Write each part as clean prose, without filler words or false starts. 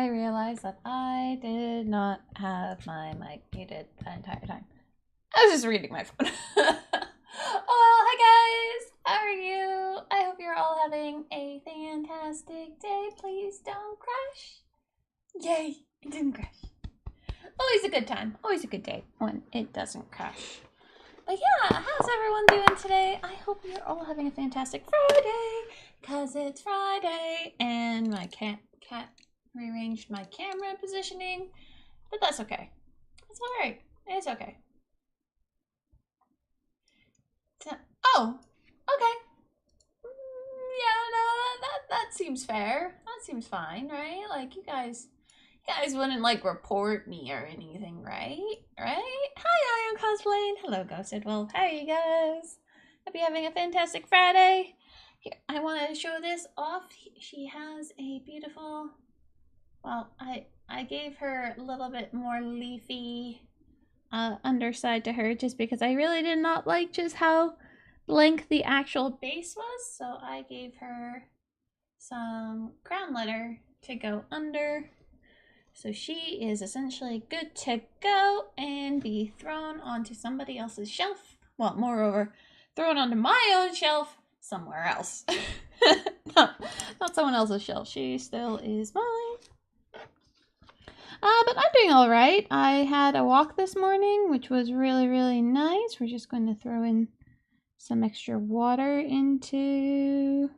I realized that I did not have my mic muted the entire time. I was just reading my phone. Oh, hi guys! How are you? I hope you're all having a fantastic day. Please don't crash. Yay, it didn't crash. Always a good time. Always a good day when it doesn't crash. But yeah, how's everyone doing today? I hope you're all having a fantastic Friday, because it's Friday, and my cat rearranged my camera positioning, but that's okay. It's alright. It's okay. Oh, okay. Yeah, no, that seems fair. That seems fine, right? Like, you guys wouldn't, like, report me or anything, right? Right? Hi, I am cosplaying. Hello, Ghosted Wolf. How are you guys? Hope you're having a fantastic Friday. Here, I want to show this off. She has a beautiful, well, I gave her a little bit more leafy underside to her just because I really did not like just how blank the actual base was. So I gave her some crown letter to go under. So she is essentially good to go and be thrown onto somebody else's shelf. Well, moreover, thrown onto my own shelf somewhere else. not someone else's shelf. She still is mine. But I'm doing all right. I had a walk this morning, which was really, really nice. We're just going to throw in some extra water into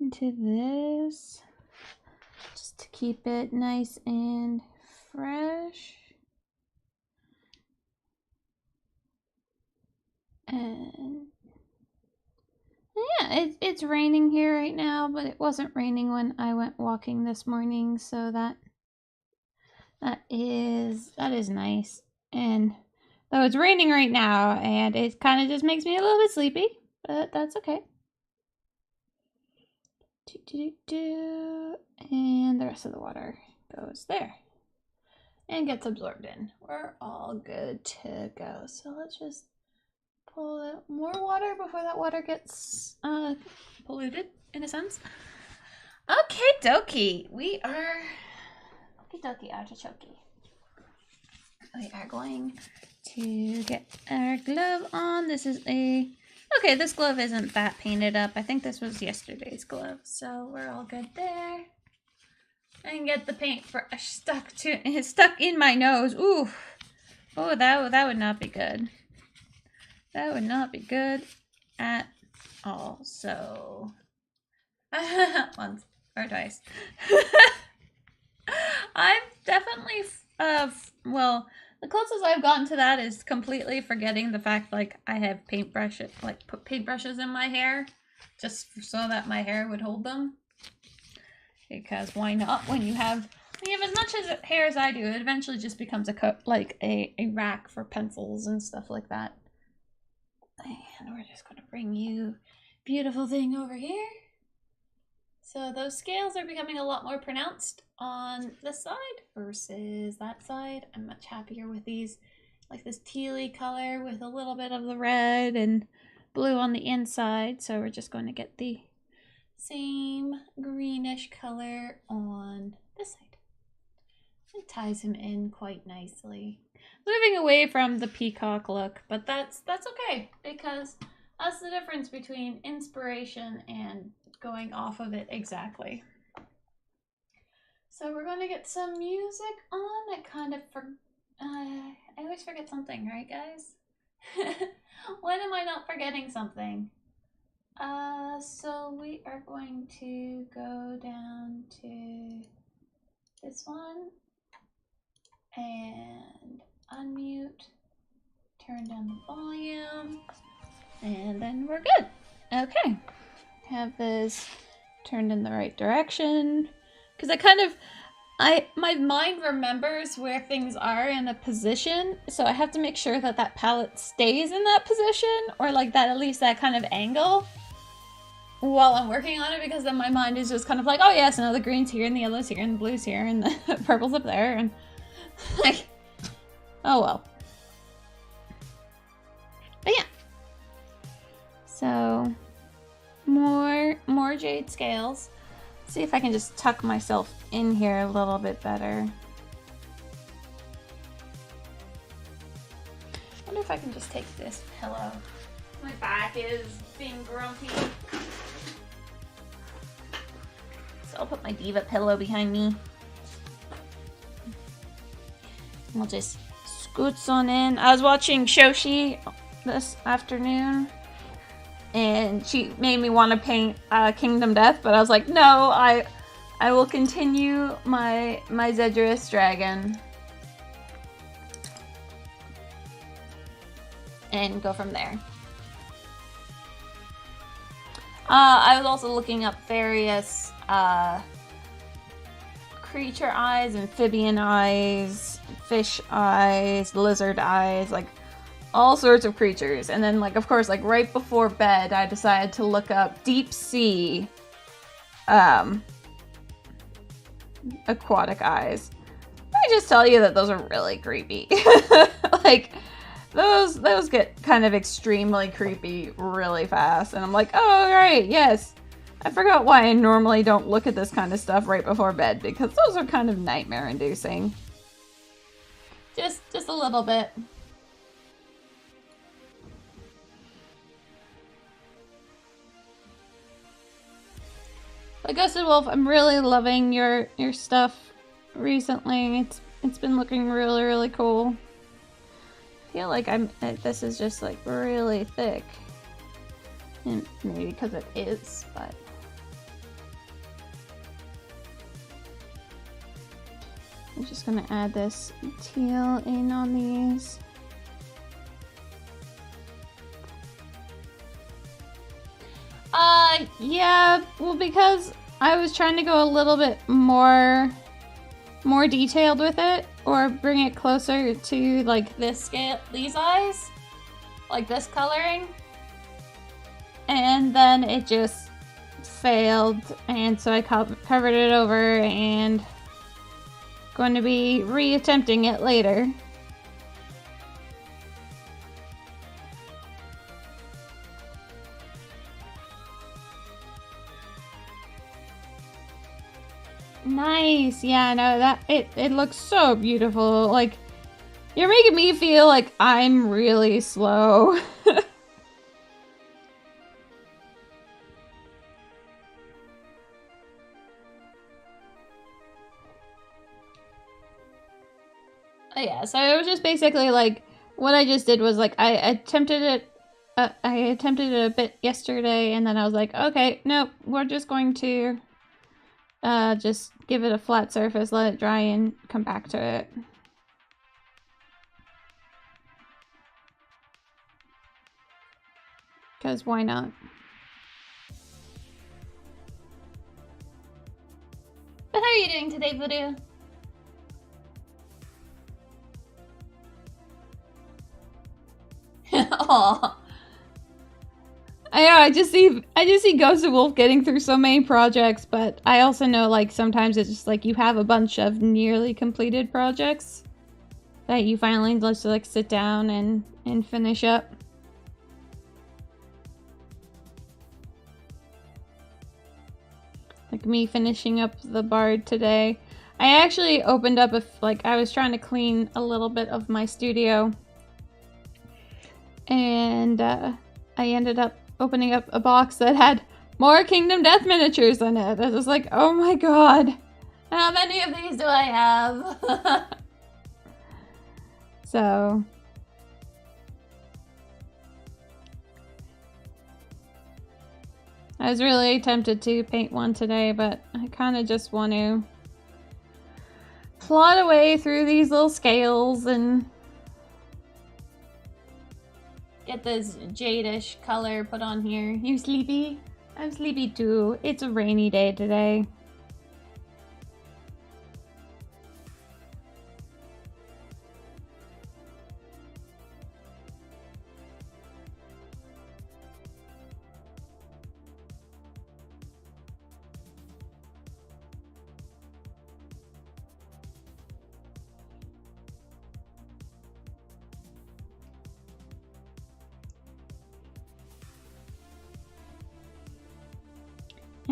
this, just to keep it nice and fresh. And yeah, it's raining here right now, but it wasn't raining when I went walking this morning, so that is nice. And though it's raining right now, and it kind of just makes me a little bit sleepy, but that's okay. And the rest of the water goes there and gets absorbed in. We're all good to go. So let's just pull out more water before that water gets polluted, in a sense. Okay, dokie. We are okie dokie artichoke. We are going to get our glove on. This is a okay, this glove isn't that painted up. I think this was yesterday's glove, so we're all good there. And get the paintbrush stuck in my nose. Ooh. Oh, that would not be good. That would not be good at all. So once or twice. I've definitely well, the closest I've gotten to that is completely forgetting the fact, like, I have put paintbrushes in my hair just so that my hair would hold them. Because why not? When you have as much hair as I do, it eventually just becomes a rack for pencils and stuff like that. And we're just going to bring you beautiful thing over here. So those scales are becoming a lot more pronounced on this side versus that side. I'm much happier with these, like this tealy color with a little bit of the red and blue on the inside. So we're just going to get the same greenish color on this side. It ties him in quite nicely. Moving away from the peacock look, but that's okay, because that's the difference between inspiration and going off of it exactly. So we're going to get some music on. I always forget something, right guys? When am I not forgetting something? So we are going to go down to this one and unmute, turn down the volume, and then we're good. Okay, have this turned in the right direction, because my mind remembers where things are in a position, so I have to make sure that that palette stays in that position, or like that, at least that kind of angle, while I'm working on it, because then my mind is just kind of like, oh yes, no, the green's here, and the yellow's here, and the blue's here, and the purple's up there, and like, oh well. But yeah. So, more jade scales. See if I can just tuck myself in here a little bit better. I wonder if I can just take this pillow. My back is being grumpy. So I'll put my diva pillow behind me. I'll just scoots on in. I was watching Shoshi this afternoon, and she made me want to paint Kingdom Death, but I was like, no, I will continue my Zhaedrass dragon and go from there. I was also looking up various creature eyes, amphibian eyes, fish eyes, lizard eyes, like all sorts of creatures. And then, like, of course, like right before bed, I decided to look up deep sea aquatic eyes. Let me just tell you that those are really creepy. Like, those get kind of extremely creepy really fast. And I'm like, oh, right, yes. I forgot why I normally don't look at this kind of stuff right before bed, because those are kind of nightmare-inducing. Just a little bit. But Ghosted Wolf, I'm really loving your stuff recently. It's been looking really, really cool. I feel like this is just like really thick. And maybe because it is, but I'm just gonna add this teal in on these. Yeah, well, because I was trying to go a little bit more detailed with it, or bring it closer to like this scale, these eyes, like this coloring, and then it just failed, and so I covered it over and going to be reattempting it later. Nice. Yeah, no, that it looks so beautiful. Like, you're making me feel like I'm really slow. Yeah, so it was just basically like what I just did was like I attempted it a bit yesterday, and then I was like, okay, nope, we're just going to just give it a flat surface, let it dry, and come back to it. Because why not? But how are you doing today, Voodoo? Aww. I know, I just see Ghosted Wolf getting through so many projects, but I also know, like, sometimes it's just like you have a bunch of nearly completed projects that you finally just like sit down and finish up. Like me finishing up the Bard today. I actually opened up I was trying to clean a little bit of my studio, and I ended up opening up a box that had more Kingdom Death miniatures in it. I was like, oh my god, how many of these do I have? So I was really tempted to paint one today, but I kind of just want to plot away through these little scales and get this jadish color put on here. You sleepy? I'm sleepy too. It's a rainy day today.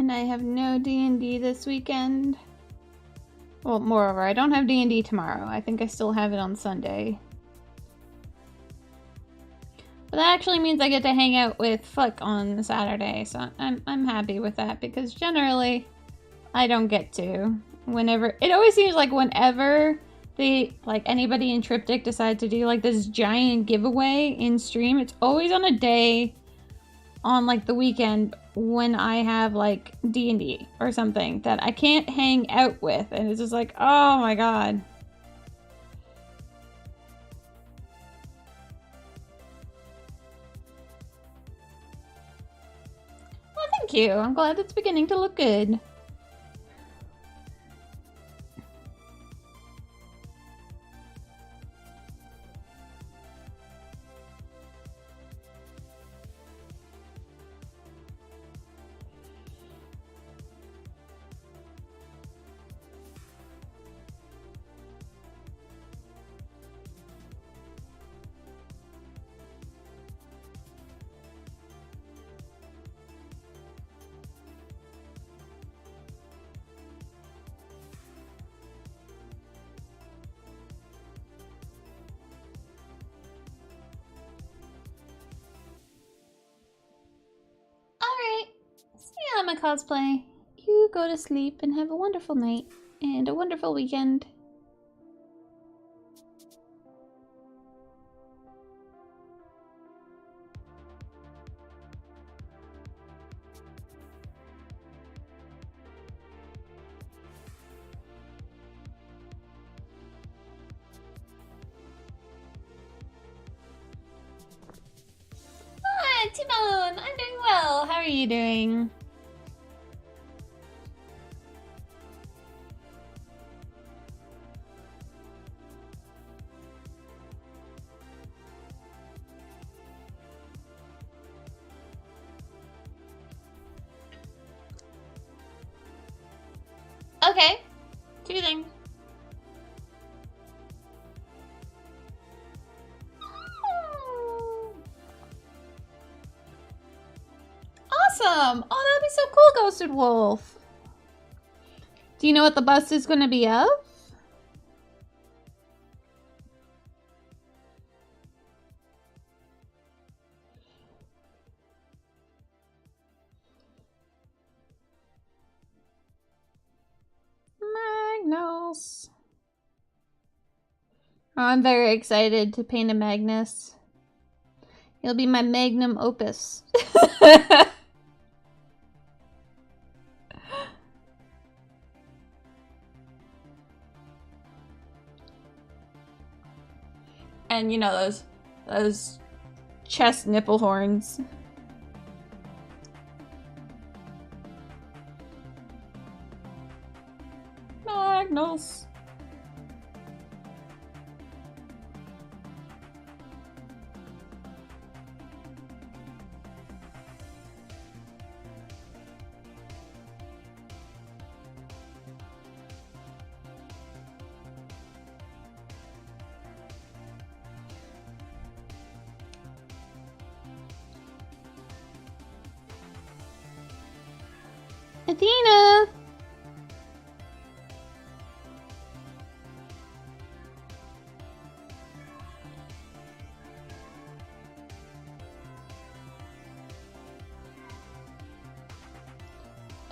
And I have no D&D this weekend. Well, moreover, I don't have D&D tomorrow. I think I still have it on Sunday. But that actually means I get to hang out with Flick on Saturday, so I'm happy with that, because generally I don't get to. Whenever it always seems like whenever they anybody in Triptych decide to do like this giant giveaway in stream, it's always on a day on like the weekend when I have like D&D or something that I can't hang out with, and it's just like, oh my god. Well, thank you. I'm glad it's beginning to look good. My cosplay. You go to sleep and have a wonderful night and a wonderful weekend. Hi, Timon! I'm doing well. How are you doing? Okay, two things. Awesome! Oh, that'd be so cool, Ghosted Wolf. Do you know what the bust is going to be of? Magnus. Oh, I'm very excited to paint a Magnus. He'll be my magnum opus. And you know those chest nipple horns. Magnus. Athena!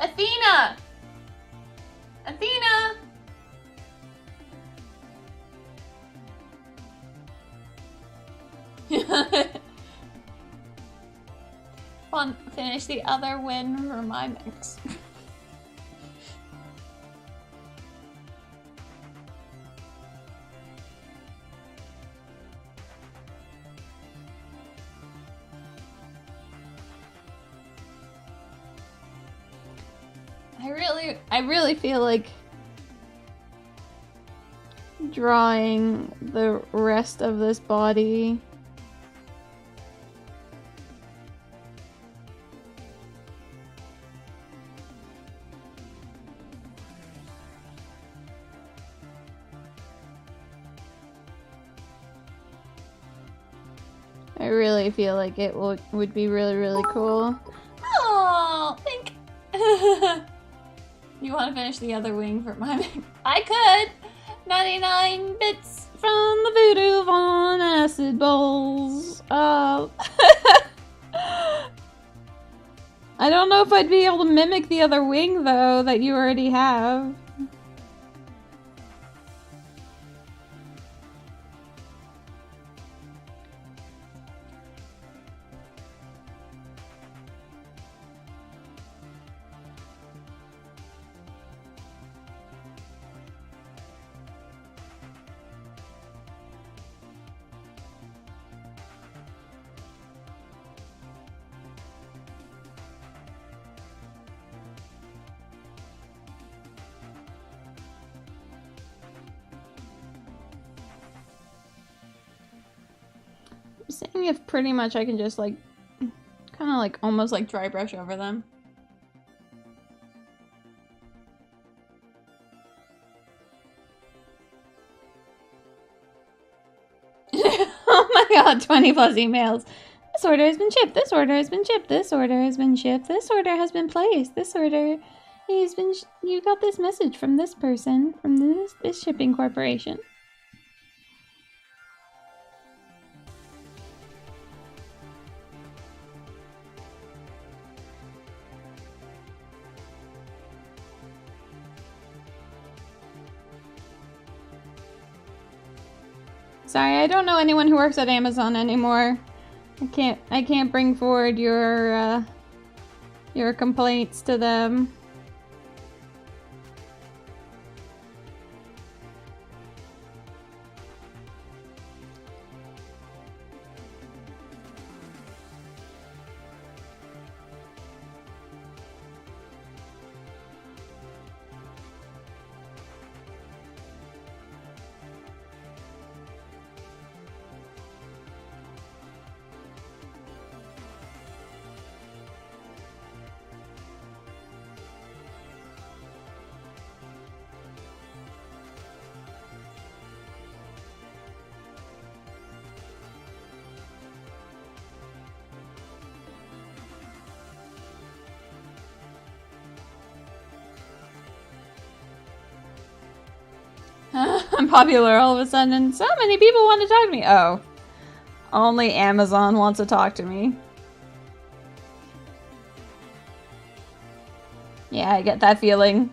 Athena! Athena! Finish the other win for my mix. I really feel like drawing the rest of this body. I really feel like it would be really, really cool. Oh, thank You want to finish the other wing for my... I could! 99 bits from the voodoo von acid balls. I don't know if I'd be able to mimic the other wing, though, that you already have. Seeing if pretty much I can just like kind of like almost like dry brush over them. Oh my god, 20 plus emails. This order has been shipped. This order has been shipped. This order has been shipped. This order has been placed. This order has been you got this message from this person, from this shipping corporation. Sorry, I don't know anyone who works at Amazon anymore. I can't bring forward your complaints to them. I'm popular all of a sudden, and so many people want to talk to me. Oh. Only Amazon wants to talk to me. Yeah, I get that feeling.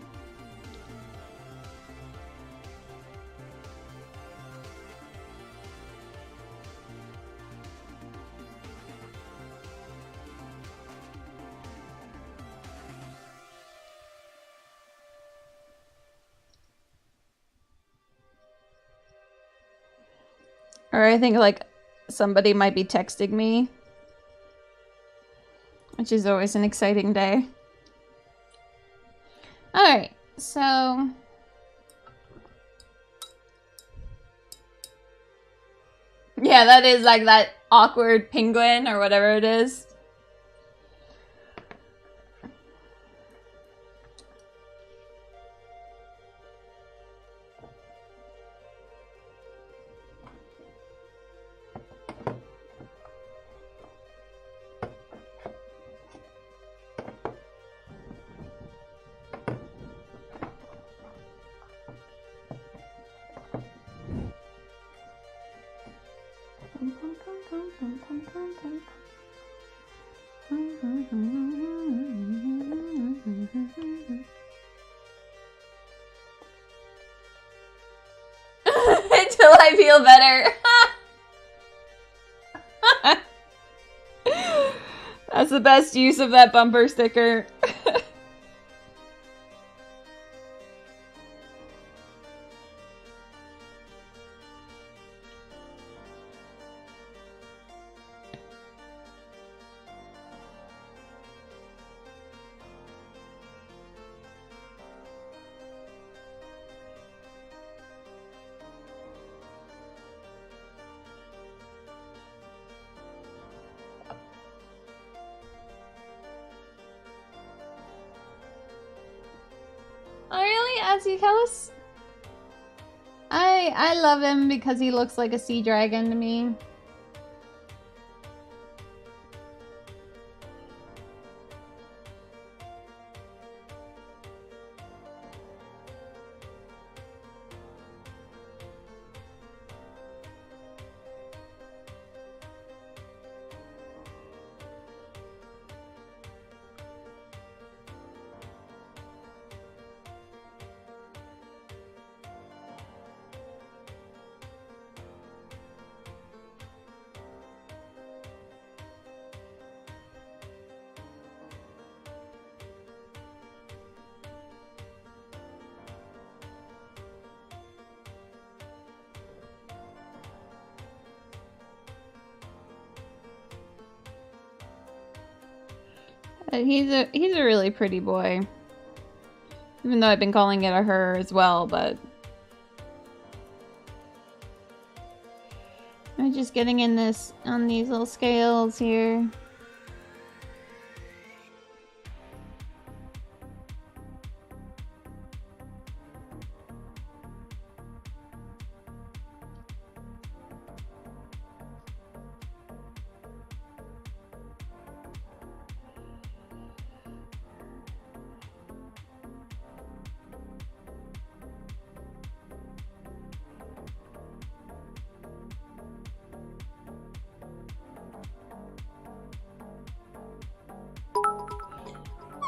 Or I think, like, somebody might be texting me. Which is always an exciting day. Alright, so... yeah, that is like that awkward penguin or whatever it is. Until I feel better. That's the best use of that bumper sticker. Oh really, Azukos? I love him because he looks like a sea dragon to me. But he's a really pretty boy. Even though I've been calling it a her as well, but I'm just getting in this on these little scales here.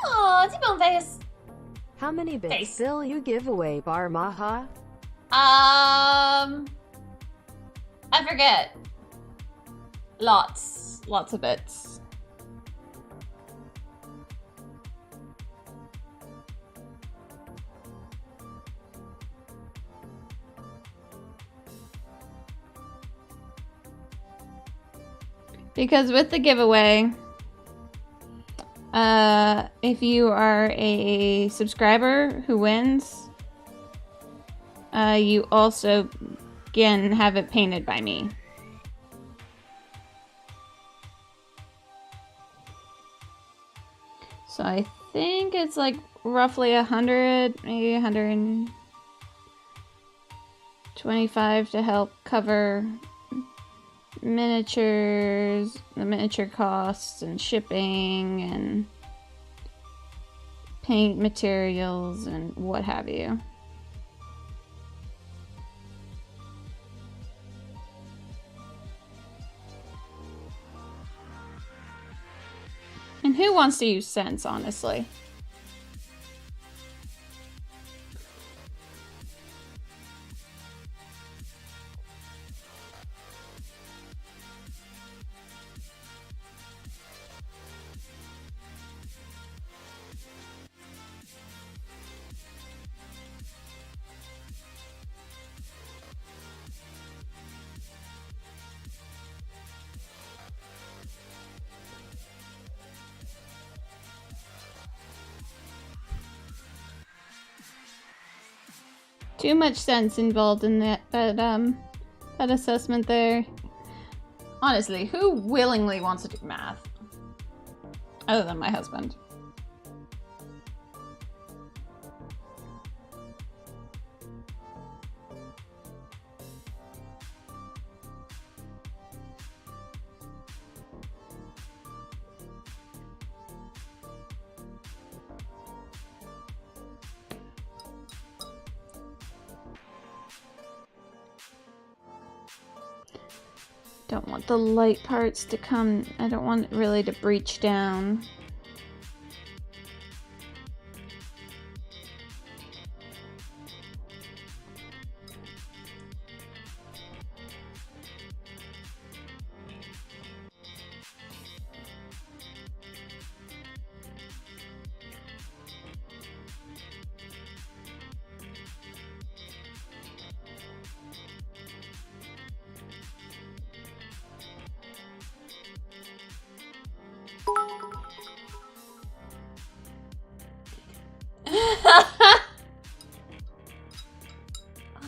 Aw, T-bone face. How many bits will you give away, Bar Maha? I forget. Lots of bits. Because with the giveaway, if you are a subscriber who wins, you also can have it painted by me. So I think it's like roughly 100, maybe 125 to help cover miniatures, the miniature costs and shipping and paint materials and what have you. And who wants to use scents, honestly? Too much sense involved in that assessment there. Honestly, who willingly wants to do math? Other than my husband. Don't want the light parts to come. I don't want it really to breach down.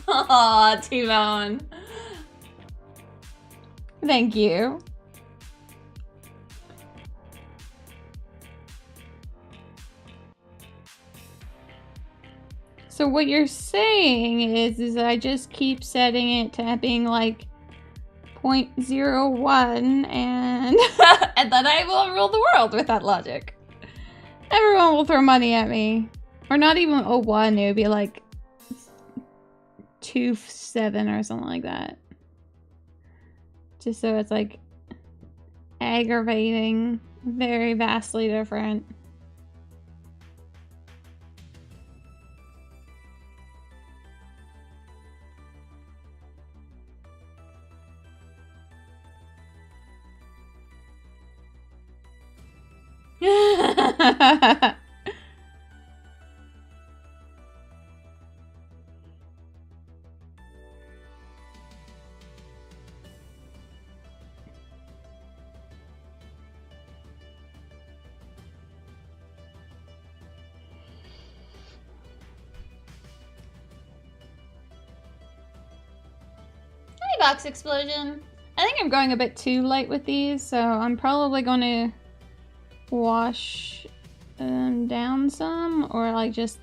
Aw, T-Bone. Thank you. So what you're saying is I just keep setting it to being like 0.01 and and then I will rule the world with that logic. Everyone will throw money at me. Or not even 01, it would be like 2.7 or something like that. Just so it's like aggravating, very vastly different. box explosion. I think I'm going a bit too light with these, so I'm probably going to wash them down some, or like just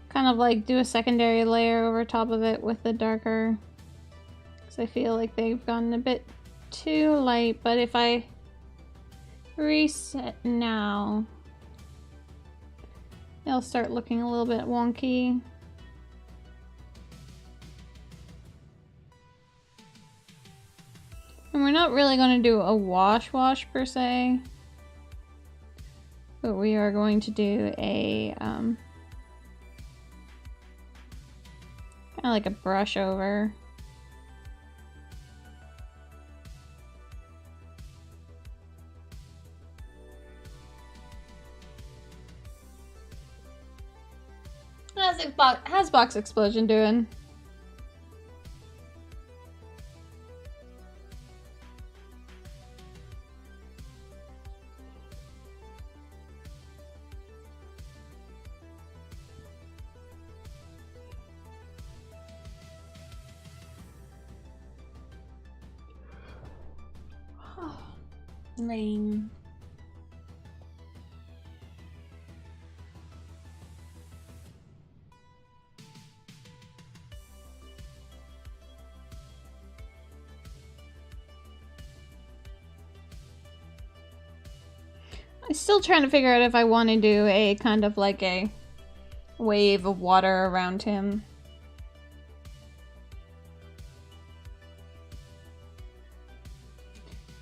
kind of like do a secondary layer over top of it with the darker, because I feel like they've gotten a bit too light. But if I reset now, they'll start looking a little bit wonky. And we're not really going to do a wash per se, but we are going to do a kind of like a brush over. How's box explosion doing? Lame. I'm still trying to figure out if I want to do a kind of like a wave of water around him.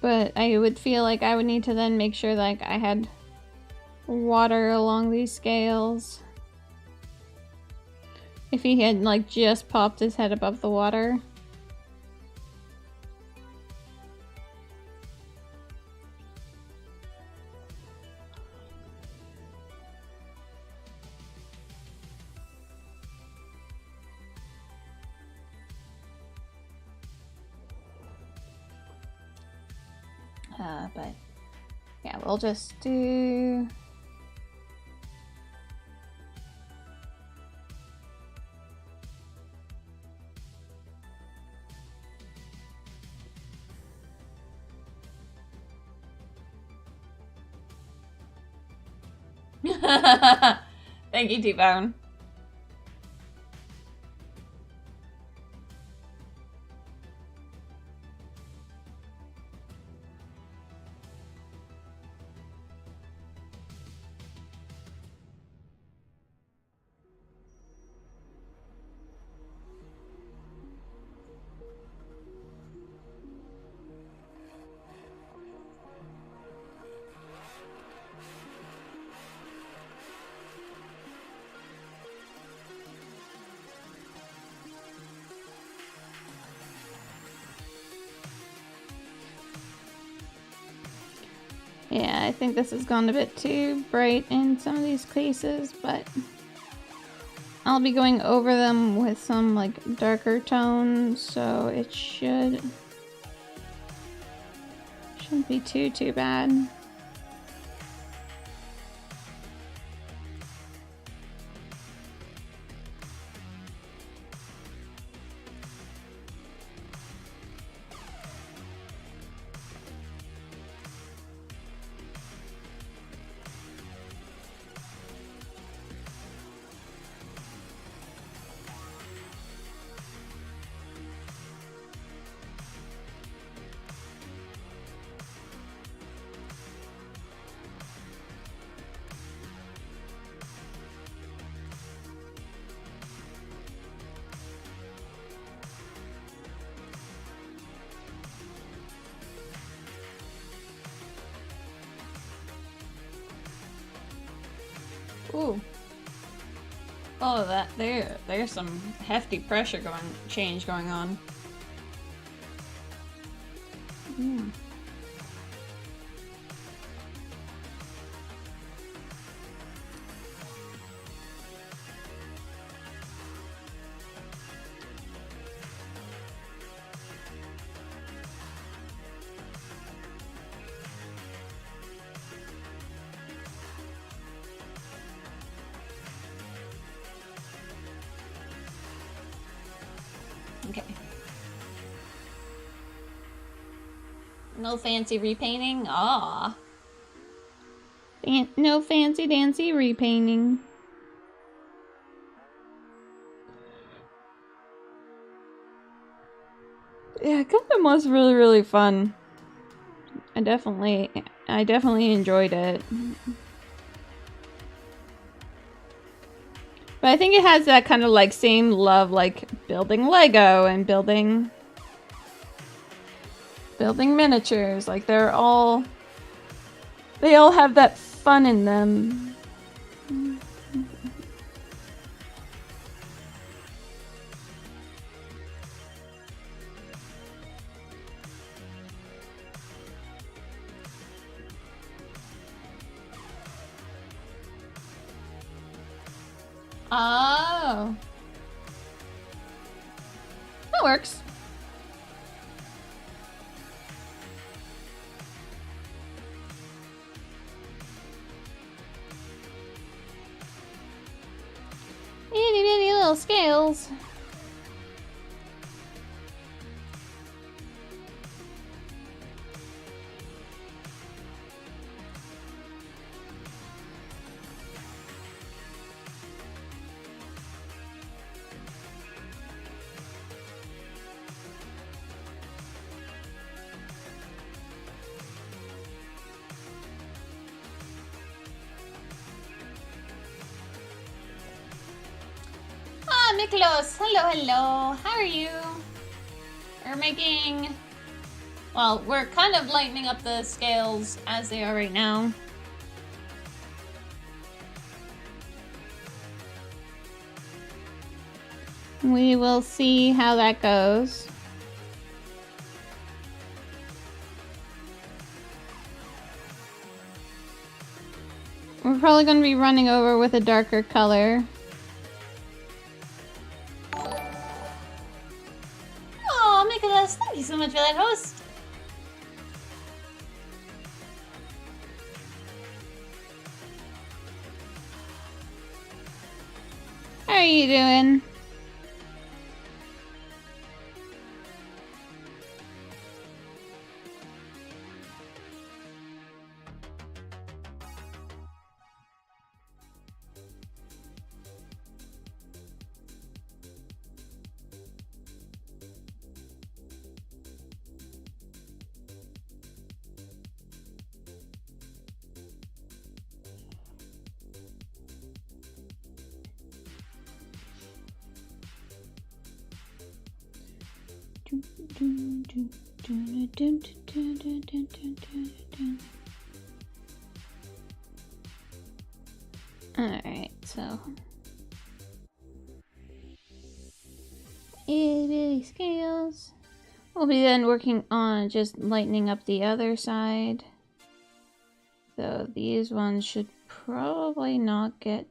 But I would feel like I would need to then make sure like I had water along these scales. If he had like just popped his head above the water. But yeah, we'll just do thank you, T-Bone. Yeah, I think this has gone a bit too bright in some of these cases, but I'll be going over them with some like darker tones, so it shouldn't be too bad. Ooh. Oh, there's some hefty pressure change going on. Mm. Okay. No fancy repainting? Aw. No fancy dancy repainting. Yeah, Gundam was really, really fun. I definitely enjoyed it. But I think it has that kind of like same love like building Lego and building miniatures. Like they all have that fun in them. Oh. That works. Itty bitty little scales. Miklos, hello. How are you? We're making... Well, we're kind of lightening up the scales as they are right now. We will see how that goes. We're probably going to be running over with a darker color. Oh, Nicholas, thank you so much for that host. How are you doing? Alright, so itty bitty scales. We'll be then working on just lightening up the other side. So these ones should probably not get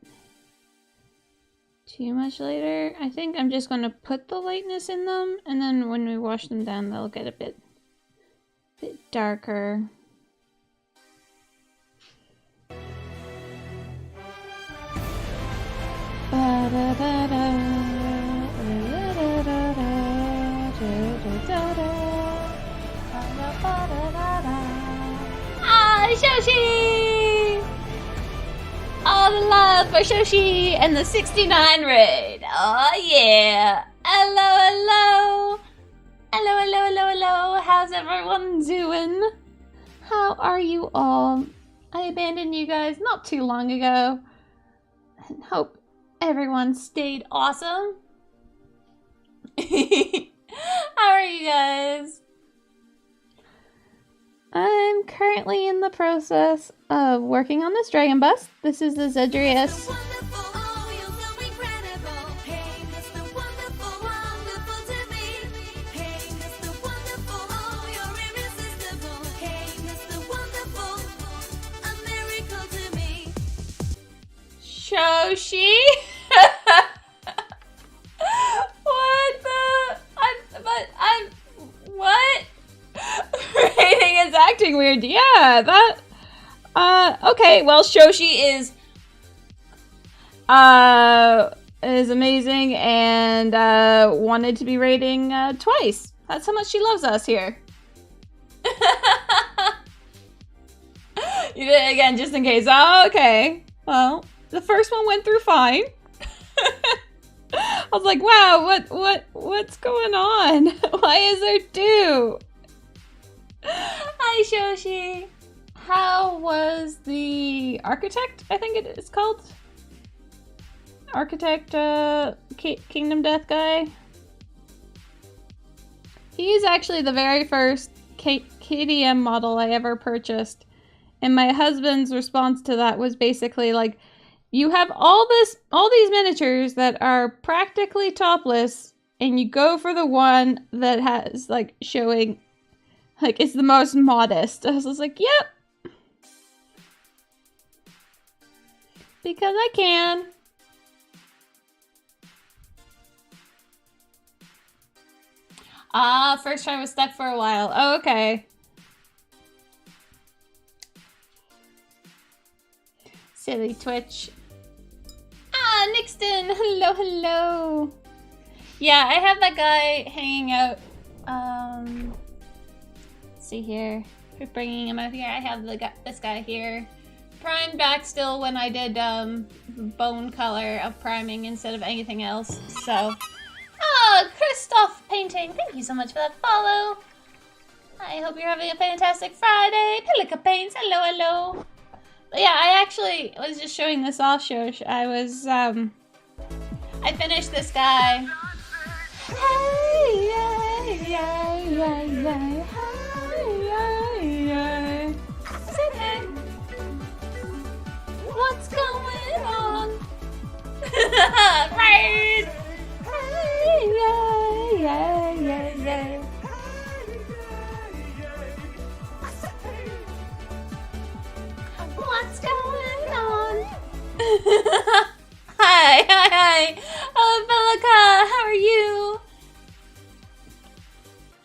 too much later. I think I'm just gonna put the lightness in them, and then when we wash them down, they'll get a bit darker. Ah, Shoshi! All the love for Shoshi and the 69 raid. Oh yeah. Hello. Hello. How's everyone doing? How are you all? I abandoned you guys not too long ago. And hope everyone stayed awesome. How are you guys? I'm currently in the process of working on this dragon bust. This is the Zhaedrass. Shoshi? What? Rating is acting weird. Yeah, that... okay, well, Shoshi is amazing and, wanted to be rating, twice. That's how much she loves us here. You did it again just in case. Oh, okay. Well, the first one went through fine. I was like, wow, what's going on? Why is there 2? Hi, Shoshi. How was the Architect? I think it is called Architect Kingdom Death guy. He's actually the very first KDM model I ever purchased, and my husband's response to that was basically like, you have all these miniatures that are practically topless, and you go for the one that has like showing, like, it's the most modest. I was just like, yep, because I can. Ah, first try was stuck for a while. Oh, okay. Silly Twitch. Ah, Nixton! Hello, hello! Yeah, I have that guy hanging out. Let's see here. We're bringing him out here. I have this guy here. Primed back still when I did bone color of priming instead of anything else. So, Christoph Painting. Thank you so much for that follow. I hope you're having a fantastic Friday. Pelica Paints. Hello, hello. But yeah, I actually was just showing this off, Shosh. I was, I finished this guy. Hey, yeah, yeah, yeah, yeah. Hey, yeah, yeah. Say hey. What's going on? Right. Hey, yeah, yeah, yeah, yeah. What's going on? Hi. Oh, Belica, how are you?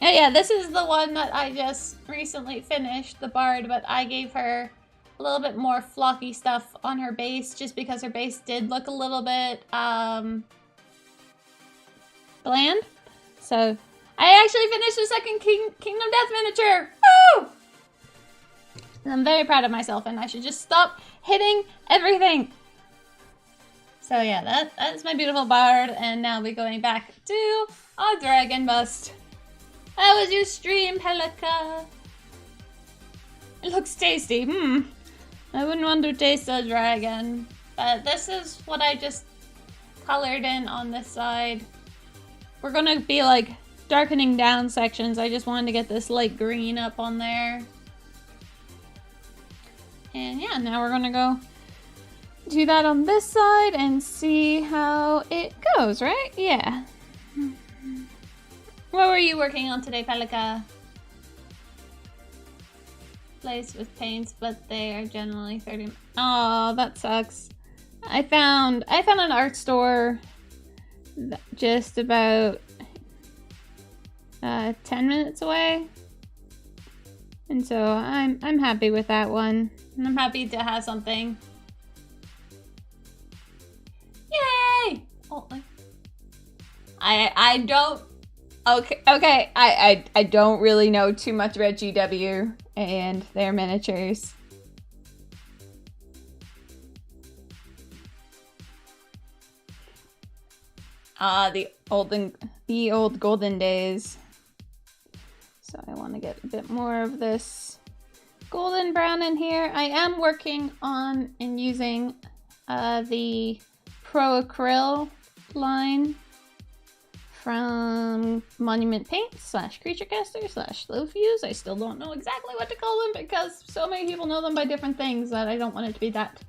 Oh yeah, this is the one that I just recently finished, the Bard, but I gave her a little bit more flocky stuff on her base just because her base did look a little bit, bland. So, I actually finished the second Kingdom Death miniature! Woo! And I'm very proud of myself, and I should just stop hitting everything. So yeah, that's my beautiful Bard, and now we're going back to our Dragon Bust. How was your stream, Pelica? It looks tasty. I wouldn't want to taste a dragon. But this is what I just colored in on this side. We're gonna be like darkening down sections. I just wanted to get this light green up on there. And yeah, now we're gonna go do that on this side and see how it goes, right? Yeah. What were you working on today, Pelica? Place with paints, but they are generally 30. Oh, that sucks. I found an art store just about 10 minutes away. And so I'm happy with that one. And I'm happy to have something. Yay! Oh, I don't. Okay. I don't really know too much about GW and their miniatures. The old golden days. So I want to get a bit more of this golden brown in here. I am working on and using the Pro Acryl line from Monument Paint / Creature Caster / Slow Fuse. I still don't know exactly what to call them because so many people know them by different things that I don't want it to be that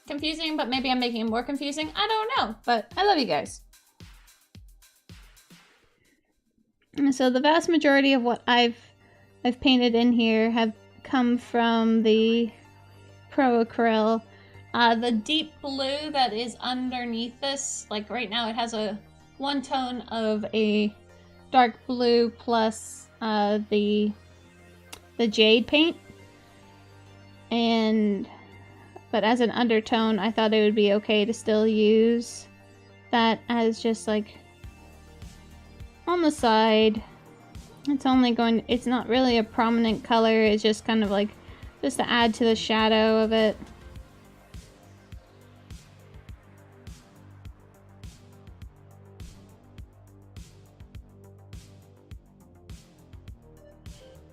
confusing, but maybe I'm making it more confusing. I don't know, but I love you guys. And so the vast majority of what I've painted in here have come from the Pro Acryl. The deep blue that is underneath this, like right now it has a one tone of a dark blue plus the jade paint. But as an undertone, I thought it would be okay to still use that as just like on the side. It's not really a prominent color, it's just kind of like just to add to the shadow of it.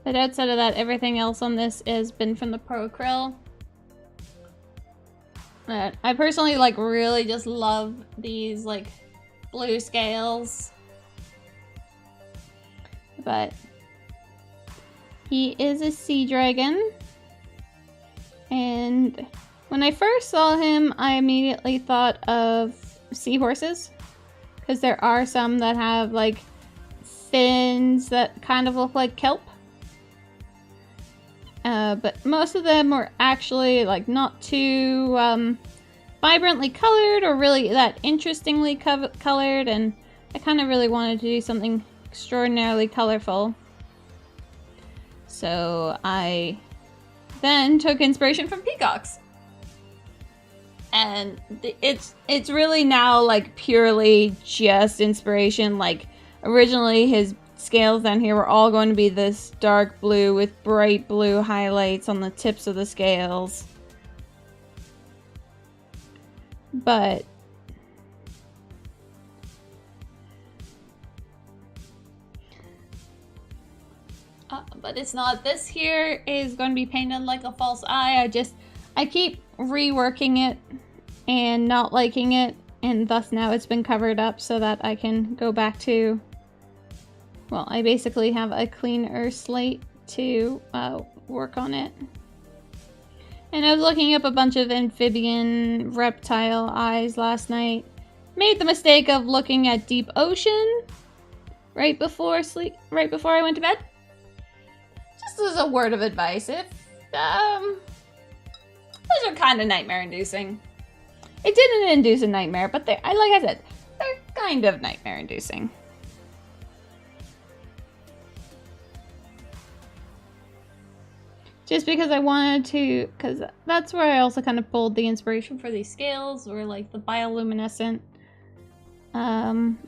But outside of that, everything else on this has been from the Pro Acryl. I personally like really just love these like blue scales. But he is a sea dragon. And when I first saw him, I immediately thought of seahorses. Because there are some that have like fins that kind of look like kelp. But most of them were actually like not too vibrantly colored or really that interestingly colored, and I kind of really wanted to do something extraordinarily colorful. So I then took inspiration from peacocks. And it's really now like purely just inspiration. Like originally his scales down here were all going to be this dark blue with bright blue highlights on the tips of the scales. But it's not. This here is going to be painted like a false eye. I keep reworking it and not liking it, and thus now it's been covered up so that I can go back to, well, I basically have a cleaner slate to work on it. And I was looking up a bunch of amphibian reptile eyes last night. Made the mistake of looking at deep ocean right before I went to bed. Just as a word of advice, if those are kind of nightmare inducing. It didn't induce a nightmare, but like I said, they're kind of nightmare inducing. Just because I wanted to, because that's where I also kind of pulled the inspiration for these scales, or like the bioluminescent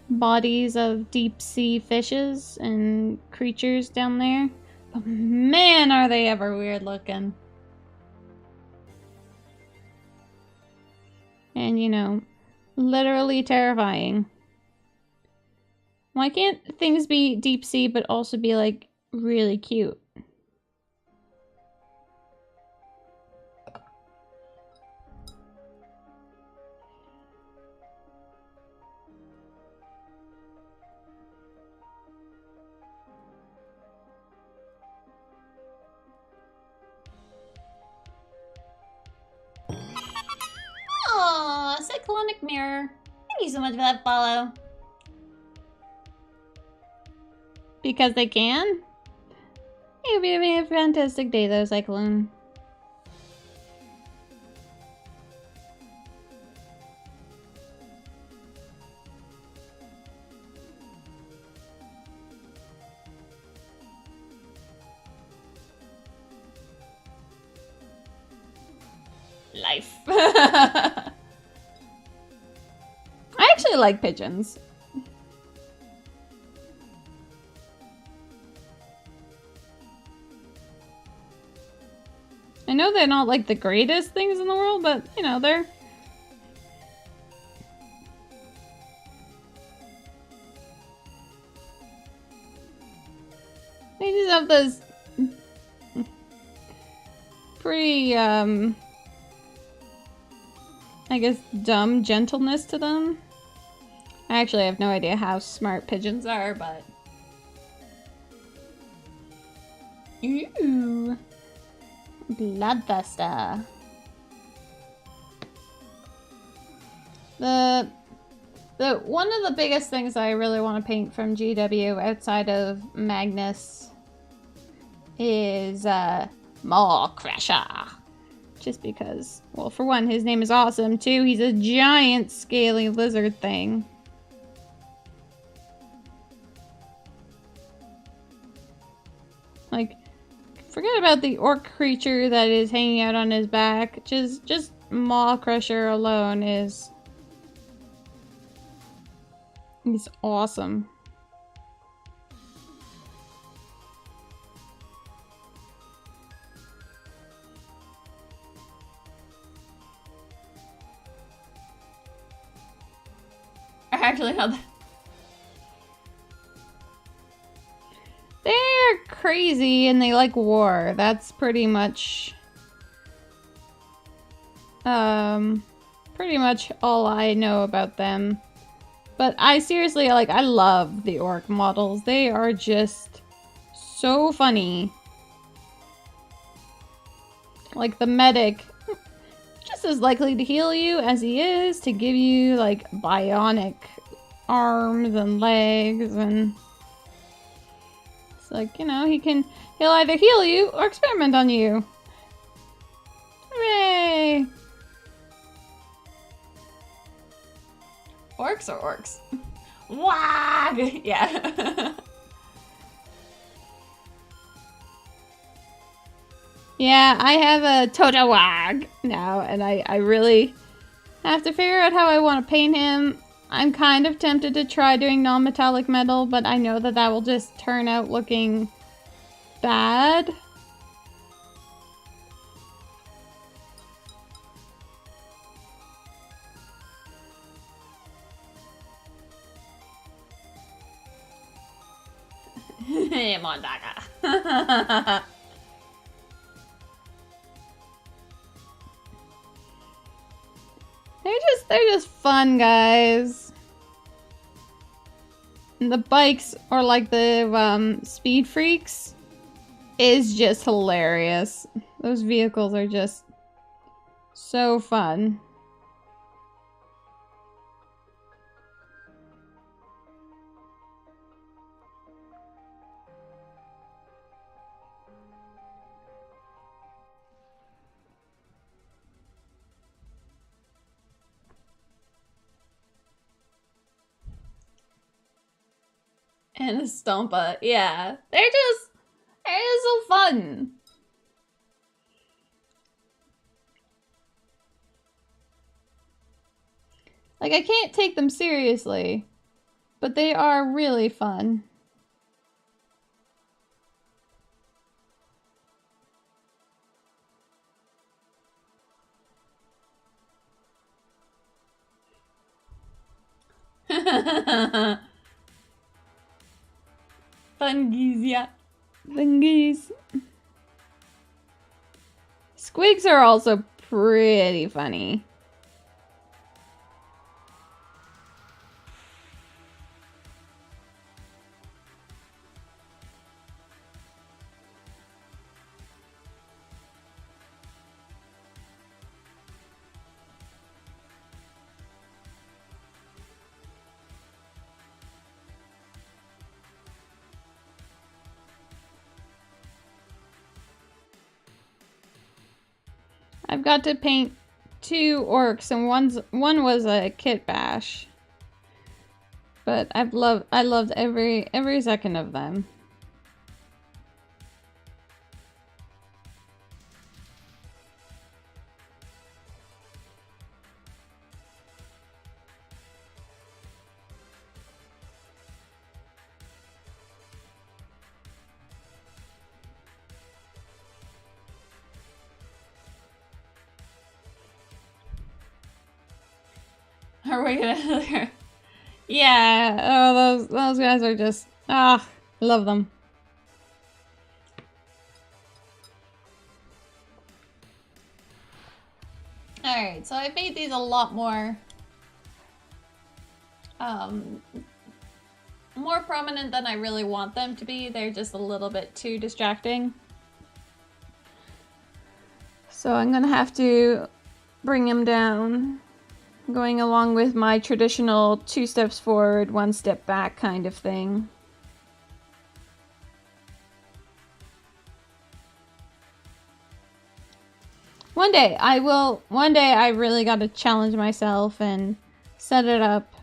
bodies of deep sea fishes and creatures down there. But man, are they ever weird looking. And you know, literally terrifying. Why can't things be deep sea but also be like really cute? Aww, cyclonic mirror. Thank you so much for that follow. Because they can? You'll be having a fantastic day though, Cyclone. Life. I actually like pigeons. I know they're not like the greatest things in the world, but you know, they're... They just have this pretty, I guess, dumb gentleness to them. I actually have no idea how smart pigeons are, but... Ooh. Bloodthirster. The one of the biggest things I really want to paint from GW outside of Magnus is Maw Crusher. Just because, well, for one, his name is awesome. Two, he's a giant scaly lizard thing. Like, forget about the orc creature that is hanging out on his back. Just Maw Crusher alone is... He's awesome. actually not that. They're crazy and they like war. That's pretty much all I know about them. But I seriously, like, I love the orc models. They are just so funny. Like, the medic, just as likely to heal you as he is to give you, like, bionic arms and legs, and it's like, you know, he'll either heal you or experiment on you. Hooray! Orcs are orcs. Wag! Yeah. Yeah, I have a Tota Wag now, and I really have to figure out how I want to paint him. I'm kind of tempted to try doing non-metallic metal, but I know that that will just turn out looking bad. Mondaka. They're just fun, guys. And the bikes, or like the speed freaks, is just hilarious. Those vehicles are just so fun. And a Stompa, yeah. They're just so fun. Like, I can't take them seriously, but they are really fun. Fungies, yeah. Fungies. Squigs are also pretty funny. I've got to paint 2 orcs, and one was a kit bash. But I loved every second of them. Are we gonna? Yeah. Oh, those guys are just I love them. All right, so I made these a lot more more prominent than I really want them to be. They're just a little bit too distracting. So I'm gonna have to bring them down. Going along with my traditional 2 steps forward, 1 step back kind of thing. One day I really got to challenge myself and set it up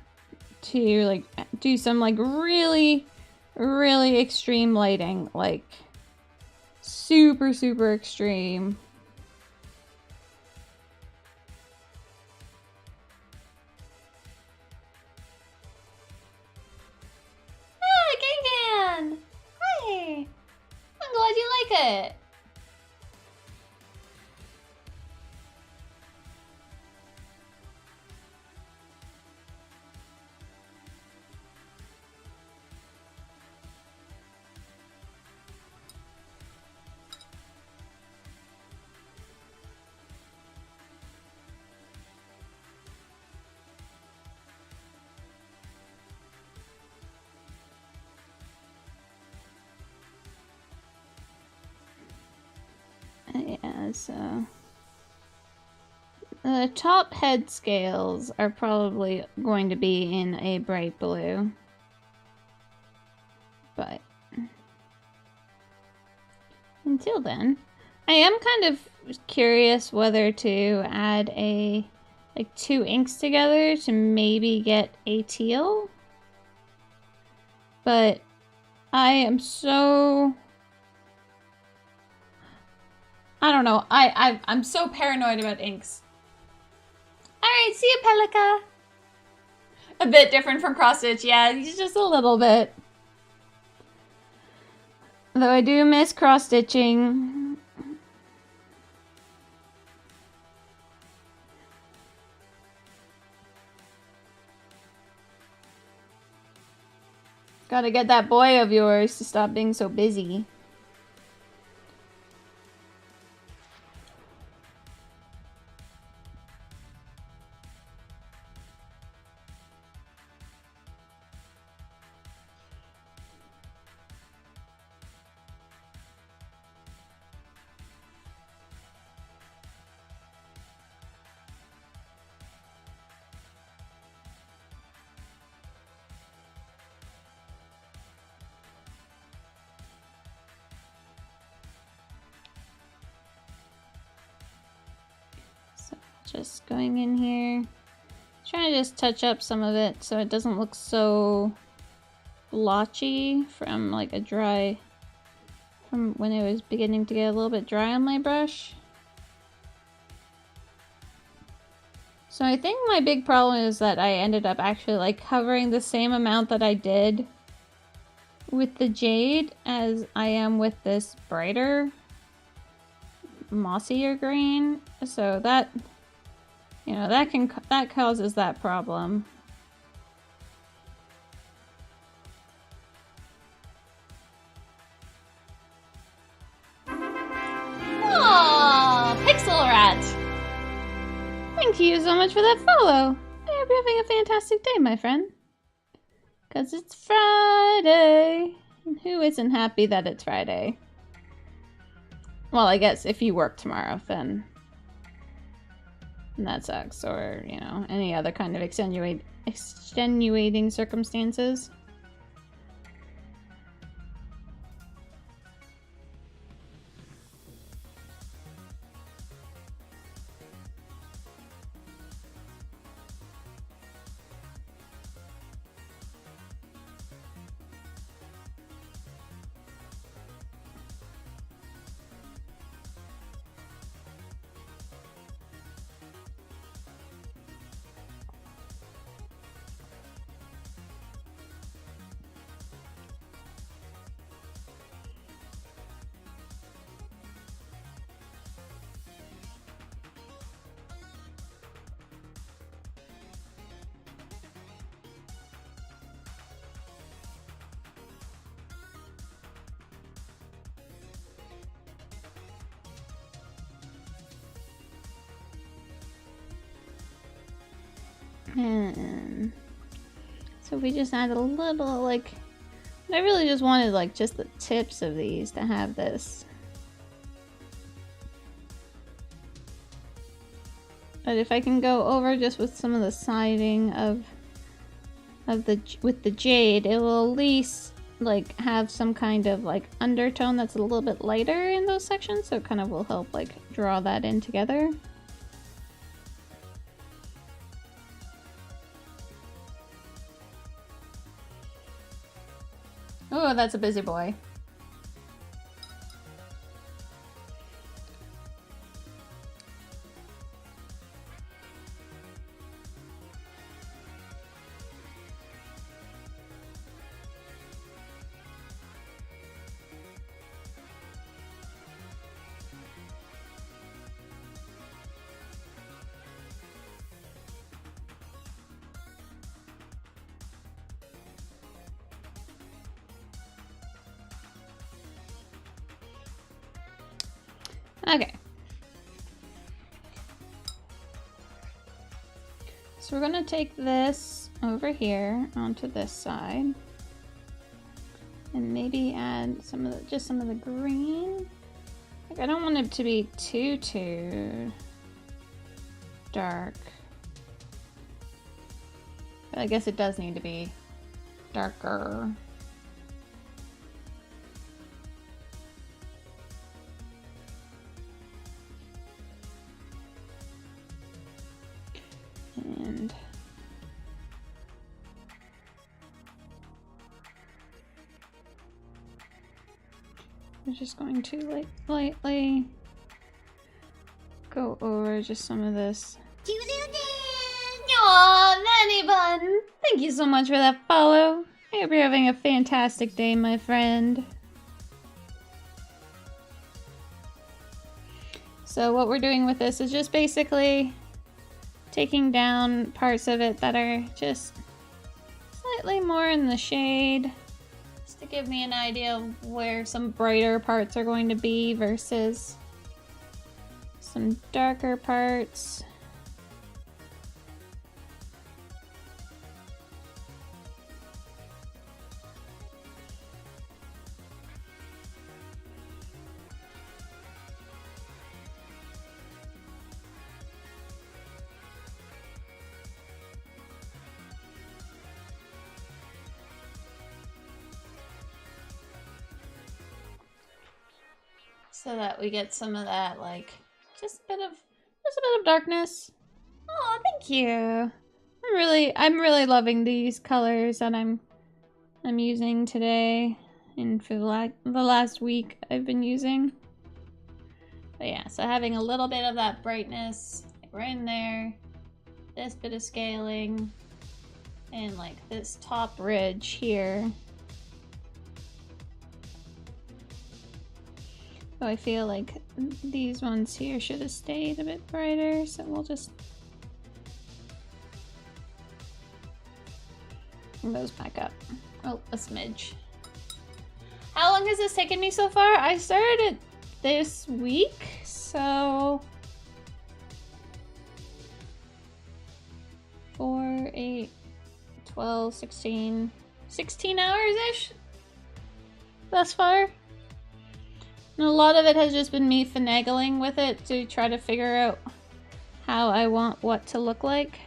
to like do some like really extreme lighting, like super extreme. Gangan! Hi! I'm glad you like it! So the top head scales are probably going to be in a bright blue. But until then, I am kind of curious whether to add like 2 inks together to maybe get a teal. But I am so... I don't know. I'm so paranoid about inks. Alright, see you, Pelika. A bit different from cross stitch, yeah, just a little bit. Though I do miss cross stitching. Gotta get that boy of yours to stop being so busy. Just going in here, trying to just touch up some of it so it doesn't look so blotchy from like from when it was beginning to get a little bit dry on my brush. So I think my big problem is that I ended up actually like covering the same amount that I did with the jade as I am with this brighter, mossier green. So that, you know, that causes that problem. Aww, Pixel Rat! Thank you so much for that follow. I hope you're having a fantastic day, my friend. 'Cause it's Friday. And who isn't happy that it's Friday? Well, I guess if you work tomorrow, then that sucks. Or, you know, any other kind of extenuating circumstances. And so we just add a little, like, I really just wanted like just the tips of these to have this. But if I can go over just with some of the siding with the jade, it will at least like have some kind of like undertone that's a little bit lighter in those sections, so it kind of will help like draw that in together. Oh, that's a busy boy. Okay. So we're gonna take this over here onto this side and maybe add just some of the green. Like, I don't want it to be too dark. But I guess it does need to be darker. And we're just going to like lightly go over just some of this. Aww, Nanny Bun! Thank you so much for that follow. I hope you're having a fantastic day, my friend. So what we're doing with this is just basically taking down parts of it that are just slightly more in the shade, just to give me an idea of where some brighter parts are going to be versus some darker parts. So that we get some of that, like, just a bit of darkness. Oh, thank you. I'm really loving these colors that I'm using today and for the last week I've been using. But yeah, so having a little bit of that brightness like right in there, this bit of scaling, and like this top ridge here. So I feel like these ones here should have stayed a bit brighter, so we'll just bring those back up. Oh, a smidge. How long has this taken me so far? I started it this week, so 4, 8, 12, 16 hours-ish thus far. And a lot of it has just been me finagling with it to try to figure out how I want what to look like.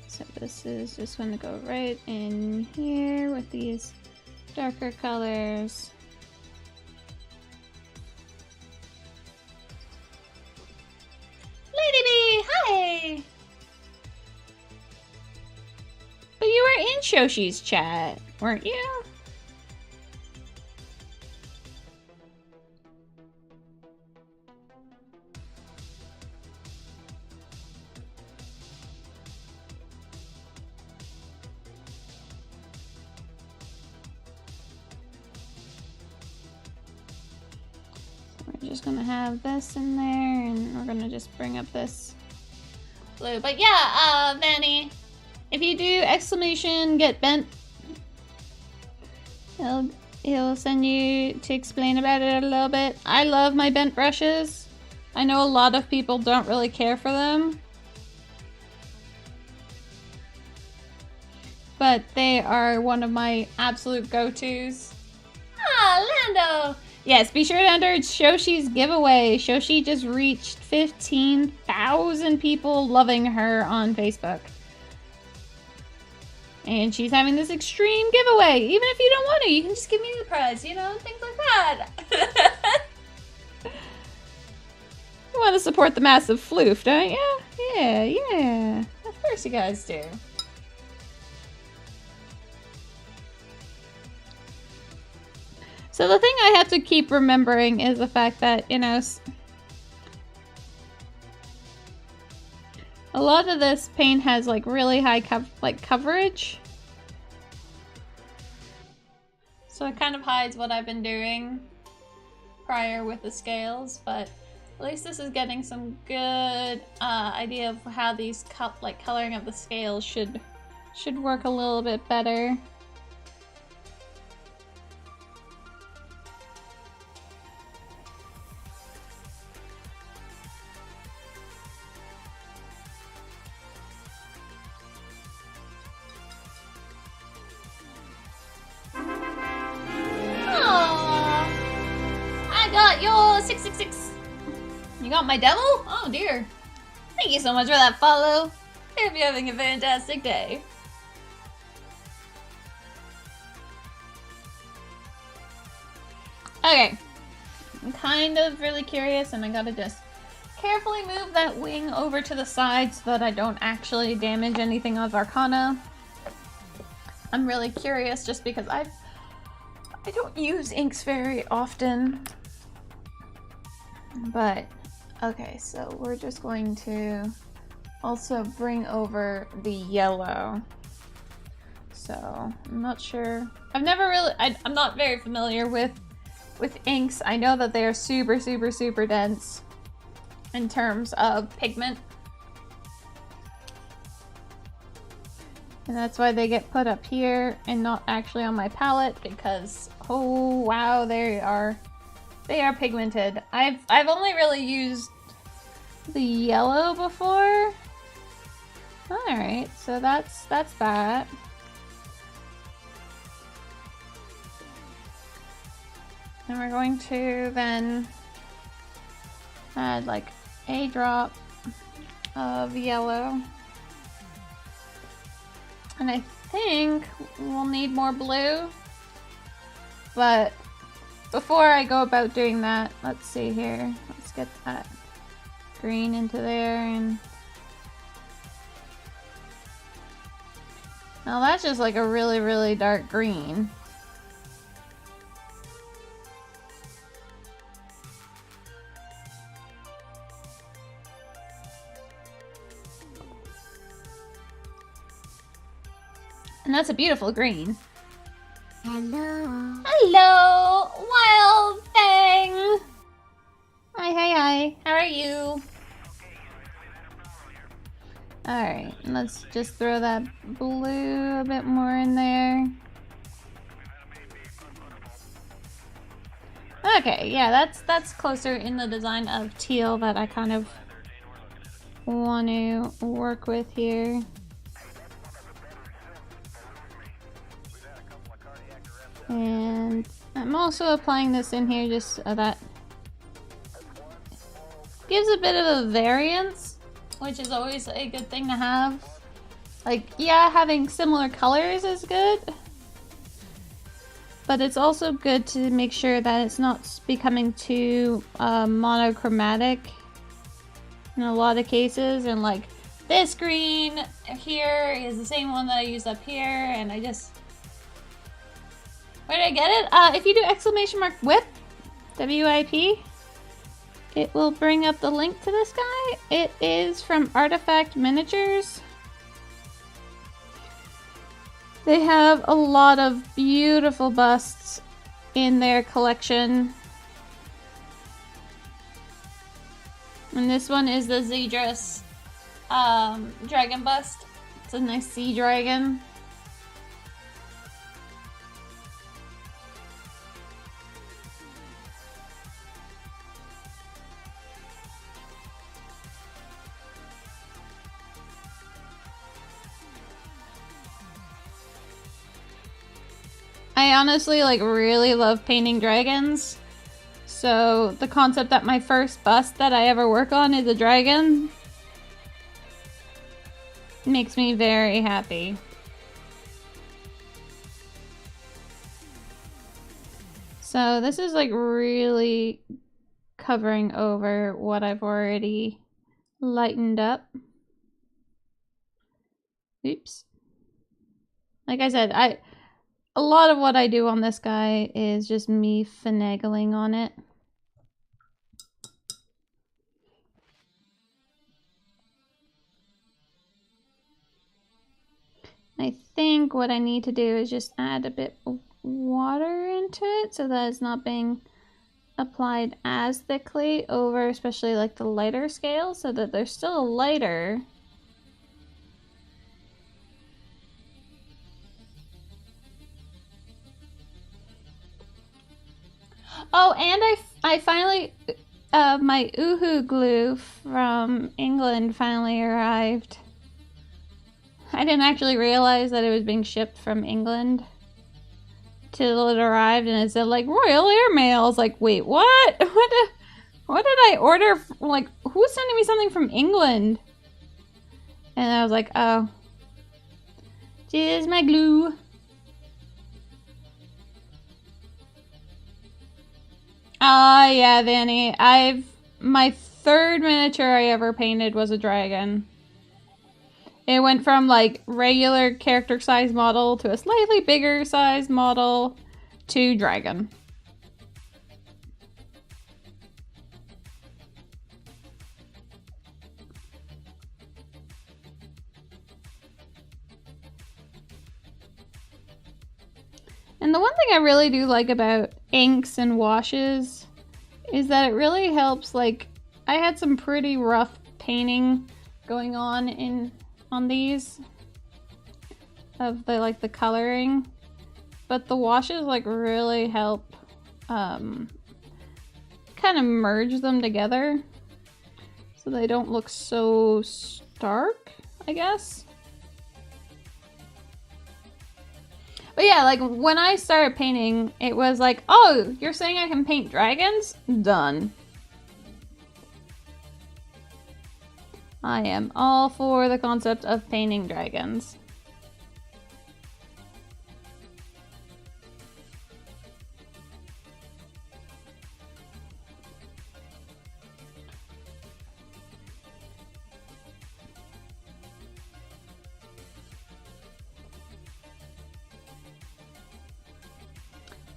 So this is just going to go right in here with these darker colors. Lady Bee, hi! But you were in Shoshi's chat, weren't you? Just gonna have this in there, and we're gonna just bring up this blue. But yeah, Vanny, if you do exclamation get bent, he'll send you to explain about it a little bit. I love my bent brushes. I know a lot of people don't really care for them, but they are one of my absolute go-tos. Ah, Lando! Yes, be sure to enter Shoshi's giveaway. Shoshi just reached 15,000 people loving her on Facebook. And she's having this extreme giveaway. Even if you don't want to, you can just give me the prize, you know, things like that. You want to support the massive floof, don't you? Yeah. Of course you guys do. So the thing I have to keep remembering is the fact that, you know, a lot of this paint has like really high coverage. So it kind of hides what I've been doing prior with the scales, but at least this is getting some good idea of how these coloring of the scales should work a little bit better. 666. You got my devil? Oh dear. Thank you so much for that follow. I hope you're having a fantastic day. Okay. I'm kind of really curious and I gotta just carefully move that wing over to the side so that I don't actually damage anything of Arcana. I'm really curious just because I don't use inks very often. But, okay, so we're just going to also bring over the yellow. So, I'm not sure. I've never really, I'm not very familiar with inks. I know that they are super, super, super dense in terms of pigment. And that's why they get put up here and not actually on my palette because, oh wow, they are pigmented. I've only really used the yellow before. Alright, so that's that. And we're going to then add like a drop of yellow. And I think we'll need more blue. But before I go about doing that, let's see here. Let's get that green into there and now that's just like a really, really dark green. And that's a beautiful green. Hello. Hello, Wild Thing! Hi. How are you? Alright, let's just throw that blue a bit more in there. Okay, yeah, that's closer in the design of teal that I kind of want to work with here. And I'm also applying this in here just so that gives a bit of a variance, which is always a good thing to have. Like, yeah, having similar colors is good, but it's also good to make sure that it's not becoming too monochromatic in a lot of cases. And like this green here is the same one that I used up here, and I just... Where did I get it? If you do exclamation mark whip, WIP, it will bring up the link to this guy. It is from Artifact Miniatures. They have a lot of beautiful busts in their collection. And this one is the Zhaedrass dragon bust. It's a nice sea dragon. I honestly like really love painting dragons. So the concept that my first bust that I ever work on is a dragon makes me very happy. So this is like really covering over what I've already lightened up. Oops. Like I said, a lot of what I do on this guy is just me finagling on it. I think what I need to do is just add a bit of water into it so that it's not being applied as thickly over especially like the lighter scale, so that they're still lighter. Oh, and I finally, my Uhu glue from England finally arrived. I didn't actually realize that it was being shipped from England till it arrived, and it said like Royal Airmail. I was like, wait, what? What? What did I order? Like, who's sending me something from England? And I was like, oh. Here's my glue. Ah, yeah, Vanny. My third miniature I ever painted was a dragon. It went from like regular character size model to a slightly bigger size model to dragon. And the one thing I really do like about inks and washes is that it really helps, like, I had some pretty rough painting going on these of the coloring, but the washes like really help kind of merge them together so they don't look so stark, I guess. But yeah, like when I started painting, it was like, oh, you're saying I can paint dragons? Done. I am all for the concept of painting dragons.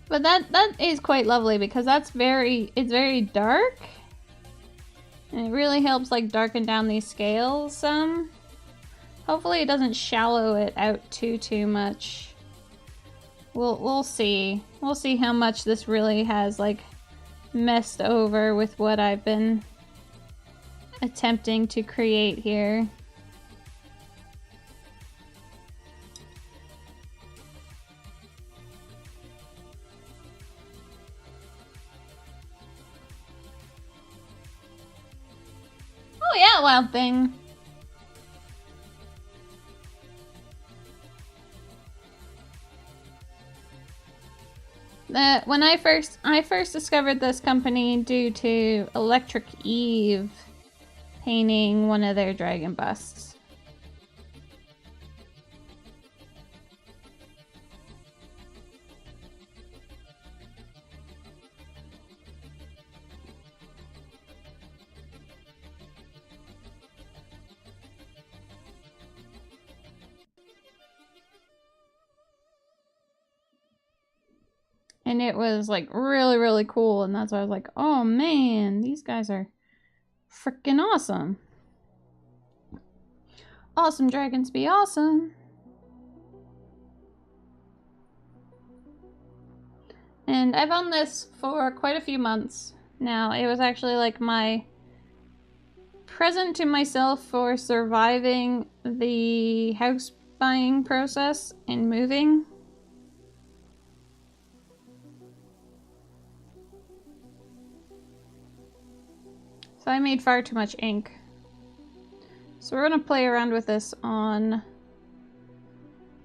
But that is quite lovely because it's very dark. And it really helps like darken down these scales some. Hopefully it doesn't shallow it out too much. We'll see. We'll see how much this really has like messed over with what I've been attempting to create here. Oh yeah, Wild Thing. When I first discovered this company due to Electric Eve painting one of their dragon busts. And it was like really cool, and that's why I was like, oh man, these guys are freaking awesome. Awesome dragons be awesome. And I've owned this for quite a few months now. It was actually like my present to myself for surviving the house buying process and moving. So I made far too much ink. So we're gonna play around with this on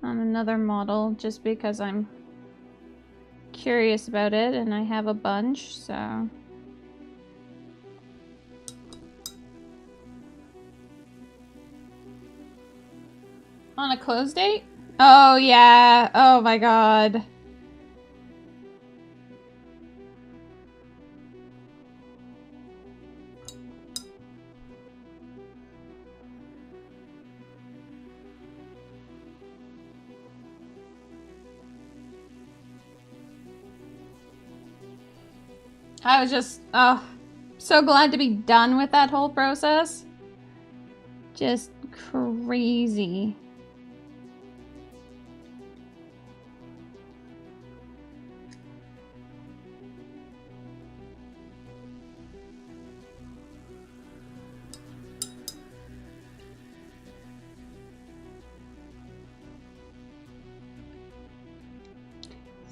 another model just because I'm curious about it and I have a bunch, so. On a close date? Oh yeah, oh my god. I was just, oh, so glad to be done with that whole process. Just crazy.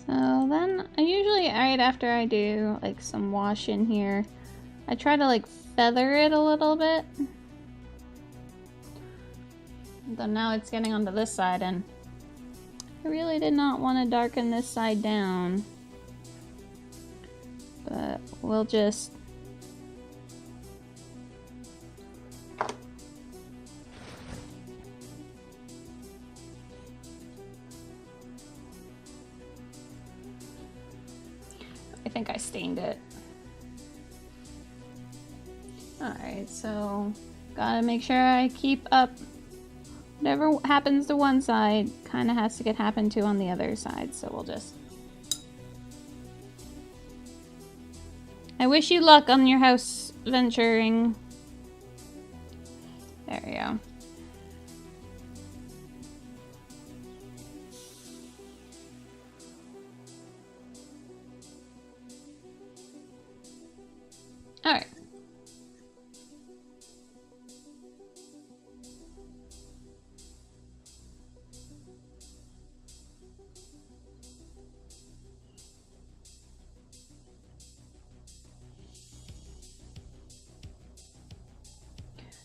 So then, usually right after I do like some wash in here, I try to like feather it a little bit. Though now it's getting onto this side and I really did not want to darken this side down. But we'll just think I stained it. Alright, so gotta make sure I keep up. Whatever happens to one side kind of has to get happened to on the other side, so we'll just... I wish you luck on your house venturing. There we go. Alright.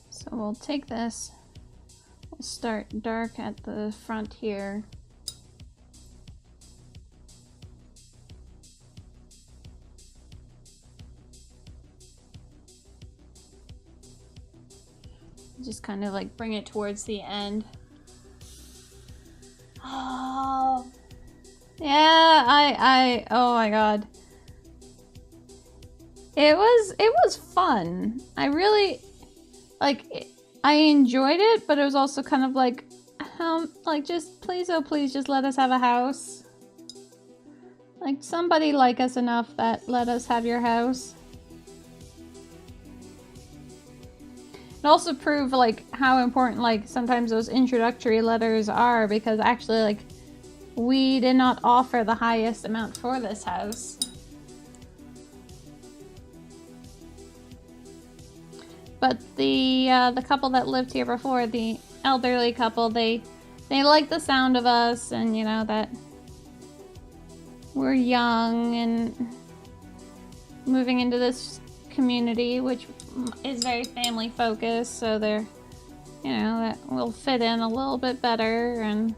So we'll take this, we'll start dark at the front here. Just kind of like bring it towards the end. Oh, yeah, oh my god. It was fun. I really, like, I enjoyed it, but it was also kind of like just please, oh please, just let us have a house. Like, somebody like us enough that let us have your house. It also proved, like, how important, like, sometimes those introductory letters are, because actually, like, we did not offer the highest amount for this house. But the couple that lived here before, the elderly couple, they liked the sound of us, and, you know, that we're young and moving into this community, which is very family focused, so they're, you know, that will fit in a little bit better. And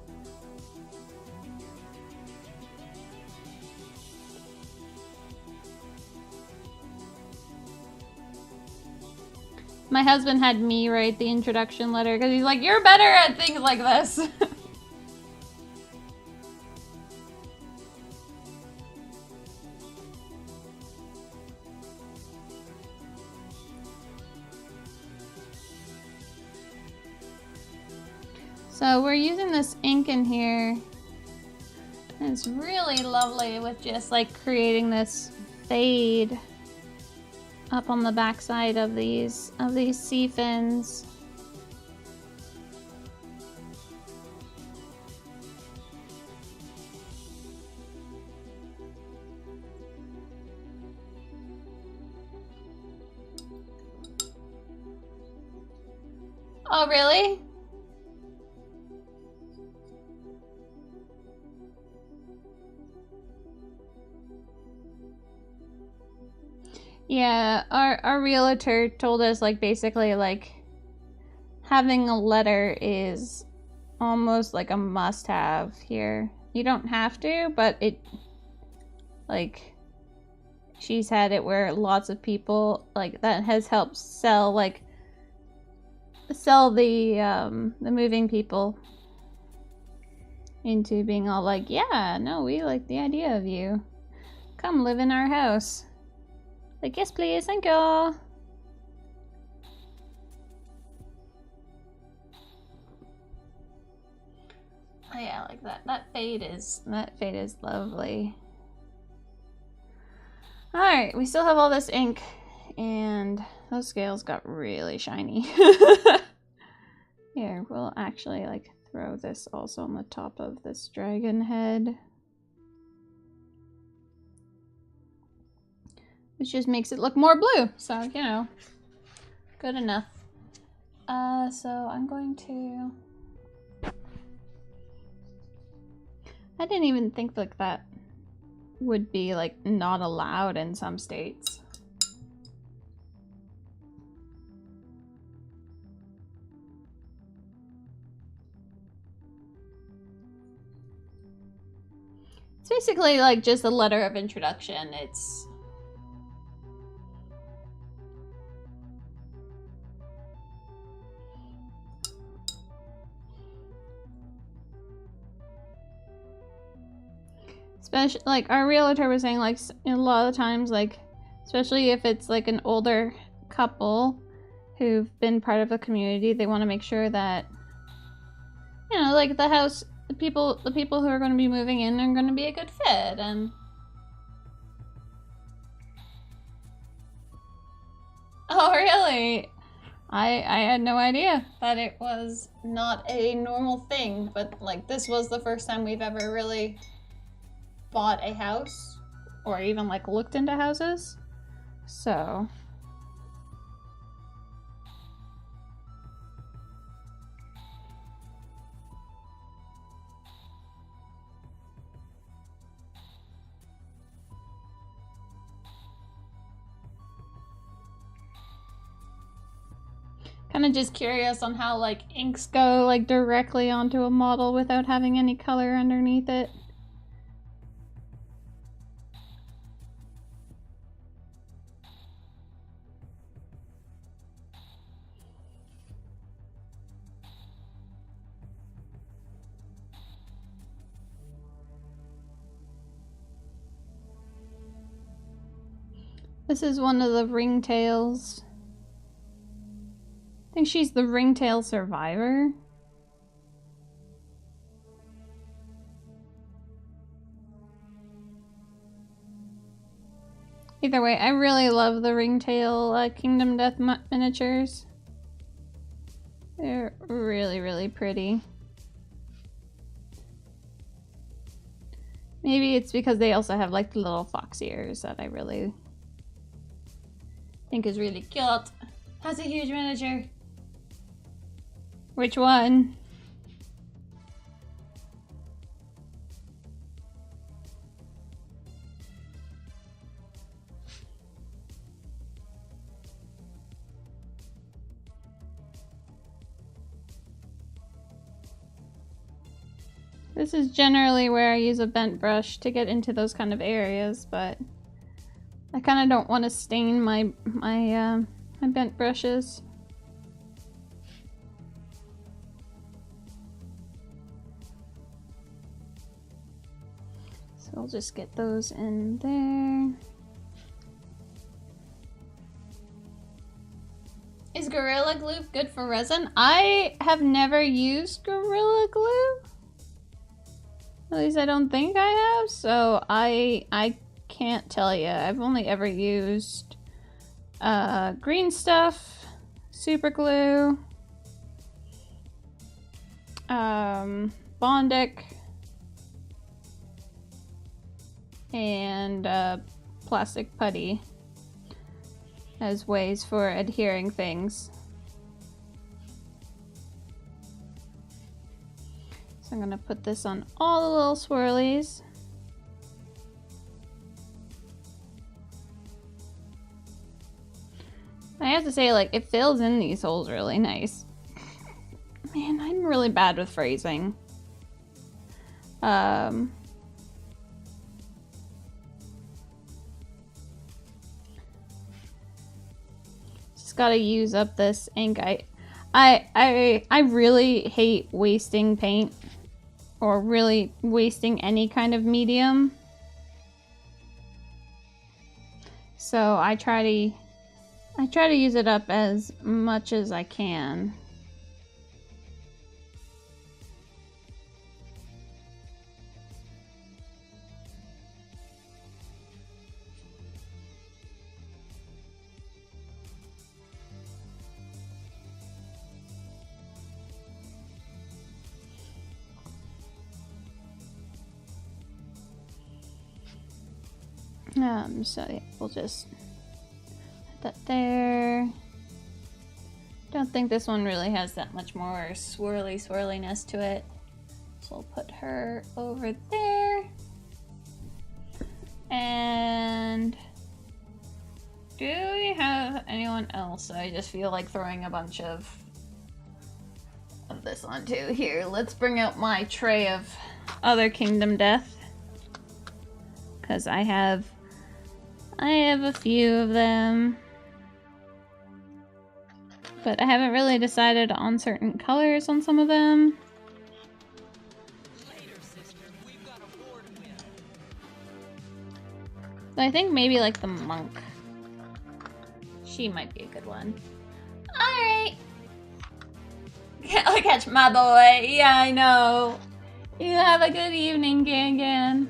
my husband had me write the introduction letter because he's like, you're better at things like this. So we're using this ink in here. And it's really lovely with just like creating this fade up on the backside of these sea fins. Oh, really? Yeah, our realtor told us, like, basically, like, having a letter is almost like a must-have here. You don't have to, but it, like, she's had it where lots of people, like, that has helped sell, like, sell the moving people into being all like, yeah, no, we like the idea of you. Come live in our house. Like, yes, please, thank you. Oh yeah, like that. That fade is lovely. All right, we still have all this ink, and those scales got really shiny. Here, we'll actually like throw this also on the top of this dragon head. Which just makes it look more blue, so, you know, good enough. So I'm going to... I didn't even think like that would be like not allowed in some states. It's basically like just a letter of introduction. It's Especially, like, our realtor was saying, like, a lot of the times, like, especially if it's, like, an older couple who've been part of the community, they want to make sure that, you know, like, the house, the people who are going to be moving in are going to be a good fit, and... Oh, really? I had no idea that it was not a normal thing, but, like, this was the first time we've ever really bought a house, or even, like, looked into houses, so... Kind of just curious on how, like, inks go, like, directly onto a model without having any color underneath it. This is one of the ringtails. I think she's the ringtail survivor. Either way, I really love the ringtail Kingdom Death miniatures. They're really, really pretty. Maybe it's because they also have like the little fox ears that I really think is really cute. Has a huge miniature. Which one? This is generally where I use a bent brush to get into those kind of areas, but I kind of don't want to stain my bent brushes. So I'll just get those in there. Is Gorilla Glue good for resin? I have never used Gorilla Glue. At least I don't think I have, so I can't tell you. I've only ever used green stuff, super glue, Bondic, and plastic putty as ways for adhering things. So I'm gonna put this on all the little swirlies. I have to say, like, it fills in these holes really nice. Man, I'm really bad with phrasing. Just gotta use up this ink. I really hate wasting paint. Or really wasting any kind of medium. So I try to use it up as much as I can. So yeah, we'll just put that there. Don't think this one really has that much more swirliness to it. So I'll put her over there. And do we have anyone else? I just feel like throwing a bunch of this on too. Here, let's bring out my tray of other Kingdom Death. Because I have a few of them, but I haven't really decided on certain colors on some of them. But I think maybe like the monk. She might be a good one. Alright. I'll catch my boy. Yeah, I know. You have a good evening, Gangan.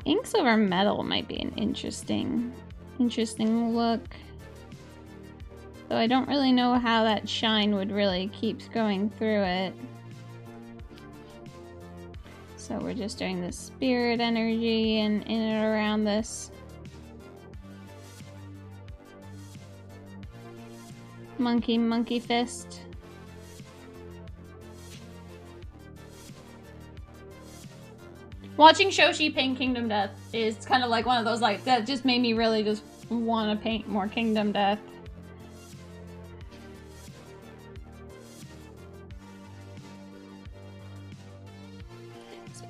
Inks over metal might be an interesting look. Though I don't really know how that shine would really keep going through it. So we're just doing the spirit energy and in and around this. Monkey fist. Watching Shoshi paint Kingdom Death is kind of like one of those, like, that just made me really just want to paint more Kingdom Death.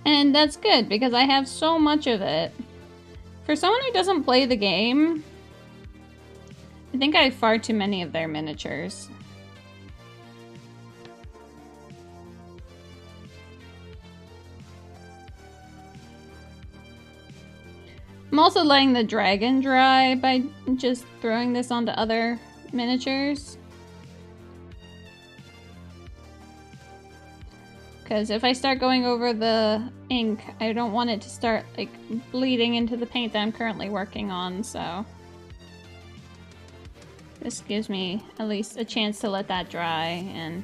And that's good, because I have so much of it. For someone who doesn't play the game, I think I have far too many of their miniatures. I'm also letting the dragon dry by just throwing this onto other miniatures. Because if I start going over the ink, I don't want it to start, like, bleeding into the paint that I'm currently working on, so... This gives me at least a chance to let that dry, and...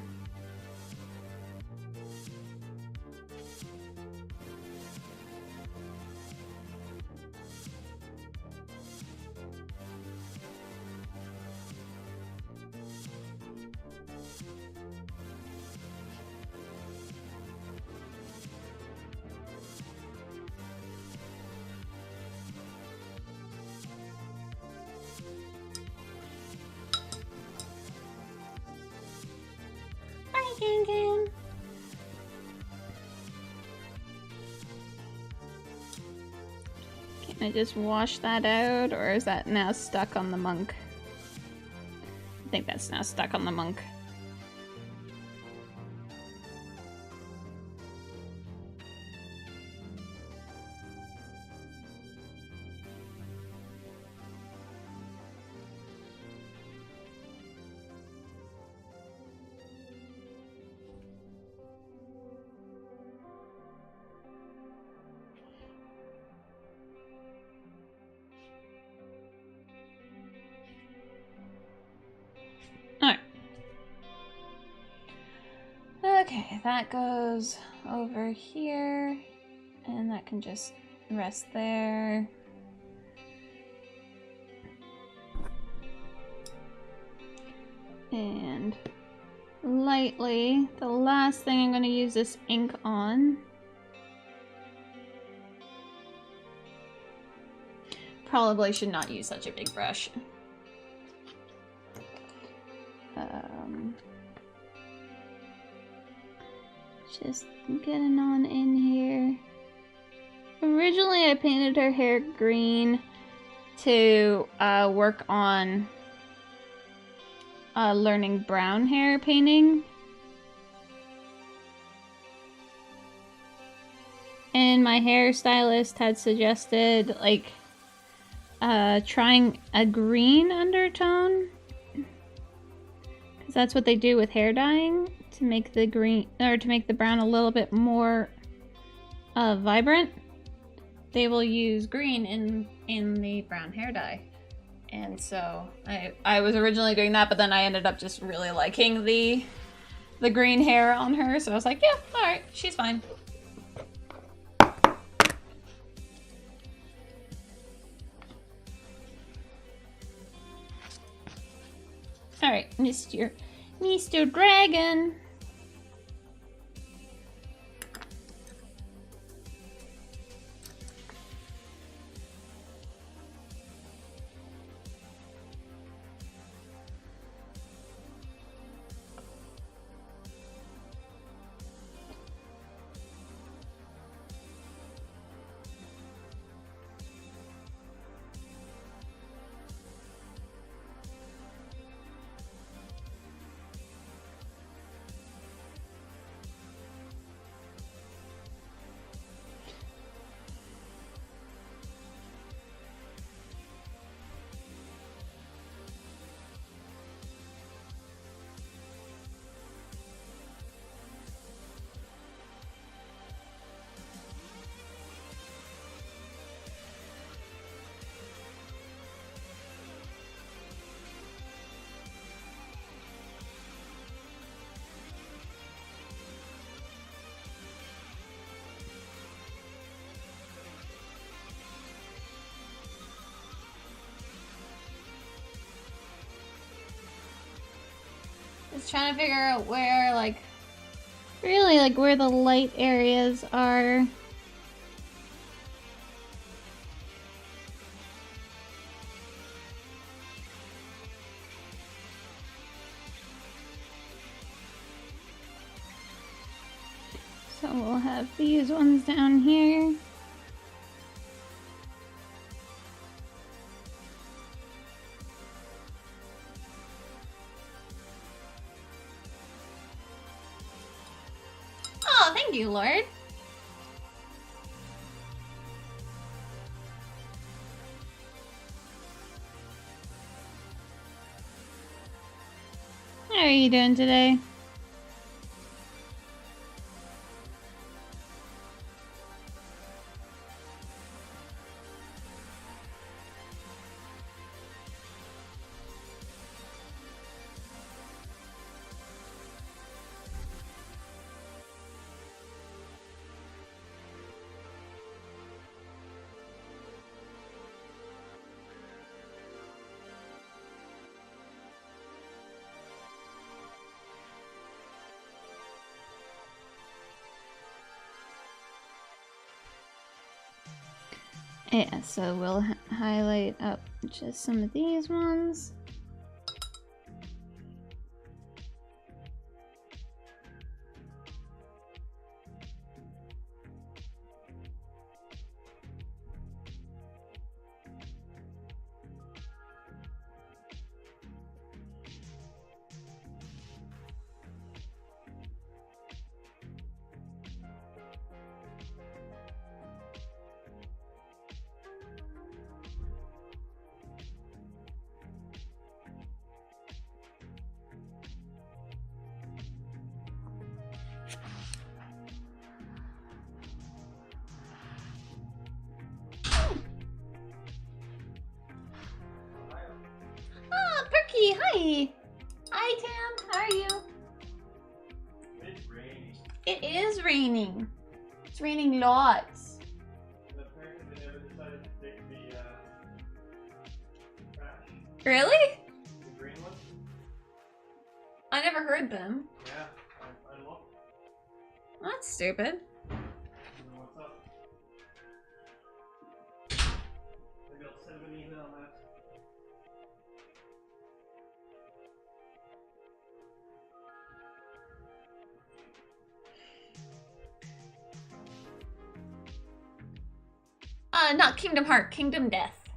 Can I just wash that out, or is that now stuck on the monk? I think that's now stuck on the monk. Okay, that goes over here, and that can just rest there. And lightly, the last thing I'm going to use this ink on. Probably should not use such a big brush. Just getting on in here. Originally I painted her hair green to work on learning brown hair painting. And my hairstylist had suggested, like, trying a green undertone. Because that's what they do with hair dyeing, to make the green, or to make the brown a little bit more vibrant. They will use green in the brown hair dye. And so I was originally doing that, but then I ended up just really liking the green hair on her, so I was like, yeah, alright, she's fine. Alright, Mr. Dragon. trying to figure out where, like, really, like, where the light areas are. So we'll have these ones down here. Oh, thank you, Lord. How are you doing today? Yeah, so we'll highlight up just some of these ones. Hi! Hi, Tam. How are you? It's raining. It is raining. It's raining lots. And apparently they never decided to take the trash. Really? The green one. I never heard them. Yeah, I looked. That's stupid. I don't know what's up. Maybe I'll send them an email on that. Not Kingdom Heart, Kingdom Death.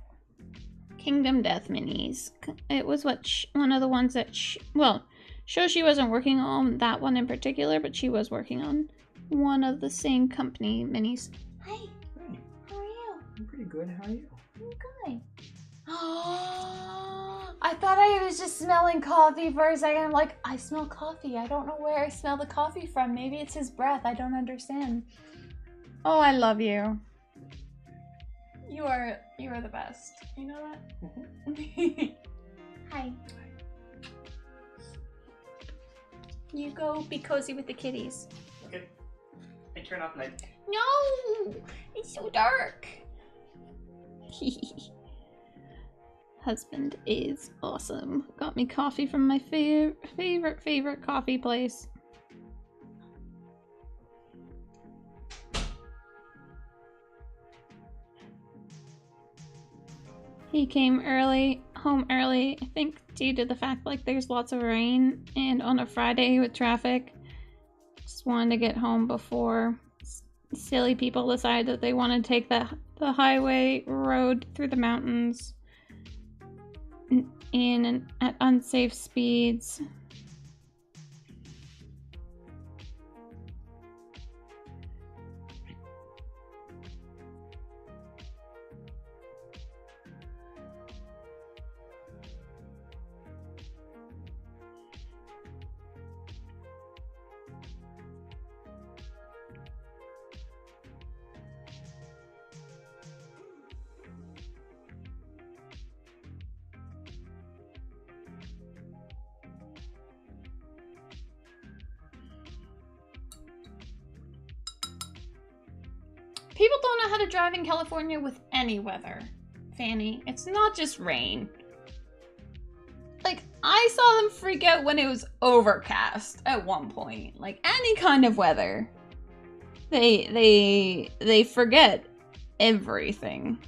Kingdom Death minis. It was what one of the ones that well, Shoshi wasn't working on that one in particular, but she was working on one of the same company minis. Hi. Hey, How are you? I'm pretty good. How are you? I'm good. Oh, I thought I was just smelling coffee for a second. I'm like, I smell coffee. I don't know where I smell the coffee from. Maybe it's his breath. I don't understand. Oh, I love you. You are the best. You know that? Hi. You go be cozy with the kitties. Okay. I turn off light. No! It's so dark. Husband is awesome. Got me coffee from my favorite coffee place. He came home early, I think due to the fact like there's lots of rain and on a Friday with traffic. Just wanted to get home before silly people decide that they want to take the highway road through the mountains in and at unsafe speeds. People don't know how to drive in California with any weather, Fanny. It's not just rain. Like, I saw them freak out when it was overcast at one point. Like any kind of weather. They forget everything.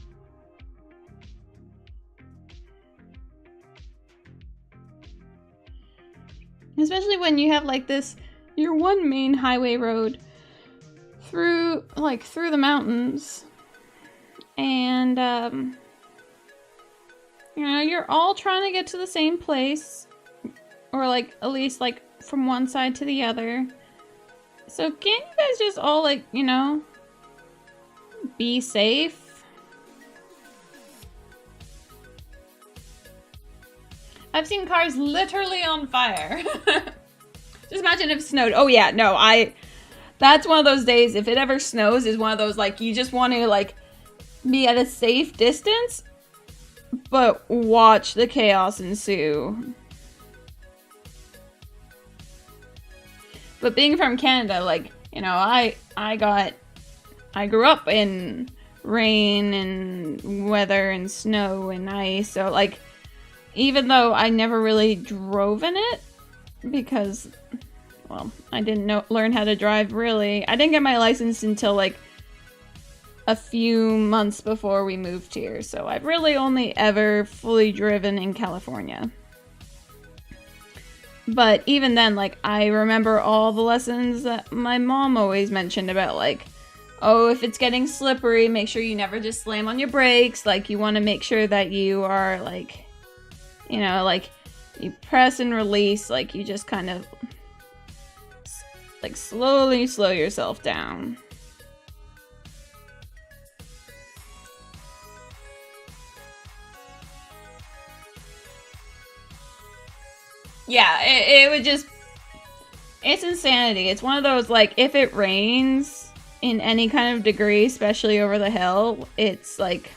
Especially when you have like this, your one main highway road through the mountains. And you know, you're all trying to get to the same place, or like at least like from one side to the other. So can't you guys just all like, you know, be safe? I've seen cars literally on fire. Just imagine if it snowed. Oh yeah, no, that's one of those days, if it ever snows, is one of those like you just want to like be at a safe distance, but watch the chaos ensue. But being from Canada, like, you know, I grew up in rain and weather and snow and ice, so like, even though I never really drove in it, because, well, I didn't learn how to drive really. I didn't get my license until like a few months before we moved here, so I've really only ever fully driven in California. But even then, like, I remember all the lessons that my mom always mentioned about, like, oh, if it's getting slippery, make sure you never just slam on your brakes. Like, you want to make sure that you are, like, you know, like, you press and release, like, you just kind of, like, slowly slow yourself down. Yeah, it would just... It's insanity. It's one of those, like, if it rains in any kind of degree, especially over the hill, it's, like...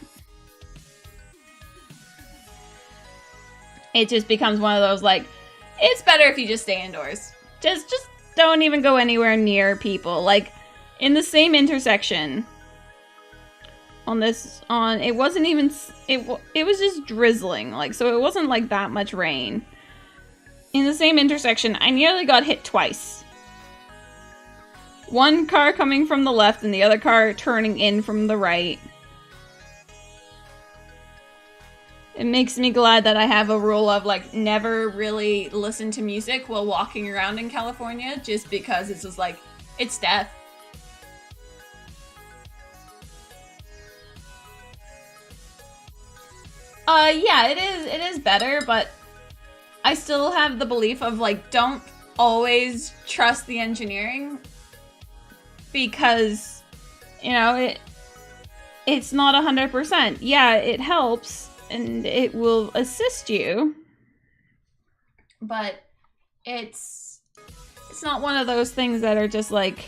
It just becomes one of those, like, it's better if you just stay indoors. Just don't even go anywhere near people. Like, in the same intersection... It wasn't even... It was just drizzling, like, so it wasn't, like, that much rain. In the same intersection, I nearly got hit twice. One car coming from the left and the other car turning in from the right. It makes me glad that I have a rule of, like, never really listen to music while walking around in California, just because it's just like, it's death. Yeah, it is better, but I still have the belief of, like, don't always trust the engineering, because, you know, it's not 100%. Yeah, it helps, and it will assist you, but it's not one of those things that are just, like,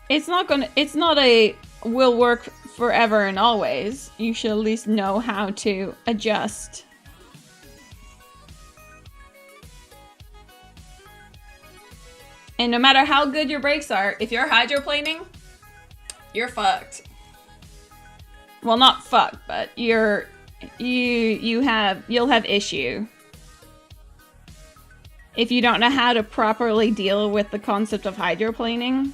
it's not a will work forever and always. You should at least know how to adjust. And no matter how good your brakes are, if you're hydroplaning, you're fucked. Well, not fucked, but you'll have issue. If you don't know how to properly deal with the concept of hydroplaning.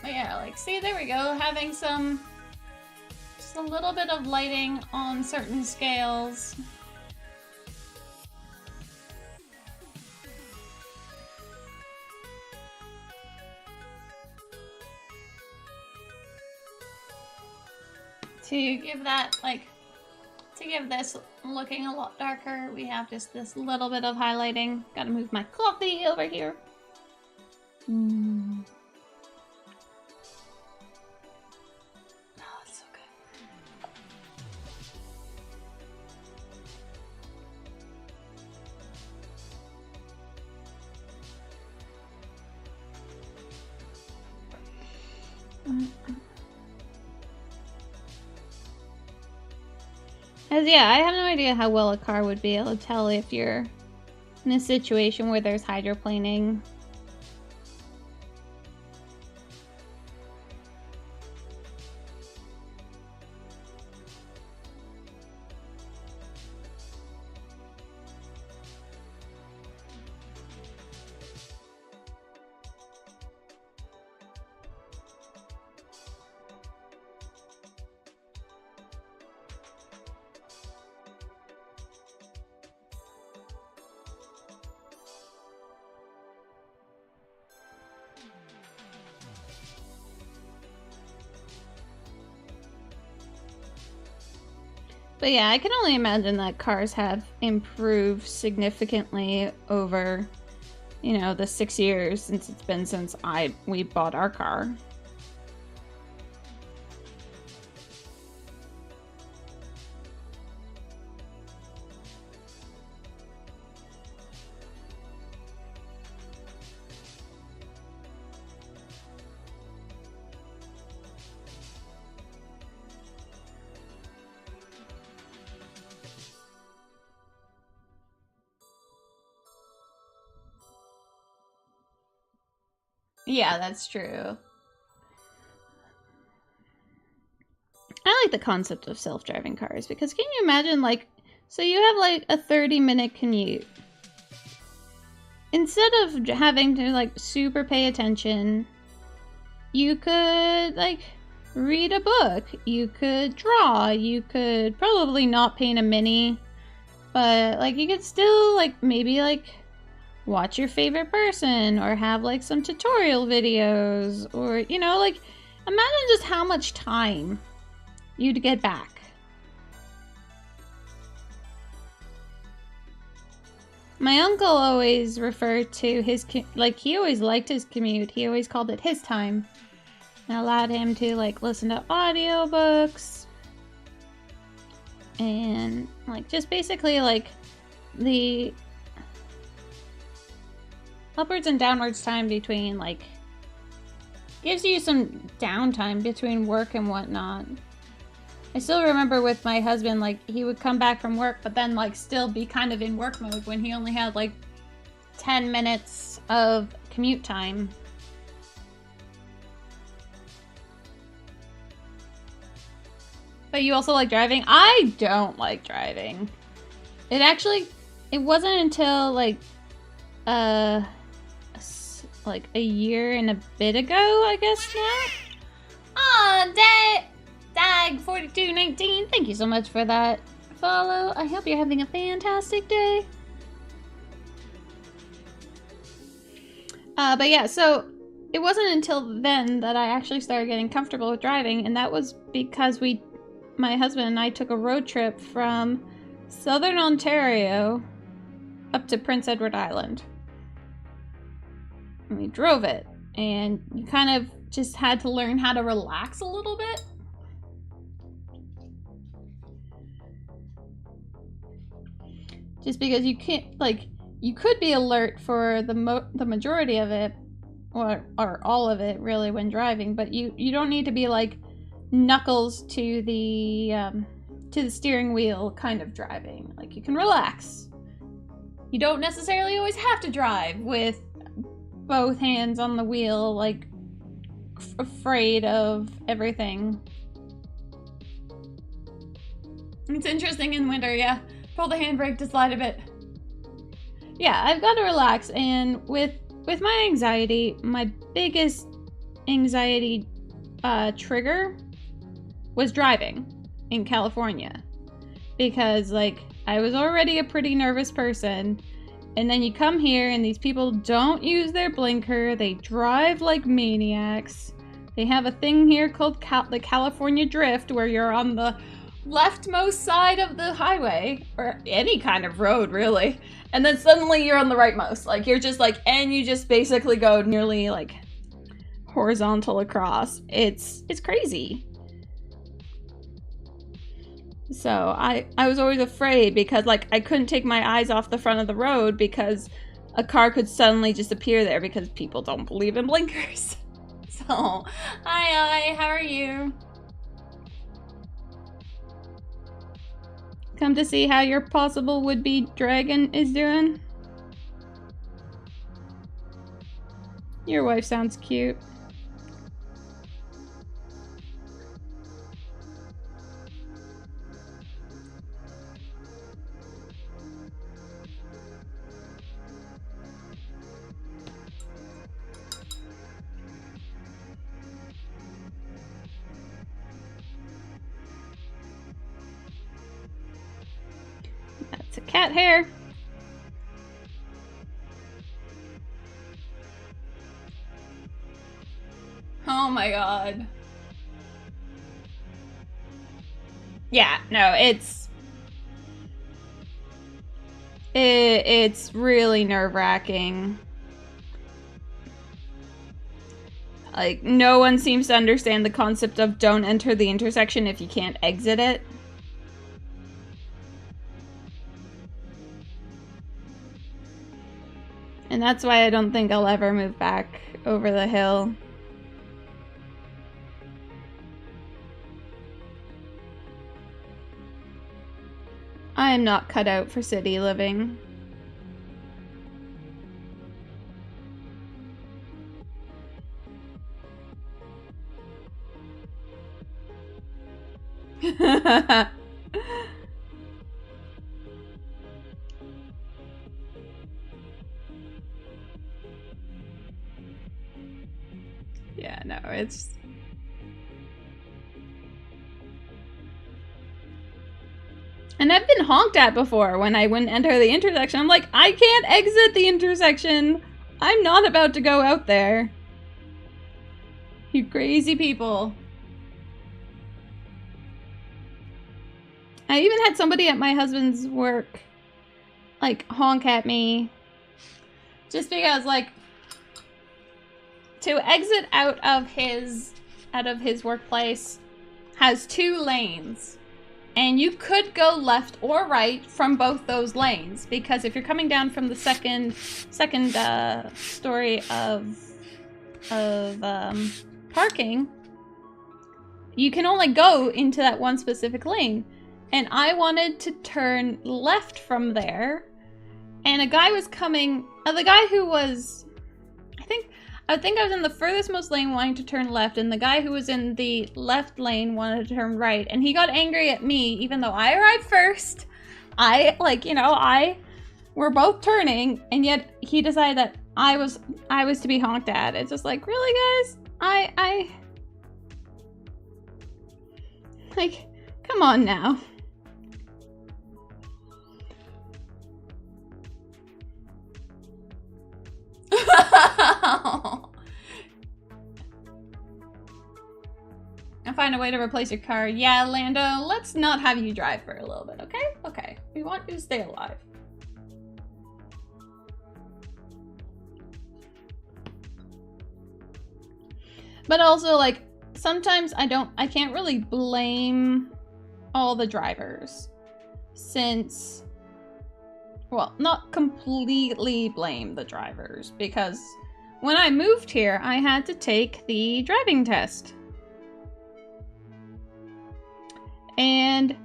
But yeah, like, see, there we go, having just a little bit of lighting on certain scales. To give that, like, to give this looking a lot darker, we have just this little bit of highlighting. Gotta move my coffee over here. Oh, it's so good. As yeah, I have no idea how well a car would be able to tell if you're in a situation where there's hydroplaning. But yeah, I can only imagine that cars have improved significantly over, you know, the 6 years since it's been since we bought our car. Yeah, that's true. I like the concept of self-driving cars because can you imagine, like, so you have like a 30-minute commute. Instead of having to like super pay attention, you could like read a book, you could draw, you could probably not paint a mini, but like you could still like maybe like watch your favorite person or have like some tutorial videos or, you know, like imagine just how much time you'd get back. My uncle always referred to his, like he always liked his commute. He always called it his time. It allowed him to like listen to audiobooks and like just basically like the upwards and downwards time between, like, gives you some downtime between work and whatnot. I still remember with my husband, like, he would come back from work, but then, like, still be kind of in work mode when he only had, like, 10 minutes of commute time. But you also like driving? I don't like driving. It wasn't until, like a year and a bit ago, I guess now. Aw, Dag4219, thank you so much for that follow. I hope you're having a fantastic day. But yeah, so it wasn't until then that I actually started getting comfortable with driving, and that was because my husband and I took a road trip from Southern Ontario up to Prince Edward Island. And we drove it, and you kind of just had to learn how to relax a little bit. Just because you can't, like, you could be alert for the majority of it, or all of it, really, when driving, but you don't need to be, like, knuckles to the steering wheel kind of driving. Like, you can relax. You don't necessarily always have to drive with both hands on the wheel, like, afraid of everything. It's interesting in winter, yeah. Pull the handbrake to slide a bit. Yeah, I've got to relax, and with my anxiety, my biggest anxiety trigger was driving in California. Because, like, I was already a pretty nervous person, and then you come here and these people don't use their blinker, they drive like maniacs. They have a thing here called the California Drift, where you're on the leftmost side of the highway, or any kind of road, really. And then suddenly you're on the rightmost. Like, you're just like, and you just basically go nearly, like, horizontal across. It's crazy. So I was always afraid because, like, I couldn't take my eyes off the front of the road because a car could suddenly just appear there because people don't believe in blinkers. So, hi, how are you? Come to see how your possible would-be dragon is doing? Your wife sounds cute. That's a cat hair. Oh my god. Yeah, no, it's It's really nerve-wracking. Like, no one seems to understand the concept of don't enter the intersection if you can't exit it. And that's why I don't think I'll ever move back over the hill. I am not cut out for city living. Yeah, no, it's... And I've been honked at before when I wouldn't enter the intersection. I'm like, I can't exit the intersection. I'm not about to go out there. You crazy people. I even had somebody at my husband's work, like, honk at me. Just because, like, to exit out of his workplace has 2 lanes. And you could go left or right from both those lanes, because if you're coming down from the second story of parking, you can only go into that one specific lane. And I wanted to turn left from there, and a guy was coming. The guy who was, I think I was in the furthest most lane wanting to turn left, and the guy who was in the left lane wanted to turn right, and he got angry at me even though I arrived first. We're both turning, and yet he decided that I was to be honked at. It's just like, really, guys? Like, come on now. And find a way to replace your car. Yeah, Lando, let's not have you drive for a little bit, okay? Okay. We want you to stay alive. But also, like, sometimes I can't really blame all the drivers, since, well, not completely blame the drivers, because when I moved here, I had to take the driving test. And,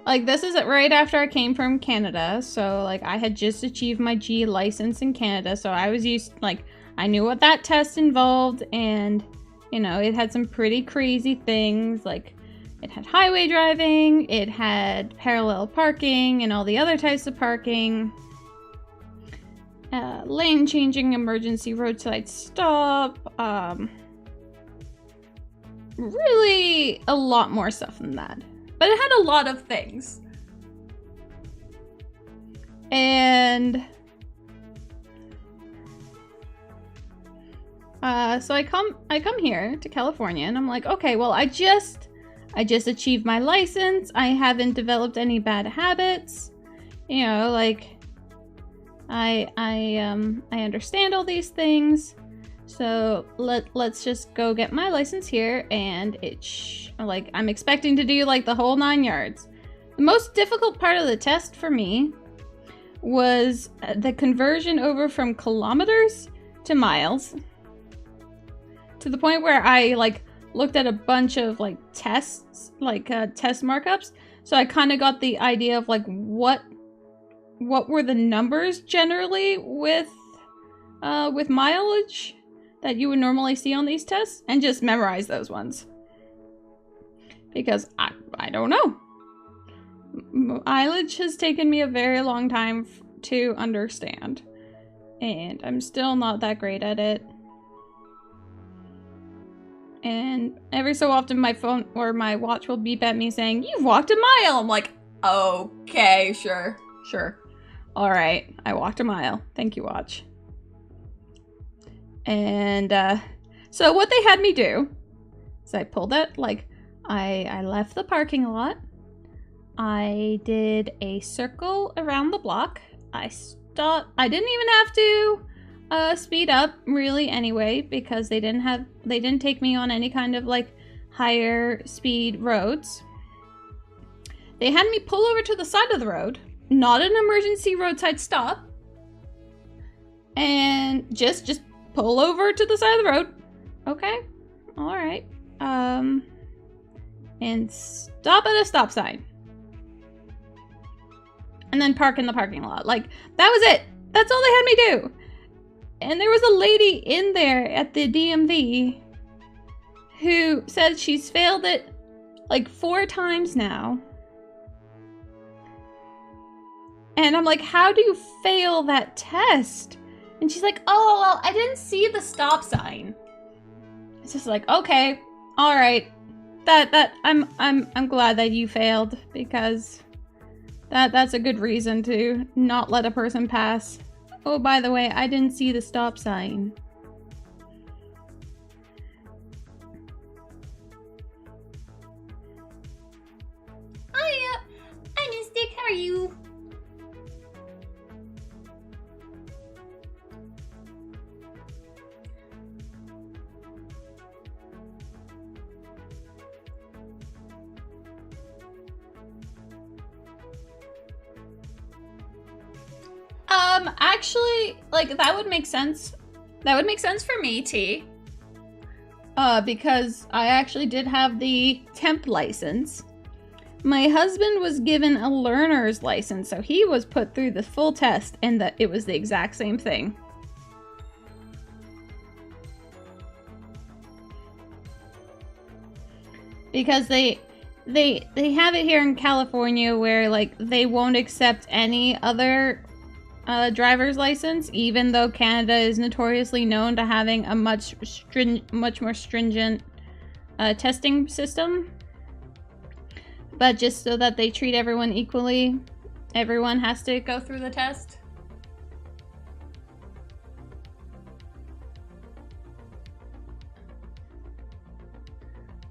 like, this is right after I came from Canada, so, like, I had just achieved my G license in Canada, so I was used, like, I knew what that test involved, and, you know, it had some pretty crazy things, like, it had highway driving, it had parallel parking, and all the other types of parking, lane changing, emergency roadside stop, really a lot more stuff than that. But it had a lot of things. And so I come here to California, and I'm like, okay, well, I just achieved my license. I haven't developed any bad habits. You know, like, I understand all these things. So let's just go get my license here, and like, I'm expecting to do, like, the whole 9 yards. The most difficult part of the test for me was the conversion over from kilometers to miles, to the point where I, like, looked at a bunch of, like, tests, like, test markups, so I kind of got the idea of, like, what were the numbers generally with mileage that you would normally see on these tests, and just memorize those ones. Because I don't know. Mileage has taken me a very long time to understand, and I'm still not that great at it. And every so often my phone or my watch will beep at me saying, "You've walked a mile." I'm like, okay, sure. All right, I walked a mile. Thank you, watch. And so what they had me do is I pulled it, like, I left the parking lot. I did a circle around the block, I stopped. I didn't even have to speed up really anyway, because they didn't take me on any kind of like higher speed roads. They had me pull over to the side of the road, not an emergency roadside stop, and just pull over to the side of the road. Okay, all right. And stop at a stop sign. And then park in the parking lot. Like, that was it. That's all they had me do. And there was a lady in there at the DMV who said she's failed it like 4 times now. And I'm like, how do you fail that test? And she's like, oh, well, I didn't see the stop sign. It's just like, okay, all right. I'm glad that you failed, because that's a good reason to not let a person pass. Oh, by the way, I didn't see the stop sign. Hiya! I'm Mystic, how are you? Actually, like, that would make sense. That would make sense for me, T. Because I actually did have the temp license. My husband was given a learner's license, so he was put through the full test, and that it was the exact same thing. Because they have it here in California where, like, they won't accept any other driver's license, even though Canada is notoriously known to having a much more stringent testing system. But just so that they treat everyone equally, everyone has to go through the test.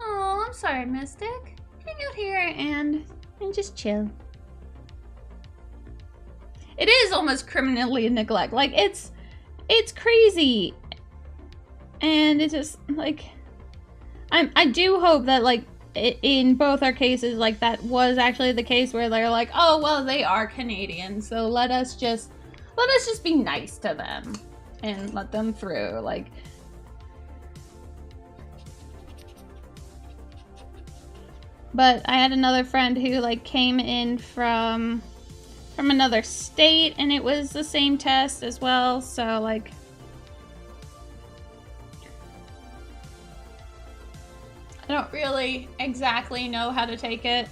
Oh, I'm sorry, Mystic. Hang out here and just chill. It is almost criminally neglect. Like, it's crazy. And it's just, like, I do hope that, like, in both our cases, like, that was actually the case where they're like, oh, well, they are Canadian, so let us just be nice to them and let them through. Like, but I had another friend who, like, came in from another state, and it was the same test as well, so, like, I don't really exactly know how to take it.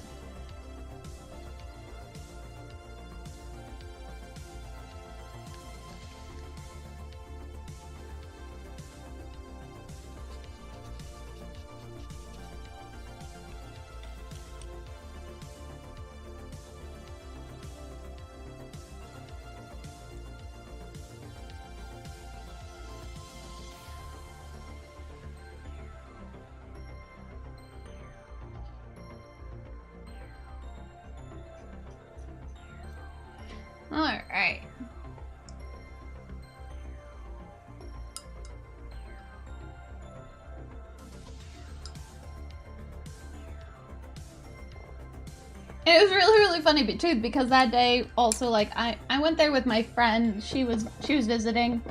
Alright. It was really funny too, because that day also, like, I went there with my friend. She was visiting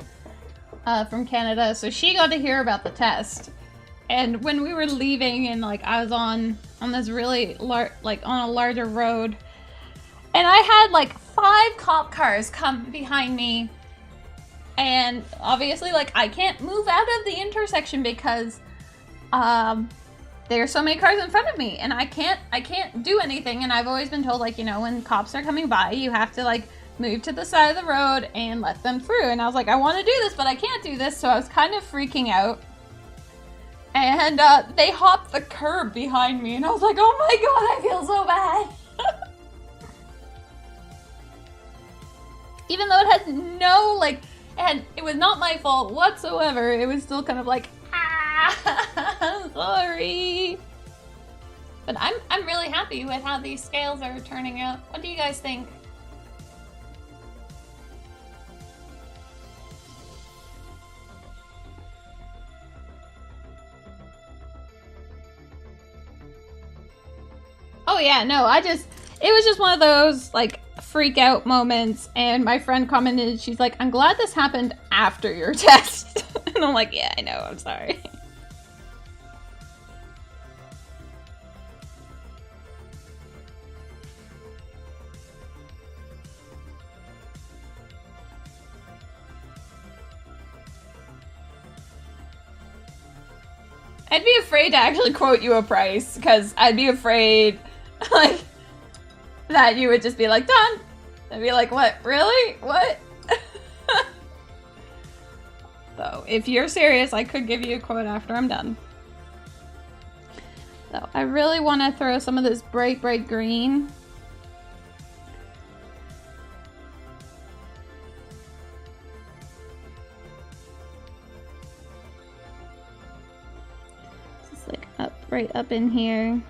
from Canada, so she got to hear about the test. And when we were leaving, and, like, I was on this really on a larger road, and I had, like, 5 cop cars come behind me, and obviously, like, I can't move out of the intersection because there are so many cars in front of me, and I can't do anything. And I've always been told, like, you know, when cops are coming by, you have to, like, move to the side of the road and let them through. And I was like, I want to do this, but I can't do this, so I was kind of freaking out. And they hopped the curb behind me, and I was like, oh my god, I feel so bad. Even though it had no, like, it was not my fault whatsoever, it was still kind of like, I'm sorry. But I'm really happy with how these scales are turning out. What do you guys think? Oh yeah, no, it was just one of those, like, freak out moments, and my friend commented, she's like, I'm glad this happened after your test. And I'm like, yeah, I know, I'm sorry. I'd be afraid to actually quote you a price, because I'd be afraid, like, that you would just be like, done. I'd be like, what, really? What? So, if you're serious, I could give you a quote after I'm done. So, I really want to throw some of this bright, bright green. Like up, right up in here.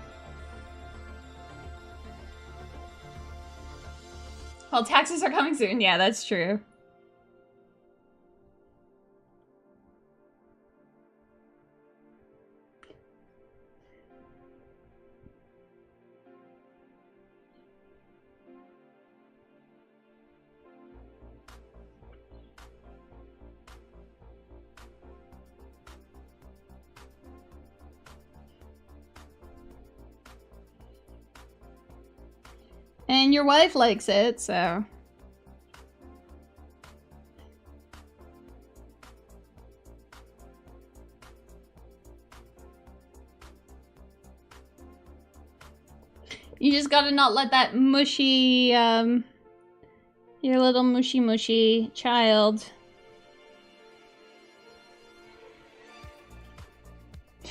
Well, taxes are coming soon. Yeah, that's true. And your wife likes it, so. You just gotta not let that mushy, your little mushy child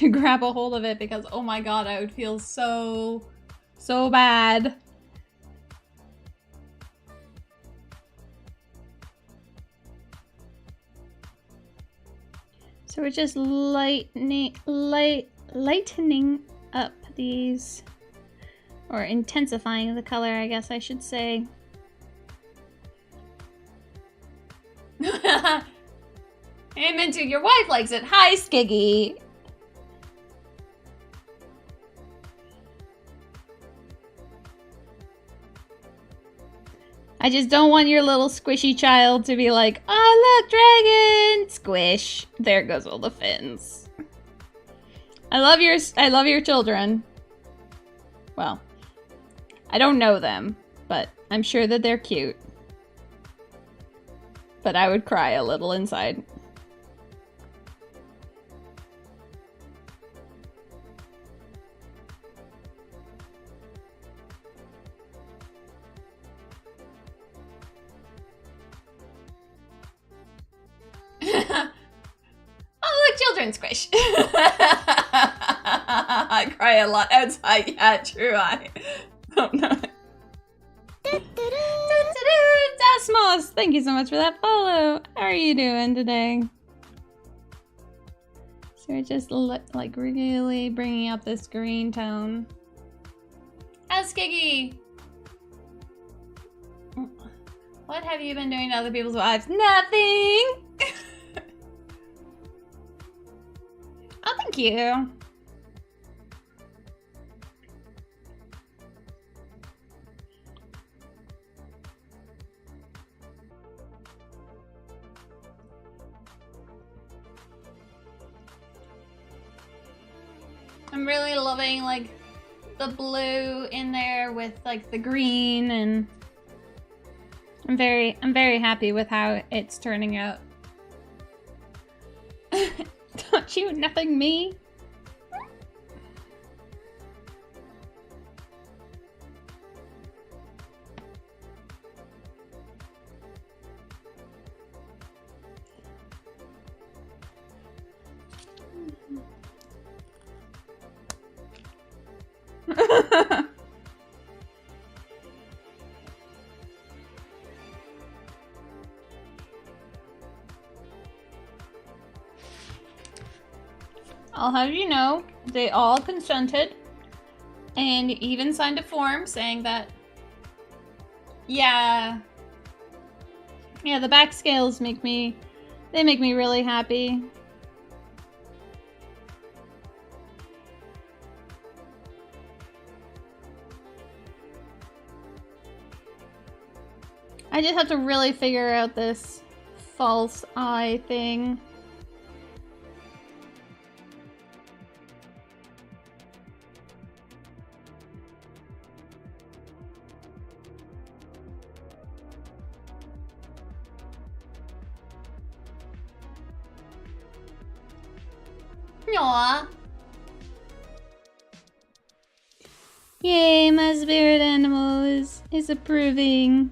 grab a hold of it, because oh my god, I would feel so bad. So we're just lightening up these, or intensifying the color, I guess I should say. Hey Mintu, your wife likes it. Hi, Skiggy. I just don't want your little squishy child to be like, oh look, dragon! Squish. There goes all the fins. I love your children. Well, I don't know them, but I'm sure that they're cute. But I would cry a little inside. Oh, look, children squish. I cry a lot outside. Yeah, true. I don't know. Dasmos, thank you so much for that follow. How are you doing today? So we're just like really bringing out this green tone. How's Skiggy? What have you been doing to other people's wives? Nothing! Oh, thank you. I'm really loving like the blue in there with like the green, and I'm very happy with how it's turning out. Don't you nothing me? I'll have you know, they all consented and even signed a form saying that, yeah, the back scales make me really happy. I just have to really figure out this false eye thing. Aw. Yay, my spirit animal is approving.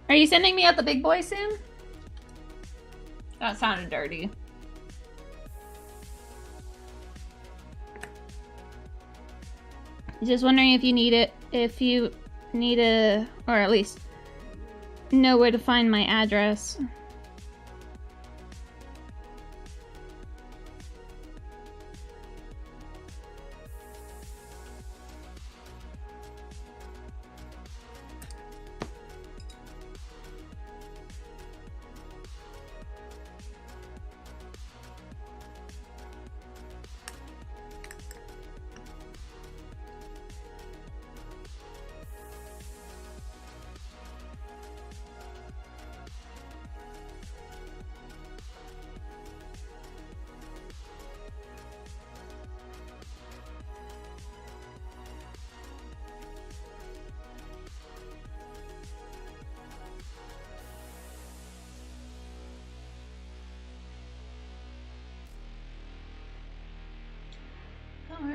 Are you sending me out the big boy soon? That sounded dirty. Just wondering if you need it, if you need a, or at least know where to find my address.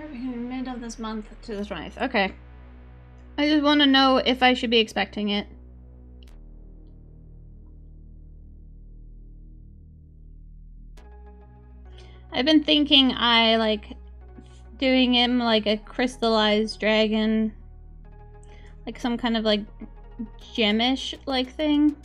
Mid of this month to the 20th. Okay. I just want to know if I should be expecting it. I've been thinking I like doing him like a crystallized dragon. Like some kind of like gemish like thing.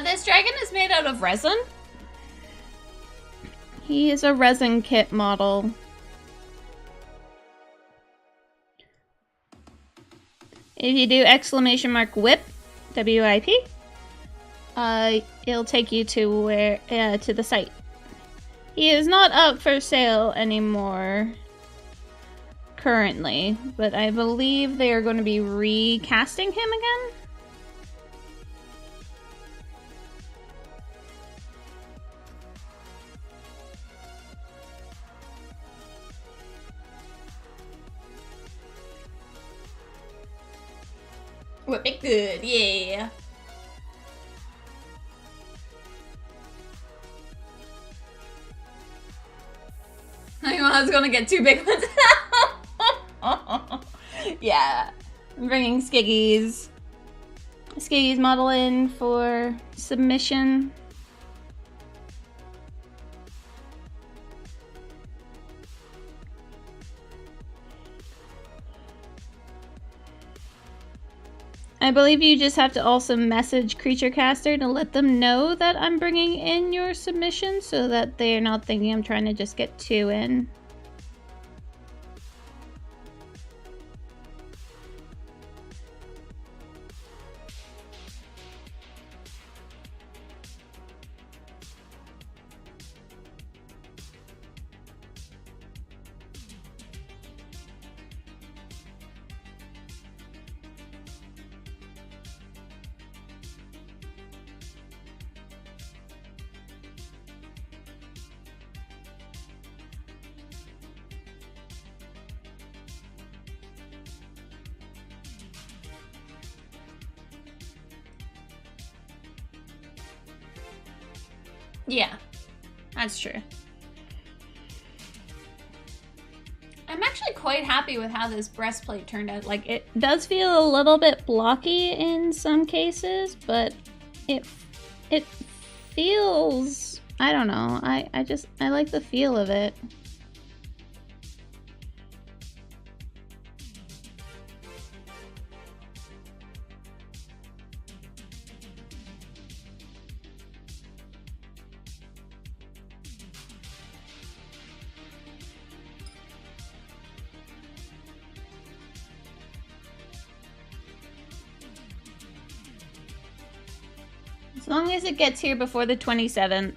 This dragon is made out of resin. He is a resin kit model. If you do !whip, W-I-P, it'll take you to where to the site. He is not up for sale anymore currently, but I believe they are going to be recasting him again. Whip it good, yeah. I was gonna get two big ones. Yeah. I'm bringing Skiggy's model in for submission. I believe you just have to also message Creature Caster to let them know that I'm bringing in your submission so that they're not thinking I'm trying to just get two in. Yeah, that's true. I'm actually quite happy with how this breastplate turned out. Like, it does feel a little bit blocky in some cases, but it feels, I don't know, I like the feel of it. As long as it gets here before the 27th.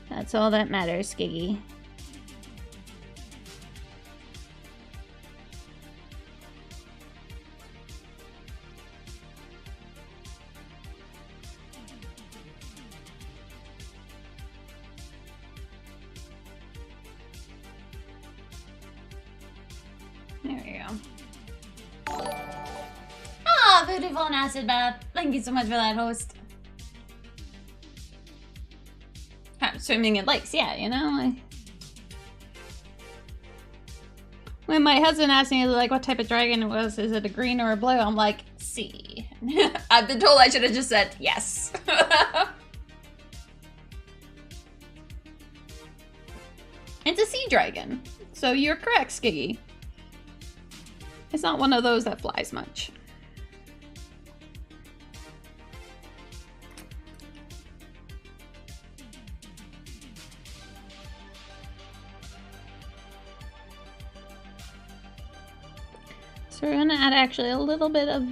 That's all that matters, Skiggy. There we go. Ah, beautiful and acid bath. Thank you so much for that, host. I'm swimming in lakes, yeah, you know? Like... When my husband asked me, like, what type of dragon it was, is it a green or a blue? I'm like, sea. I've been told I should have just said yes. It's a sea dragon. So you're correct, Skiggy. It's not one of those that flies much. So we're gonna add actually a little bit of...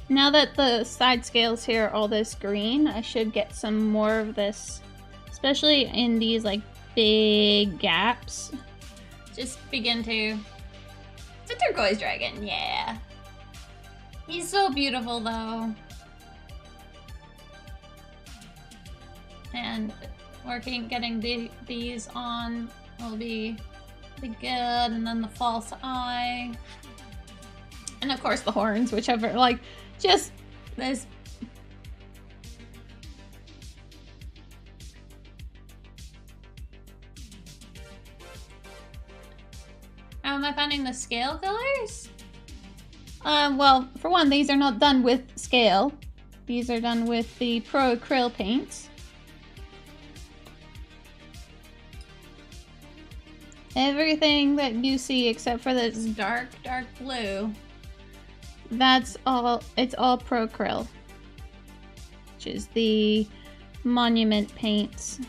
Now that the side scales here are all this green, I should get some more of this, especially in these like big gaps. Just begin to... It's a turquoise dragon, yeah. He's so beautiful though. And getting these on will be good, and then the false eye. And of course the horns, whichever, like, just this. How am I finding the scale colors? Well, for one, these are not done with scale. These are done with the Pro Acryl paints. Everything that you see except for this dark blue, that's all, it's all Pro Acryl, which is the monument paints.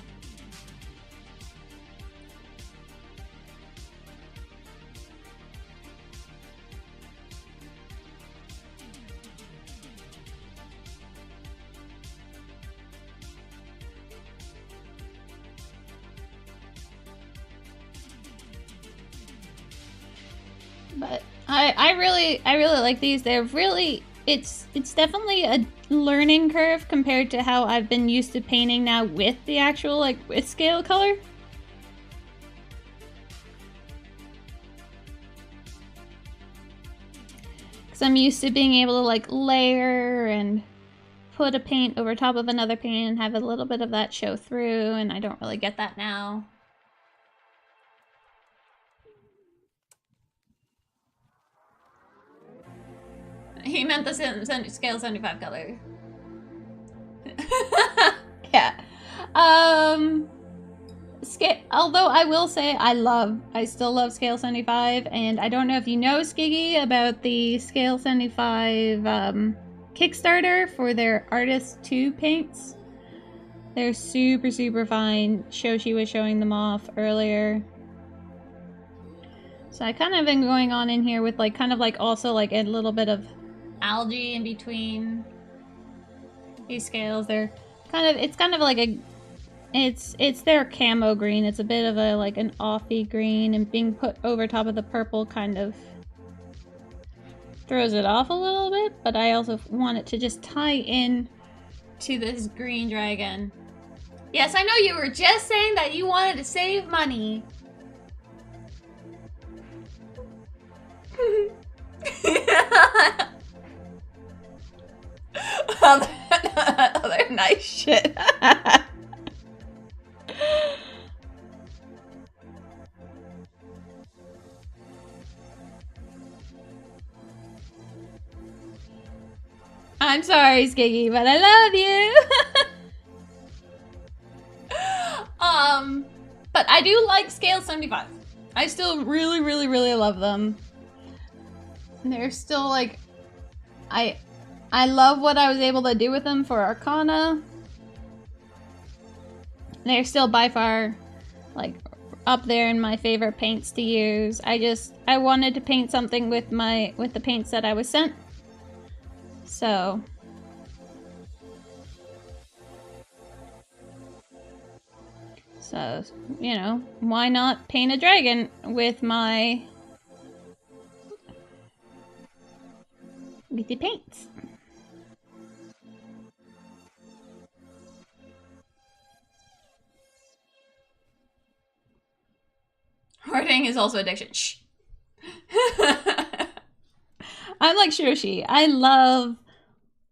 But I really like these. They're really, it's definitely a learning curve compared to how I've been used to painting now with the actual, like, with scale color. Because I'm used to being able to, like, layer and put a paint over top of another paint and have a little bit of that show through, and I don't really get that now. He meant the scale 75 color. Yeah. Although I will say I still love scale 75, and I don't know if you know, Skiggy, about the scale 75 Kickstarter for their Artist 2 paints. They're super fine. Shoshi was showing them off earlier. So I kind of been going on in here with, like, kind of like also like a little bit of algae in between these scales. They're kind of, it's kind of like a, it's their camo green. It's a bit of a, like, an offy green, and being put over top of the purple kind of throws it off a little bit, but I also want it to just tie in to this green dragon. Yes, I know you were just saying that you wanted to save money. Other nice shit. I'm sorry, Skiggy, but I love you. But I do like scale 75. I still really love them. They're still, like, I love what I was able to do with them for Arcana. They're still by far, like, up there in my favorite paints to use. I wanted to paint something with the paints that I was sent. So, So, you know, why not paint a dragon with my... with the paints? Hoarding is also addiction. Shh. I'm like Shoshi. I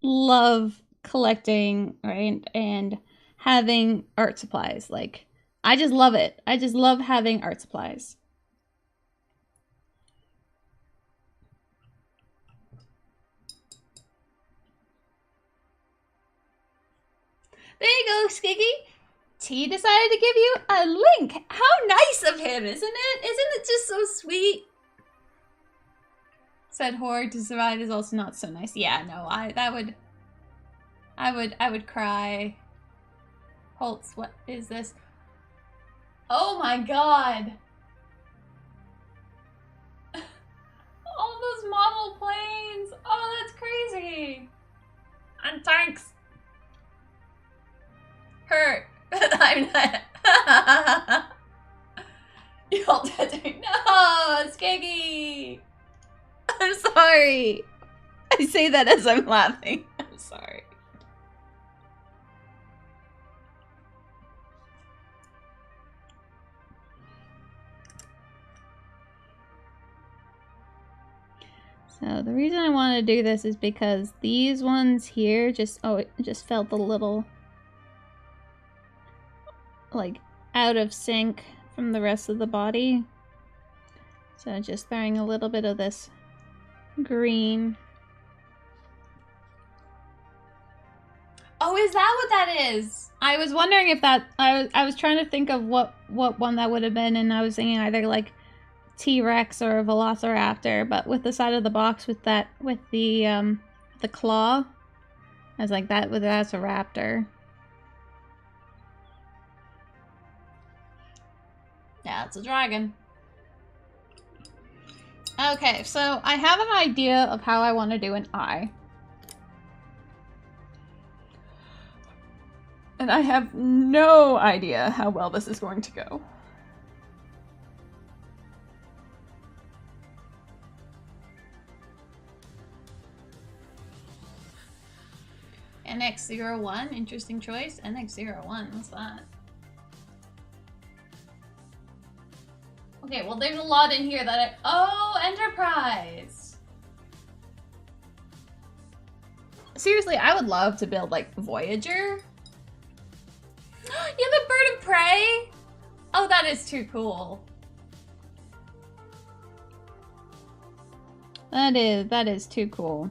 love collecting, right? And having art supplies. Like, I just love it. I just love having art supplies. There you go, Skiggy. T decided to give you a link. How nice of him, isn't it? Isn't it just so sweet? Said Horde to survive is also not so nice. Yeah, no, I would cry. Holtz, what is this? Oh my god. All those model planes. Oh, that's crazy. And tanks. Hurt. I'm not. You'll detonate. No, Skeggy. I'm sorry. I say that as I'm laughing. I'm sorry. So the reason I want to do this is because these ones here just, oh, it just felt a little like out of sync from the rest of the body. So just throwing a little bit of this green. Oh, is that what that is? I was wondering if that, I was trying to think of what one that would have been, and I was thinking either like T-Rex or Velociraptor, but with the side of the box with that, with the claw, I was like, that's a raptor. Yeah, it's a dragon. Okay, so I have an idea of how I want to do an eye. And I have no idea how well this is going to go. NX01, interesting choice. NX01, what's that? Okay, well there's a lot in here that oh, Enterprise! Seriously, I would love to build like Voyager. You have a bird of prey? Oh, that is too cool. That is too cool.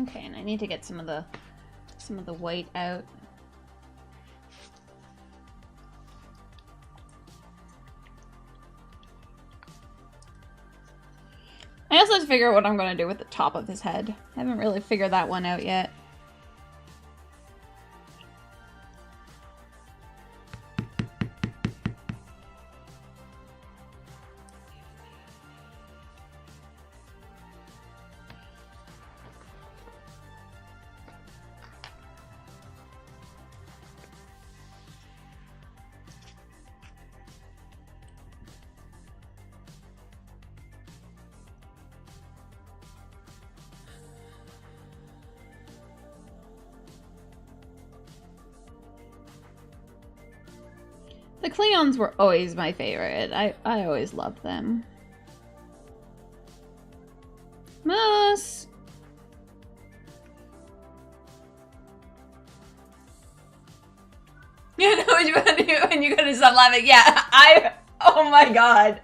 Okay, and I need to get some of the white out. I also have to figure out what I'm going to do with the top of his head. I haven't really figured that one out yet. The Cleons were always my favorite. I always loved them. Moose! You know what you want to do when you go to stop laughing? Yeah, oh my god.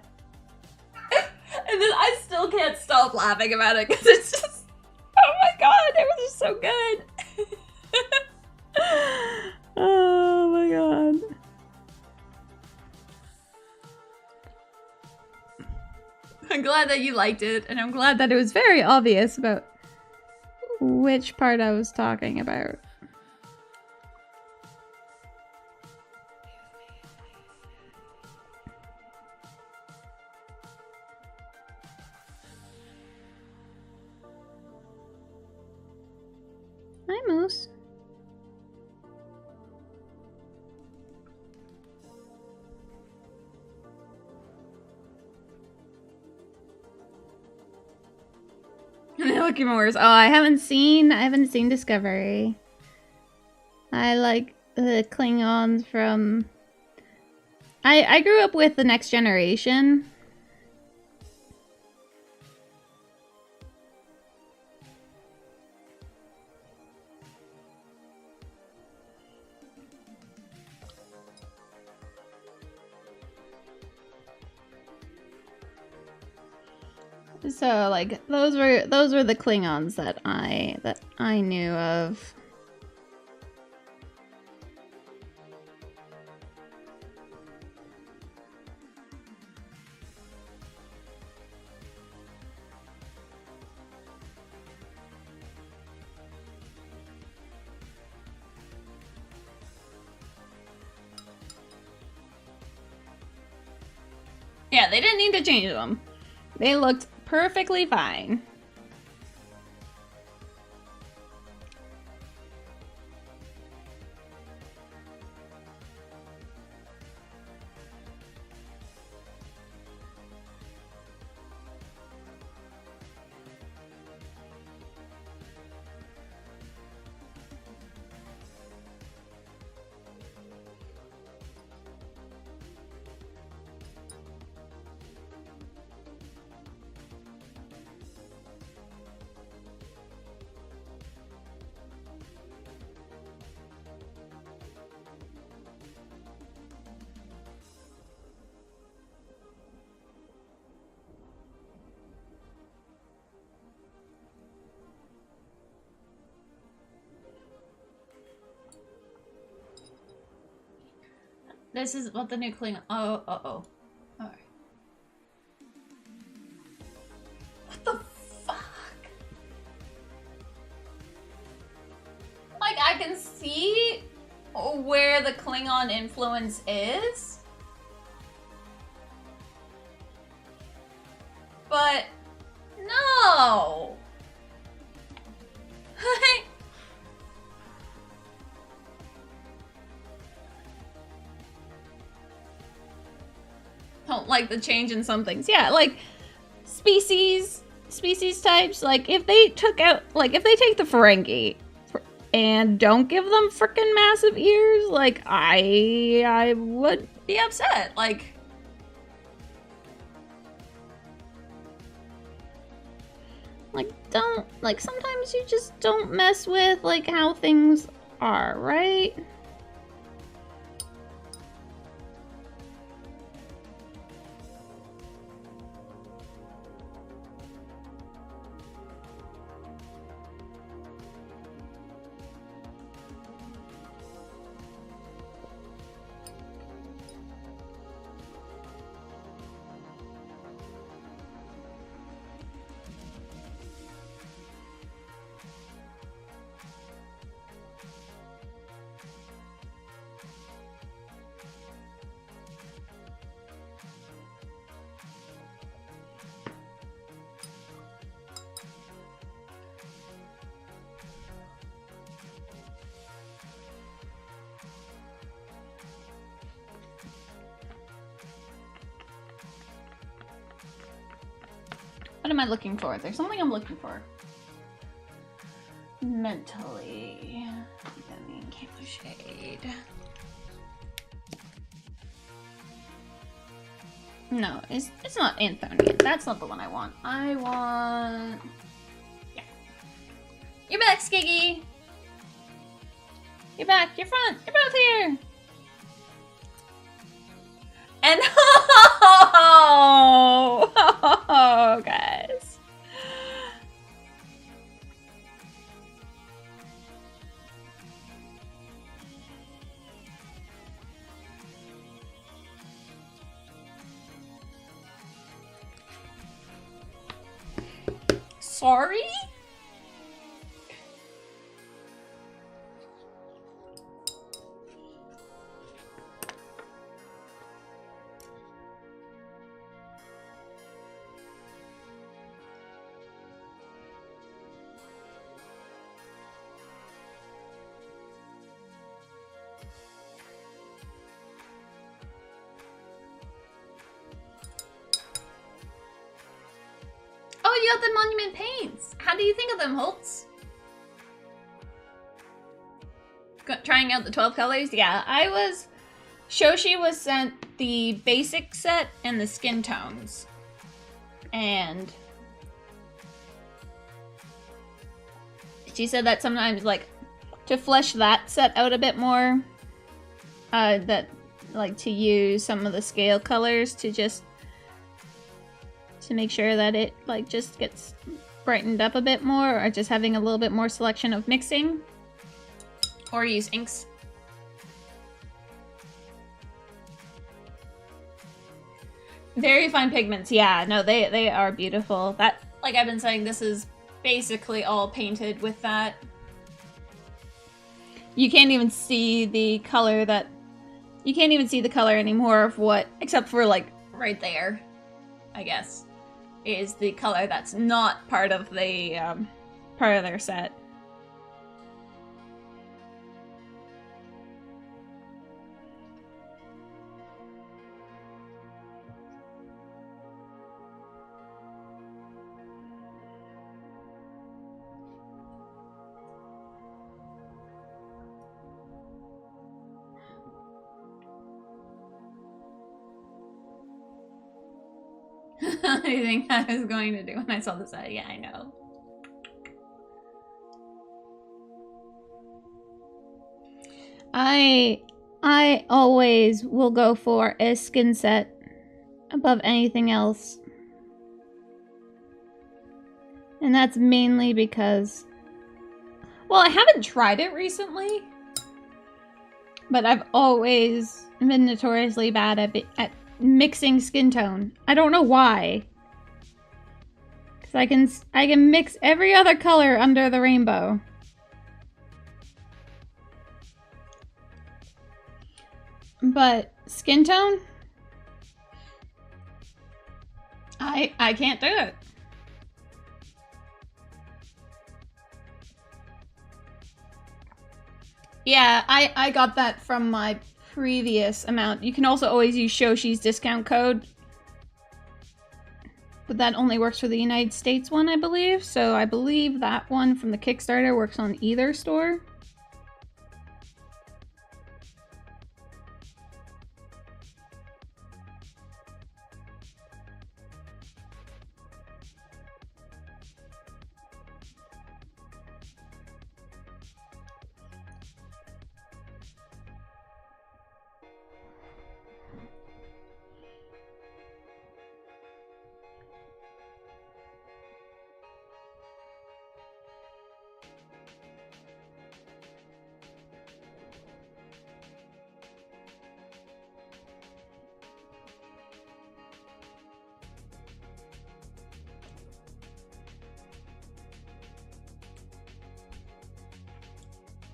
And then I still can't stop laughing about it because it's just, oh my god, it was just so good. glad that you liked it, and I'm glad that it was very obvious about which part I was talking about. Hi, Moose. Looking worse. Oh, I haven't seen Discovery. I like the Klingons from. I grew up with the Next Generation. So like those were the Klingons that I knew of. Yeah, they didn't need to change them. They looked perfectly fine. This is what the new Klingon. Oh. Alright. What the fuck? Like, I can see where the Klingon influence is. But, no! Don't like the change in some things. Yeah, like species types, like if they took out, like if they take the Ferengi and don't give them freaking massive ears, like I would be upset. Like don't, like sometimes you just don't mess with like how things are, right? What am I looking for? There's something I'm looking for. Mentally. I mean, Cable Shade. No, it's not Anthony. That's not the one I want. I want... Yeah. You're back, Skiggy! You're back. You're front. You're both here! And oh, guys. sorry? Oh, you got the monument paints. How do you think of them, Holtz? Trying out the 12 colors? Yeah, Shoshi was sent the basic set and the skin tones. And she said that sometimes, like, to flesh that set out a bit more, that, like, to use some of the scale colors to just to make sure that it, like, just gets brightened up a bit more, or just having a little bit more selection of mixing, or use inks. Very fine pigments, yeah, no, they are beautiful. That, like I've been saying, this is basically all painted with that. You can't even see the color that, you can't even see the color anymore of what, except for, like, right there, I guess, is the color that's not part of the, part of their set. What do you think I was going to do when I saw the set? Yeah, I know. I always will go for a skin set above anything else. And that's mainly because, well, I haven't tried it recently, but I've always been notoriously bad at mixing skin tone. I don't know why. Because I can mix every other color under the rainbow. But skin tone? I can't do it. Yeah, I got that from my previous amount. You can also always use Shoshi's discount code. But that only works for the United States one, I believe. So I believe that one from the Kickstarter works on either store.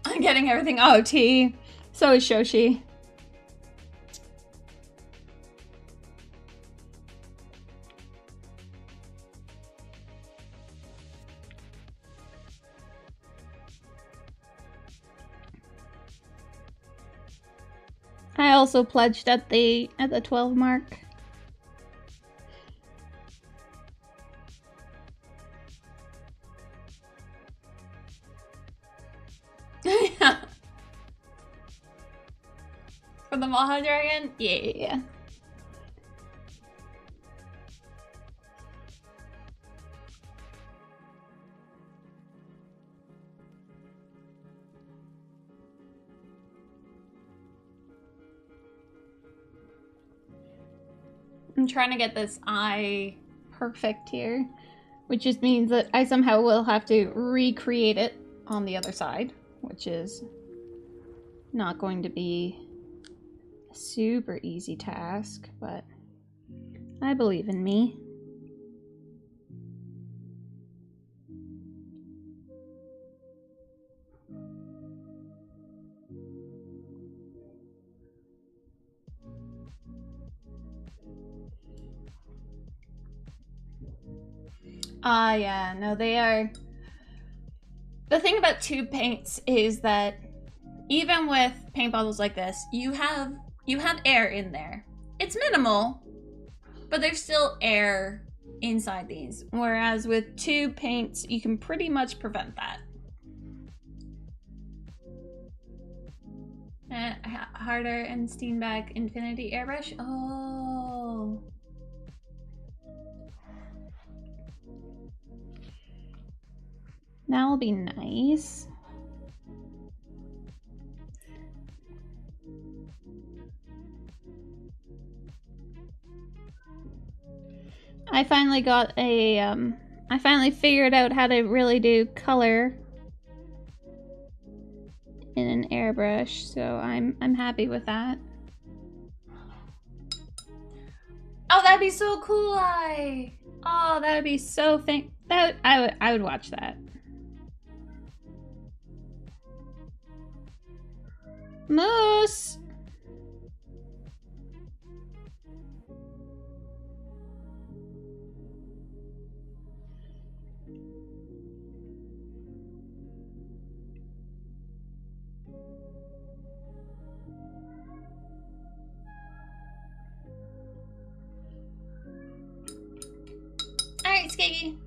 I'm getting everything. Oh, T. So is Shoshi. I also pledged at the 12 mark. Yeah. For the Maha Dragon? Yeah. I'm trying to get this eye perfect here, which just means that I somehow will have to recreate it on the other side, which is not going to be a super easy task, but I believe in me. Yeah, no, they are. The thing about tube paints is that even with paint bottles like this, you have air in there. It's minimal, but there's still air inside these. Whereas with tube paints, you can pretty much prevent that. Harder and Steenbeck Infinity Airbrush. Oh. That'll be nice. I finally got a, I finally figured out how to really do color in an airbrush, so I'm happy with that. Oh, that'd be so cool! Oh, that would be so I would watch that. Moose! Alright, Skiggy.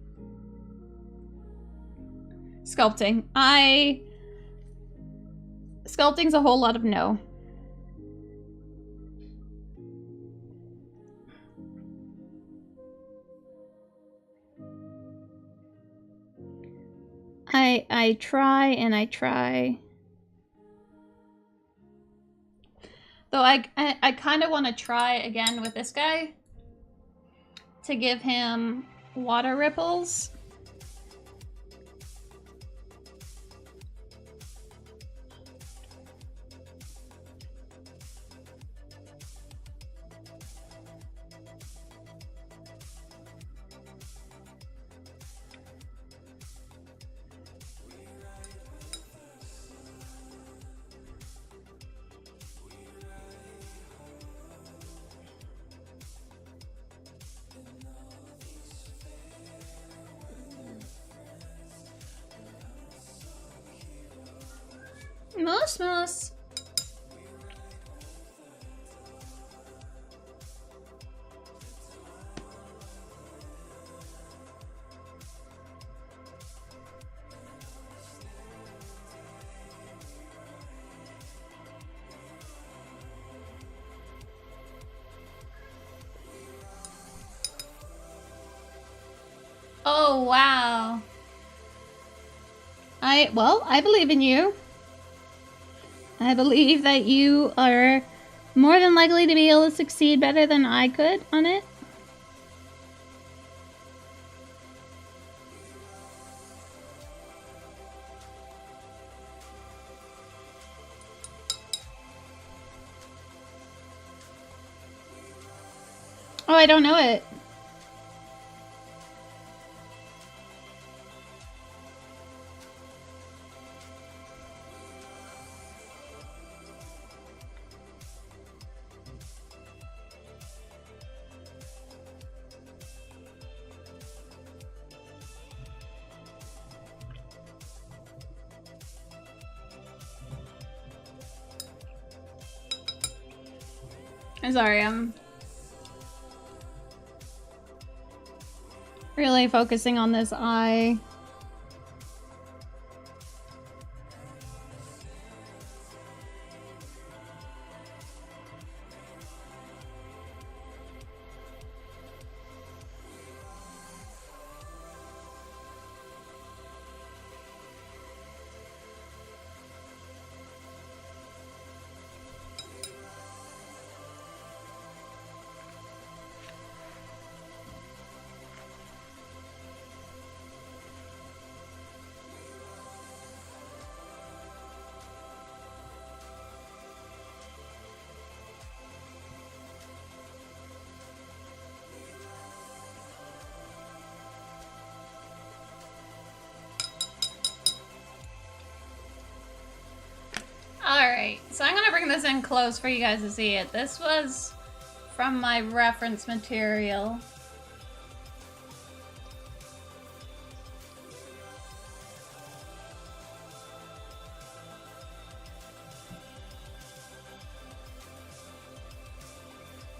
Sculpting. Sculpting's a whole lot of no. I try and I try. Though I kind of want to try again with this guy to give him water ripples. Moose Moose. Oh, wow. Well, I believe in you. I believe that you are more than likely to be able to succeed better than I could on it. Oh, I don't know it. I'm sorry, I'm really focusing on this eye. Alright, so I'm gonna bring this in close for you guys to see it. This was from my reference material.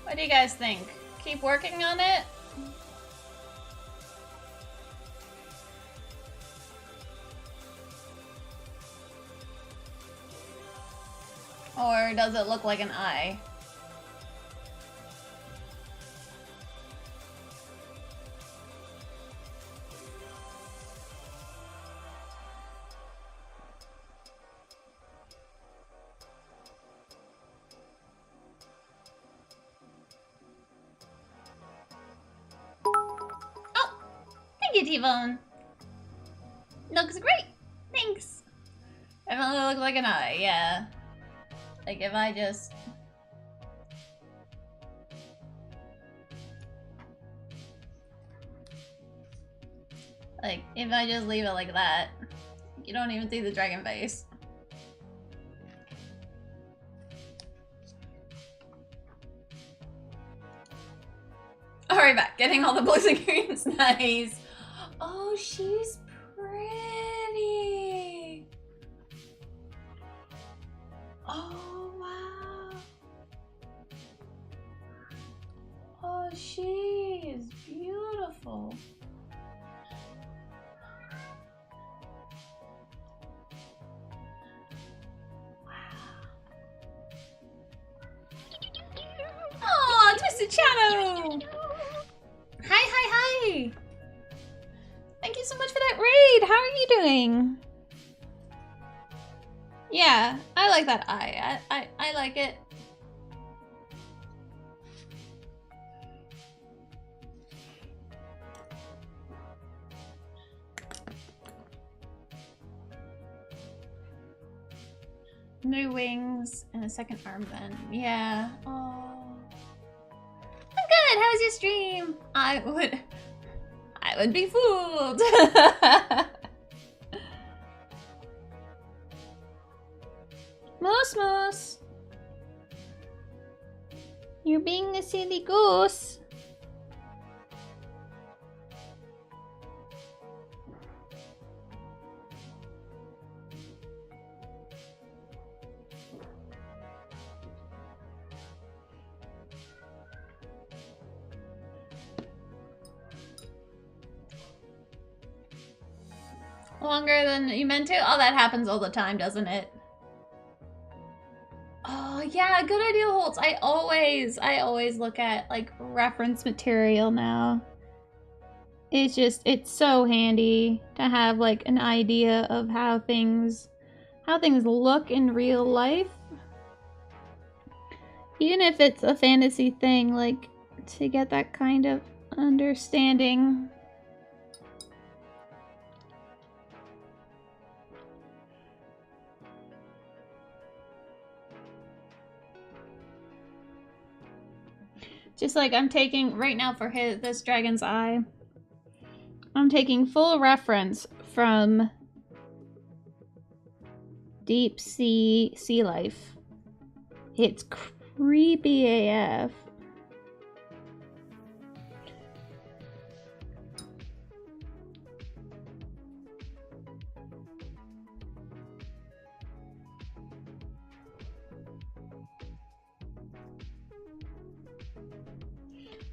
What do you guys think? Keep working on it? Or does it look like an eye? Oh, thank you, T-Bone. Looks great. Thanks. Definitely look like an eye, yeah. Like if I just... Like, if I just leave it like that, you don't even see the dragon face. Alright, back. Getting all the blues and greens. Nice. Oh, she's pretty. Oh, wow. Oh, she is beautiful. Oh, Twisted Shadow! Hi! Thank you so much for that raid! How are you doing? Yeah, I like that eye. I like it. New wings and a second armband. Yeah. Oh. I'm good. How was your stream? I would be fooled. Moose. You're being a silly goose. Longer than you meant to? Oh, that happens all the time, doesn't it? Oh, yeah, good idea, Holtz. I always look at, like, reference material now. It's so handy to have, like, an idea of how things look in real life. Even if it's a fantasy thing, like, to get that kind of understanding. Just like I'm taking right now for this dragon's eye, I'm taking full reference from deep sea life. It's creepy AF.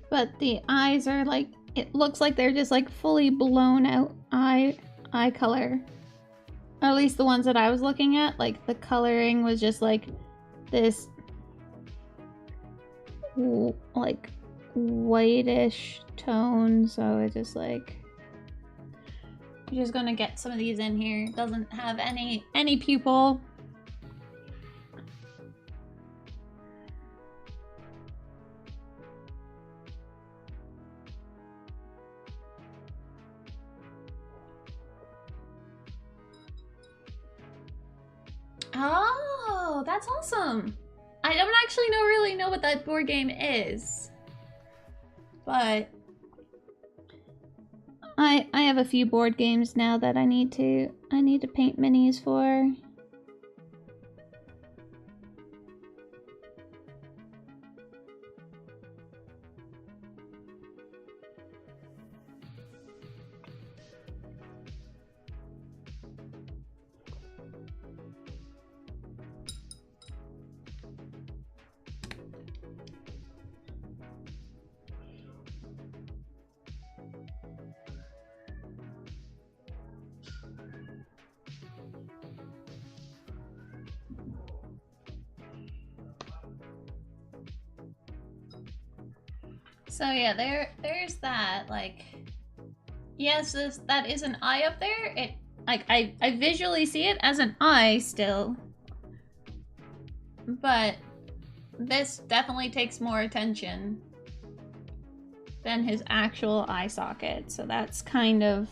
But the eyes are like, it looks like they're just like fully blown out eye color. Or at least the ones that I was looking at, like the coloring was just like this like whitish tone. So it's just like, I'm just gonna get some of these in here. It doesn't have any pupil. Oh, that's awesome. I don't actually really know what that board game is. But I have a few board games now that I need to paint minis for. So yeah, there's that. Like, yes, that is an eye up there. It like I visually see it as an eye still, but this definitely takes more attention than his actual eye socket. So that's kind of,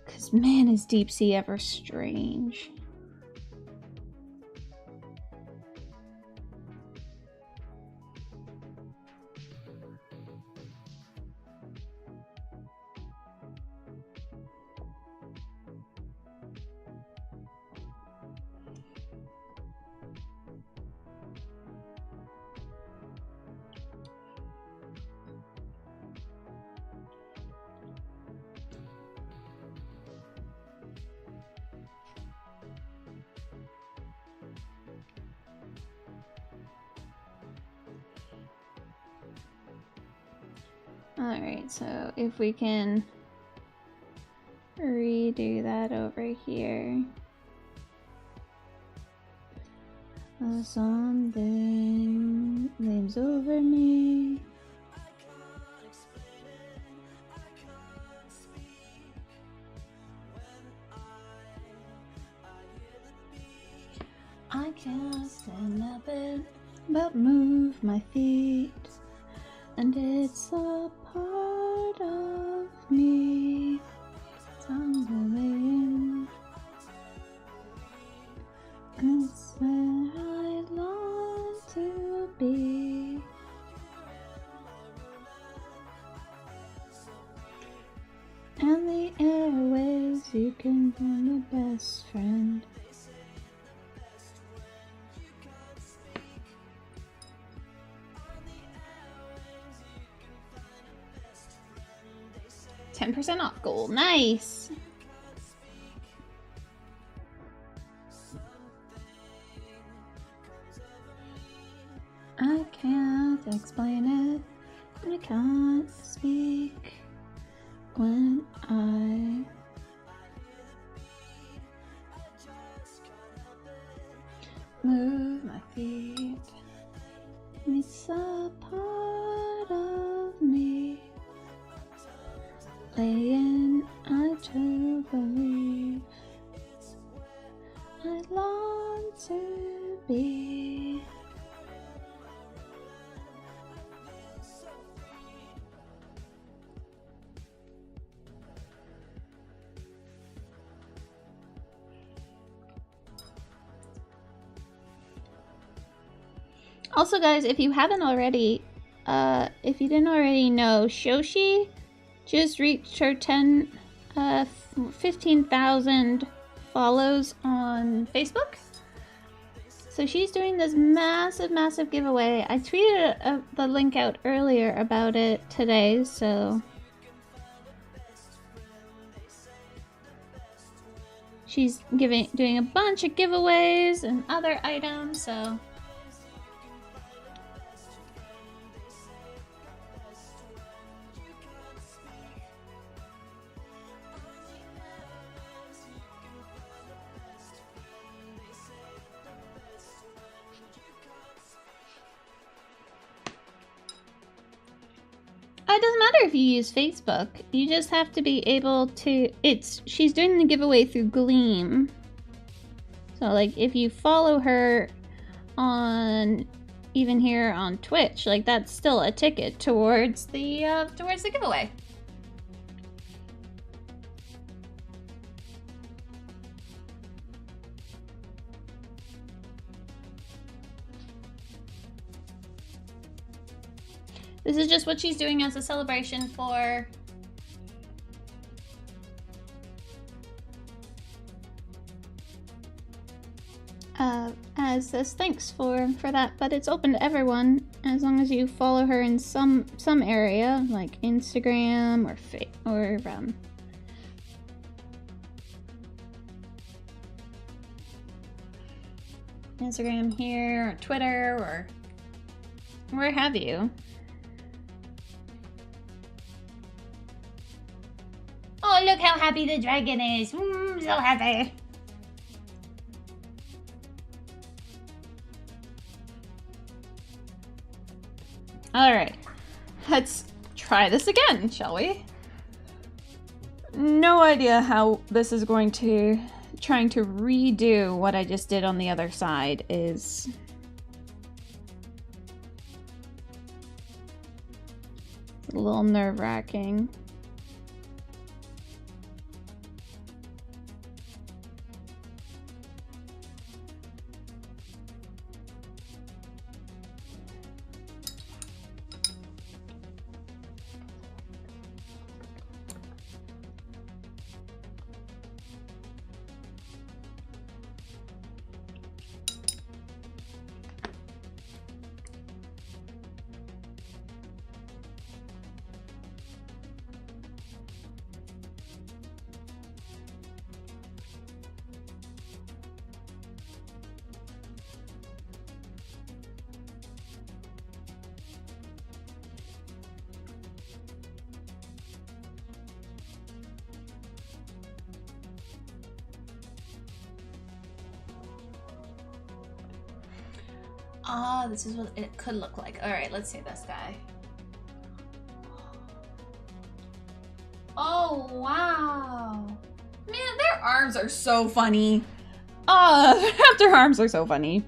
because man, is deep sea ever strange. Alright, so if we can redo that over here. Something lives over me. I can't stand up it, but move my feet. And it's a part of me. Tumbling. It's where I long to be. And the airwaves, you can be my best friend. %10 off gold. Nice. I can't explain it. I can't speak when I move my feet. It's a part of me. Laying, I do believe I long to be. Also, guys, if you haven't already, if you didn't already know, Shoshi just reached her 15,000 follows on Facebook. So she's doing this massive giveaway. I tweeted the link out earlier about it today, so she's doing a bunch of giveaways and other items, so it doesn't matter if you use Facebook. You just have to be able to... She's doing the giveaway through Gleam. So, like, if you follow her on... even here on Twitch, like, that's still a ticket towards the giveaway. This is just what she's doing as a celebration for as thanks for that, but it's open to everyone as long as you follow her in some area like Instagram or Instagram here or Twitter or where have you. Oh, look how happy the dragon is. So happy. All right. Let's try this again, shall we? No idea how this is going to... Trying to redo what I just did on the other side is... a little nerve-wracking. Ah, this is what it could look like. Alright, let's see this guy. Oh, wow. Man, their arms are so funny. Their arms are so funny.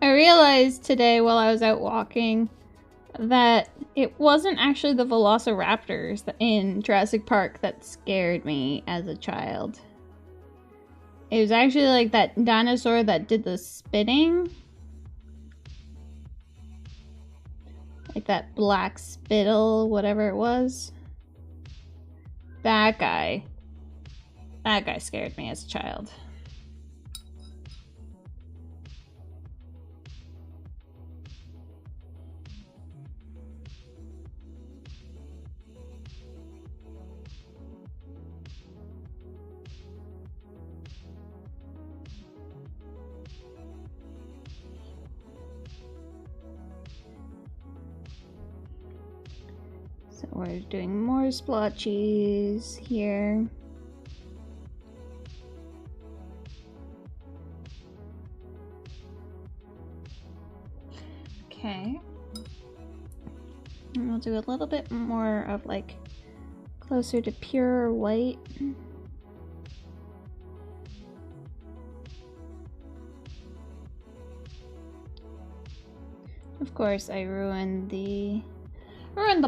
I realized today while I was out walking that it wasn't actually the velociraptors in Jurassic Park that scared me as a child. It was actually like that dinosaur that did the spitting. Like that black spittle, whatever it was. That guy. That guy scared me as a child. So we're doing more splotches here. Okay. And we'll do a little bit more of like closer to pure white. Of course, I ruined the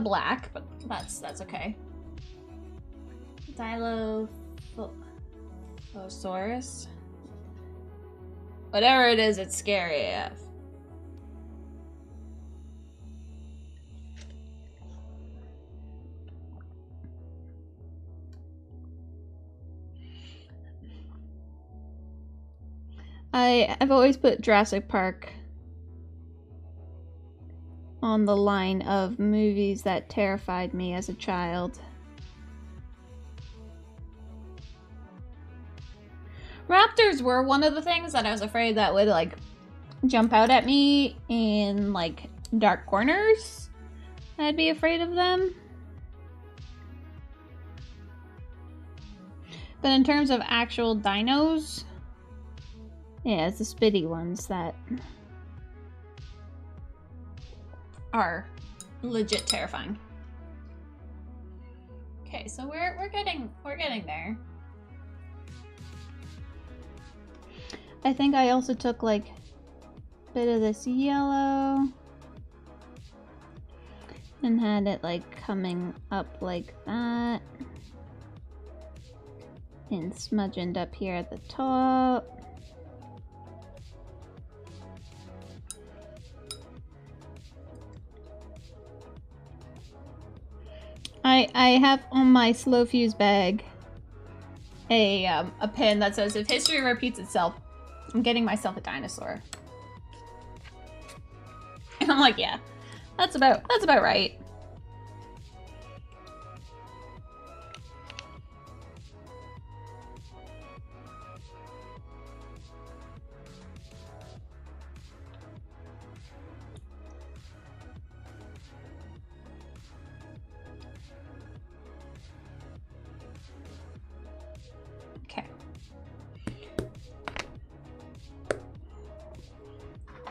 black, but that's okay. Dilophosaurus. Whatever it is, it's scary AF. I've always put Jurassic Park on the line of movies that terrified me as a child. Raptors were one of the things that I was afraid that would like jump out at me in like dark corners. I'd be afraid of them. But in terms of actual dinos, yeah, it's the spitty ones that are legit terrifying. Okay, so we're getting there. I think I also took like bit of this yellow. And had it like coming up like that. And smudged up here at the top. I have on my slow fuse bag a pin that says if history repeats itself, I'm getting myself a dinosaur. And I'm like, yeah, that's about right. Okay.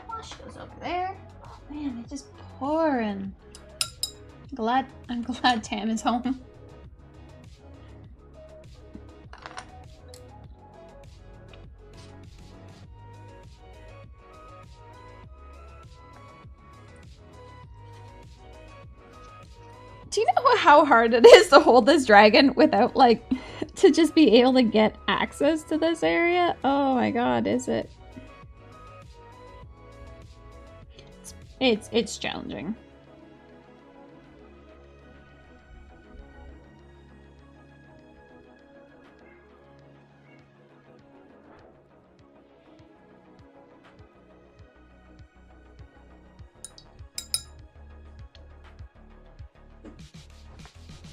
Wash goes over there. Oh man, it's just pouring. I'm glad Tam is home. Do you know how hard it is to hold this dragon without, like, to just be able to get access to this area? Oh my god, is it? It's challenging.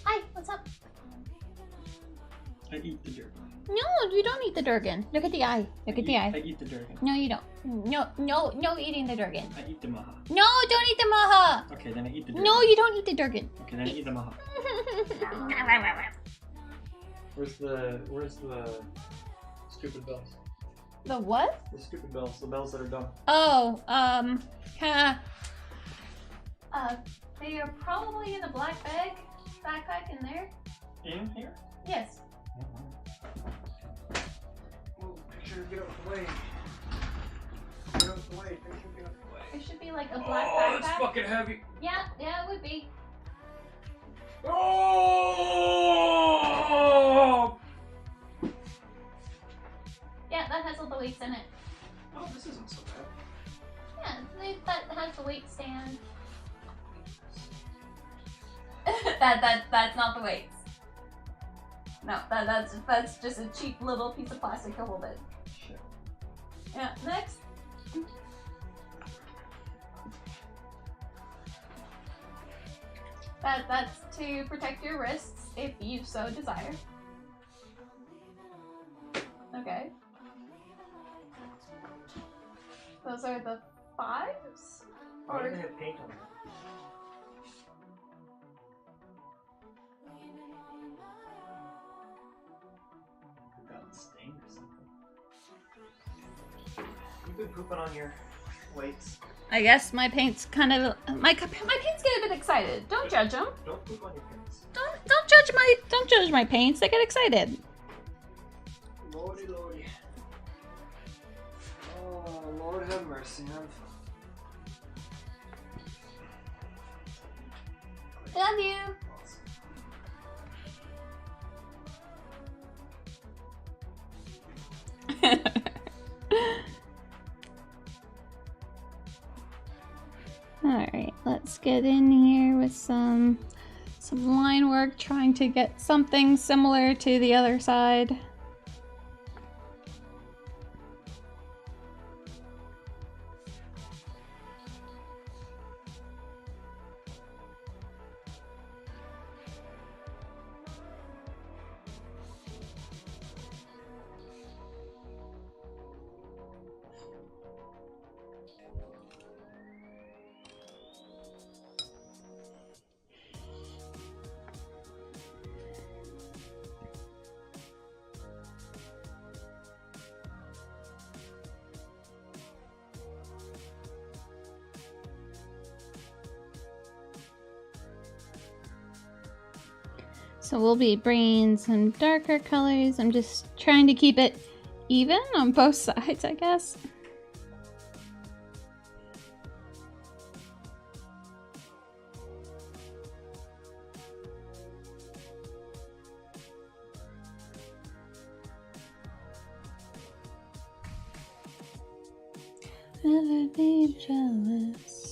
Hi, what's up? I eat the Durgan. No, you don't eat the Durgan. Look at the eye. Look at the eye. I eat the Durgan. No, you don't. No eating the Durgan. I eat the maha. No, don't eat the maha. Okay, then I eat the Durgan. No, you don't eat the Durgan. Okay, then I eat the maha. Where's the stupid bells? The what? The stupid bells. The bells that are dumb. Oh, they are probably in the black backpack in there. In here? Yes. Oh, make sure to get out of the way. Get out of the way. Make sure to get out of the way. There should be like a black Oh, backpack. it's fucking heavy. Yeah, it would be. Oh! Yeah, that has all the weights in it. Oh, this isn't so bad. Yeah, that has the weight stand. That's not the weights. No, that's just a cheap little piece of plastic to hold it. Shit. Yeah, next. That's to protect your wrists if you so desire. Okay. Those are the 5s? Why do they have paint on them? Got stained or something. You've been pooping on your weights. I guess my paint's kind of my paint's get a bit excited. Don't judge them. Don't poop on your pants. Don't judge my paints. They get excited. Lordy, lordy. Oh, Lord have mercy. Love you. Alright, let's get in here with some line work, trying to get something similar to the other side. So we'll be bringing some darker colors. I'm just trying to keep it even on both sides, I guess. Never be jealous.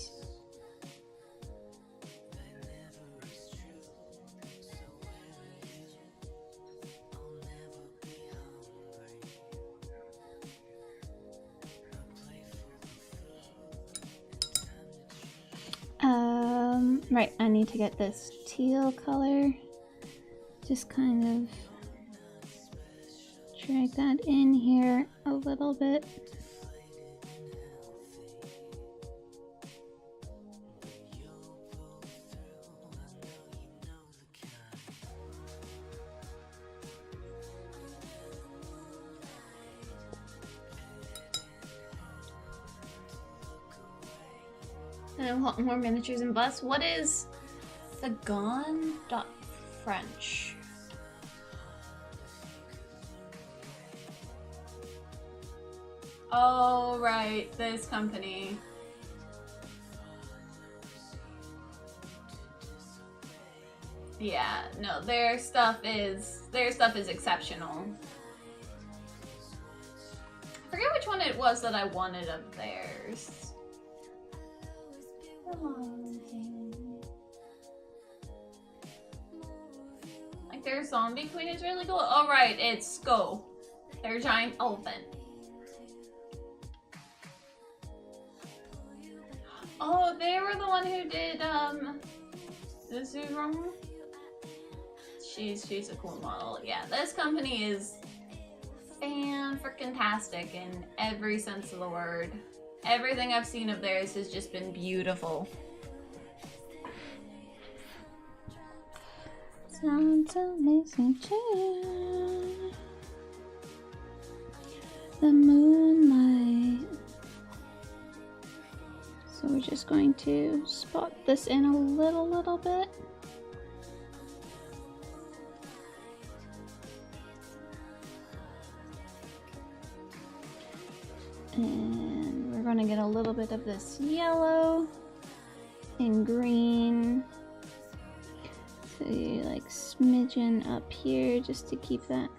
Right, I need to get this teal color. Just kind of drag that in here a little bit. And I want more miniatures and busts. What is the French? Oh, right, this company. Yeah, no, their stuff is exceptional. I forget which one it was that I wanted of theirs. Like their zombie queen is really cool. Oh right, it's Sko. Their giant elephant. Oh, they were the one who did the Zurong. She's a cool model. Yeah, this company is fan-freaking-tastic in every sense of the word. Everything I've seen of theirs has just been beautiful. Sounds amazing too. The moonlight. So we're just going to spot this in a little bit. And we're going to get a little bit of this yellow and green. So you like smidgen up here just to keep that.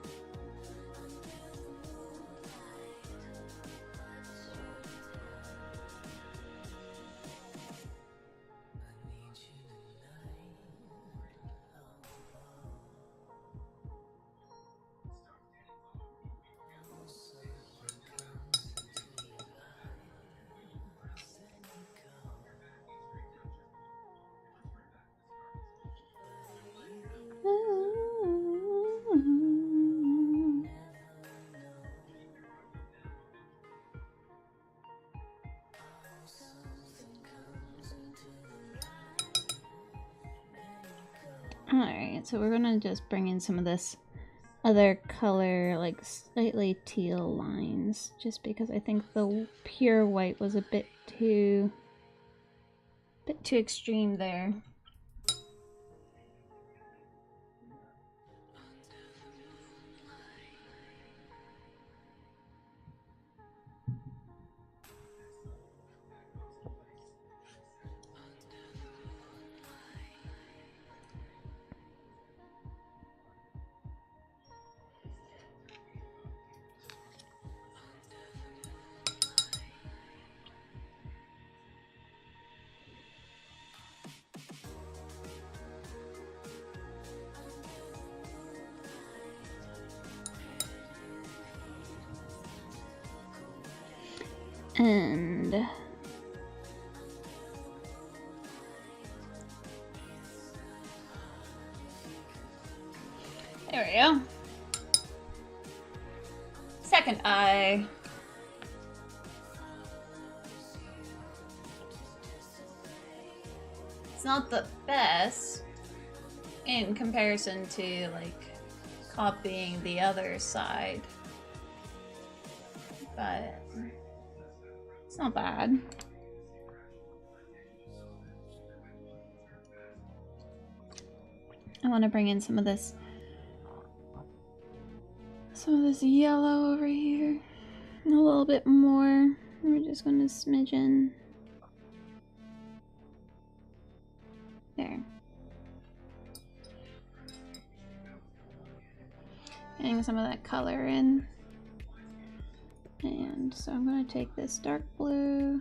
Alright, so we're gonna just bring in some of this other color, like slightly teal lines, just because I think the pure white was a bit too extreme there. And there we go. Second eye. It's not the best in comparison to like copying the other side, but it's not bad. I want to bring in some of this yellow over here. And a little bit more. We're just going to smidgen. There. Getting some of that color in. And so I'm going to take this dark blue.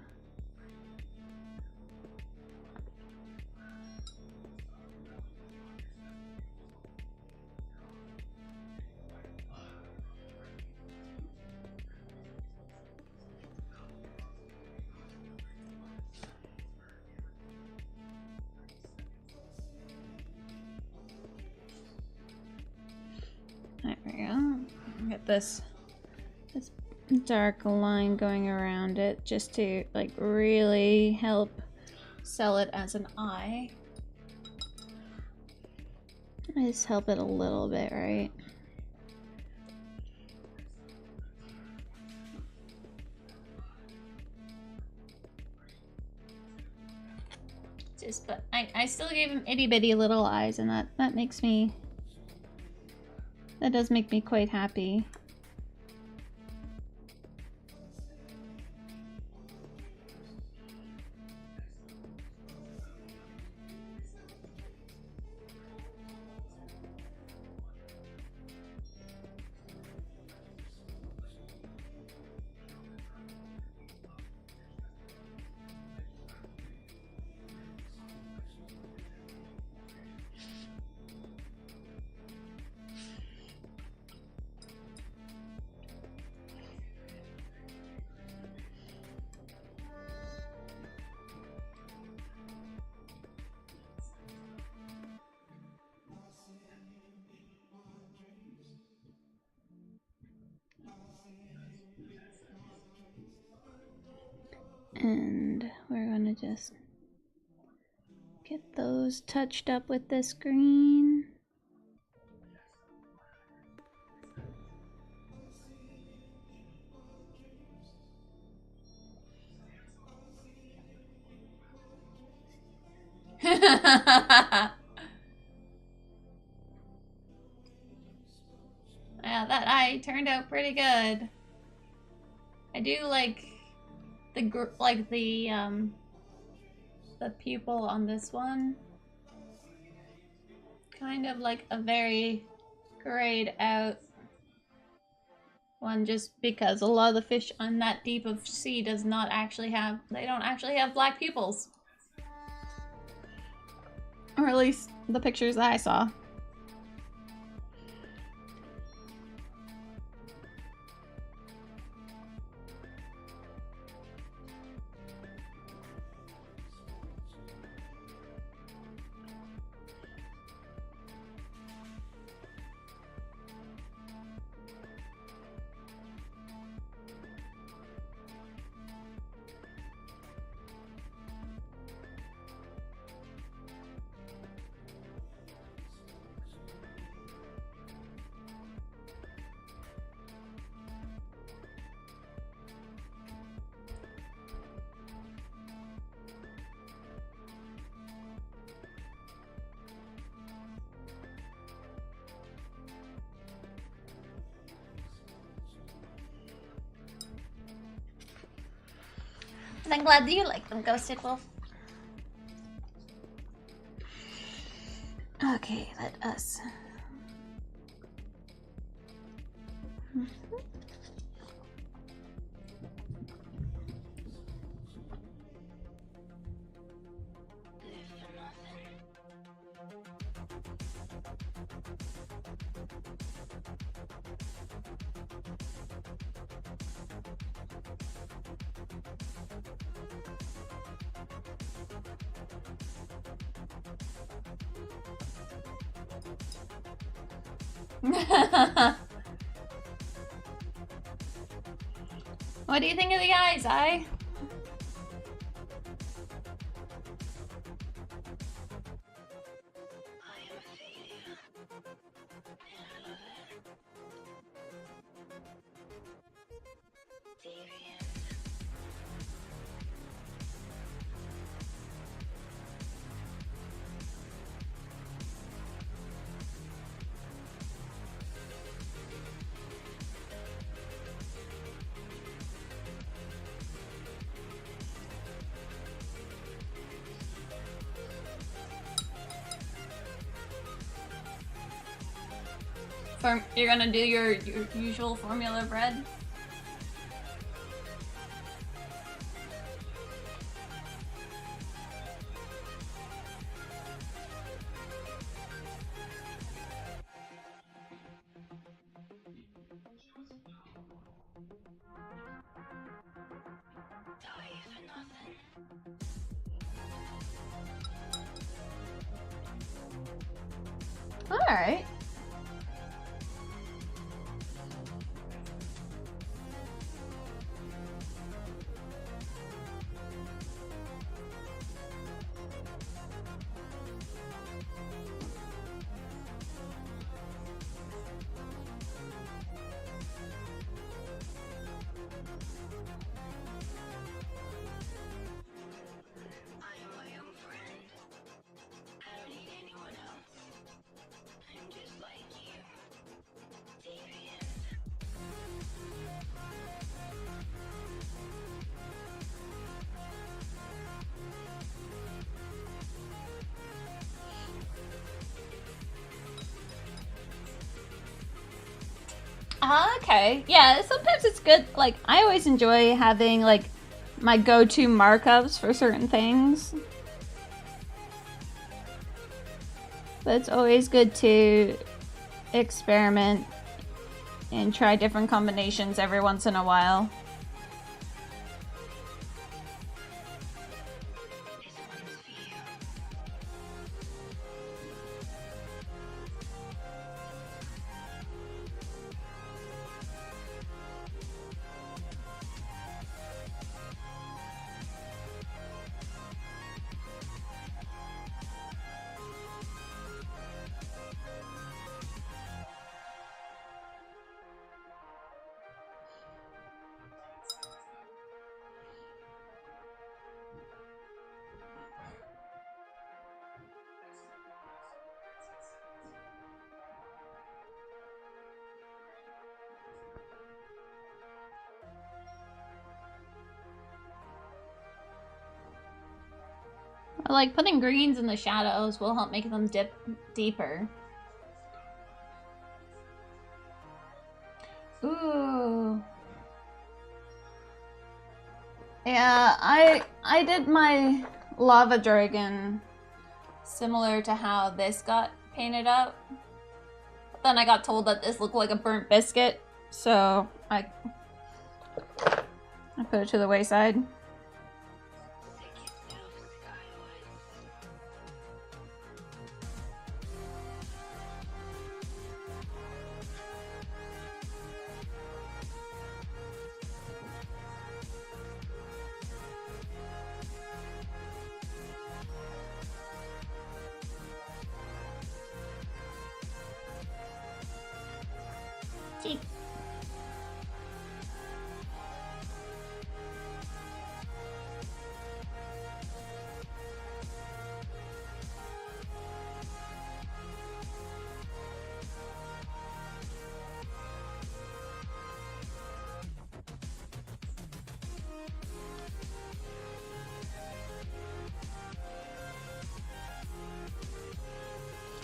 There we go. Get this dark line going around it just to like really help sell it as an eye. Just help it a little bit, right? Just, but I still gave him itty bitty little eyes, and that makes me, that does make me quite happy. And we're gonna just get those touched up with this green. Yeah, that eye turned out pretty good. I do like the pupil on this one. Kind of like a very grayed out one, just because a lot of the fish on that deep of sea does not actually have, they don't actually have black pupils. Or at least the pictures that I saw. I'm glad that you like them, Ghosted Wolf. Okay, let us. What do you think of the eyes, I? You're gonna do your usual formula bread? Alright. Okay. Yeah, sometimes it's good. Like, I always enjoy having, like, my go-to markups for certain things. But it's always good to experiment and try different combinations every once in a while. Like, putting greens in the shadows will help make them dip deeper. Ooh. Yeah, I did my lava dragon similar to how this got painted up. But then I got told that this looked like a burnt biscuit, so I put it to the wayside.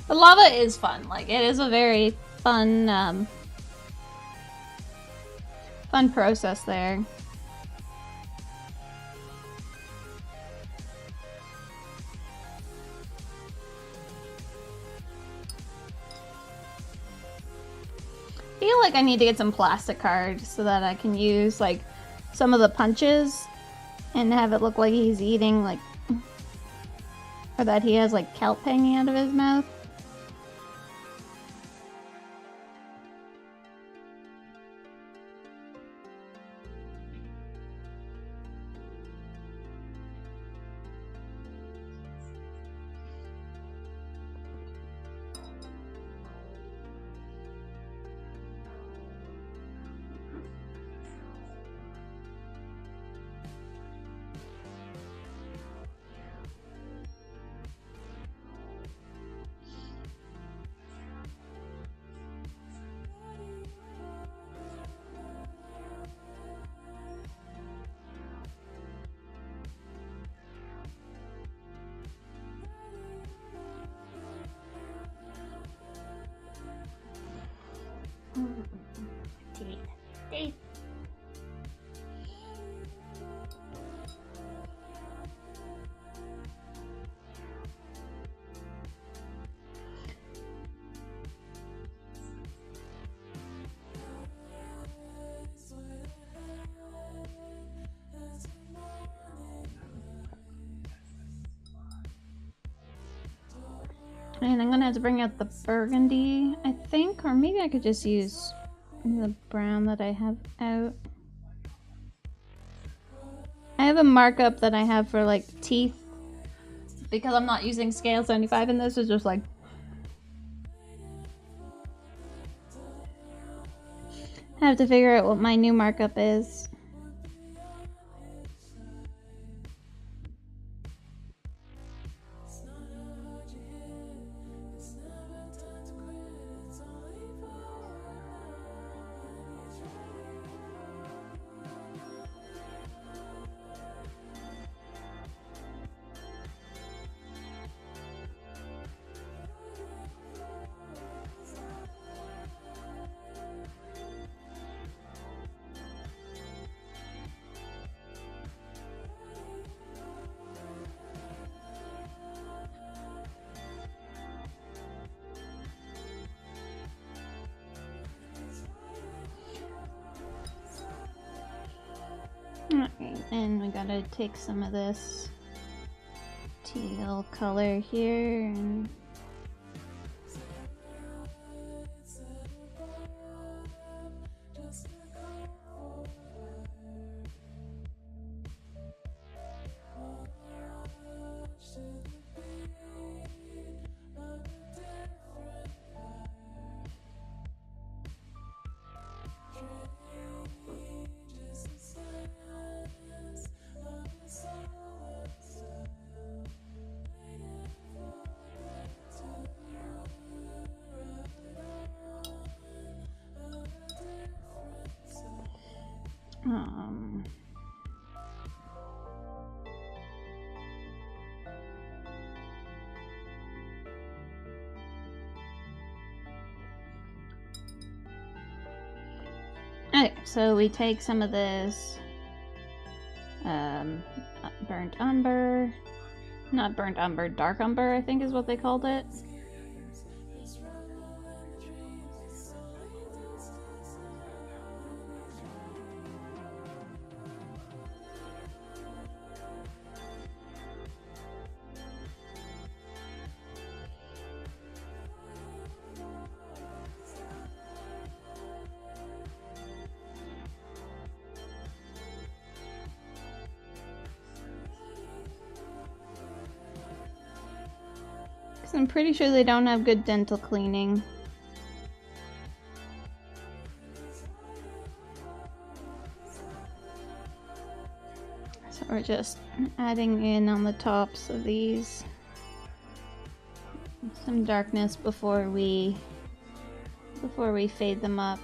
The lava is fun. Like, it is a very fun, fun process there. I feel like I need to get some plastic cards so that I can use, like, some of the punches and have it look like he's eating, like, or that he has, like, kelp hanging out of his mouth. Teeth. Teeth. And I'm gonna have to bring out the burgundy, I think, or maybe I could just use the brown that I have out. I have a markup that I have for like teeth because I'm not using scale 75, and this is just like I have to figure out what my new markup is. Alright, and we gotta take some of this teal color here and okay, so we take some of this burnt umber, not burnt umber, dark umber I think is what they called it. I'm pretty sure they don't have good dental cleaning. So we're just adding in on the tops of these some darkness before we fade them up.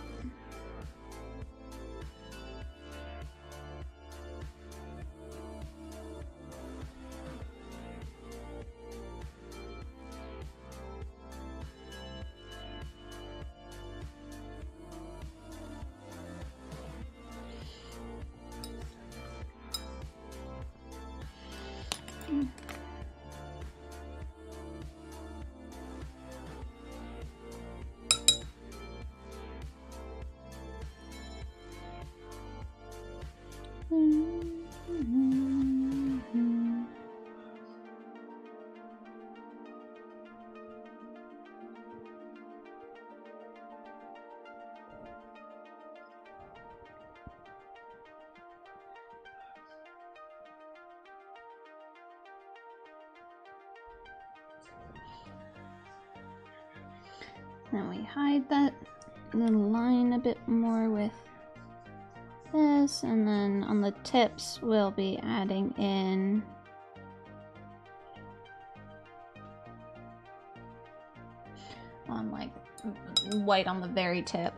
Then we hide that little line a bit more with this, and then on the tips we'll be adding in like white on the very tip.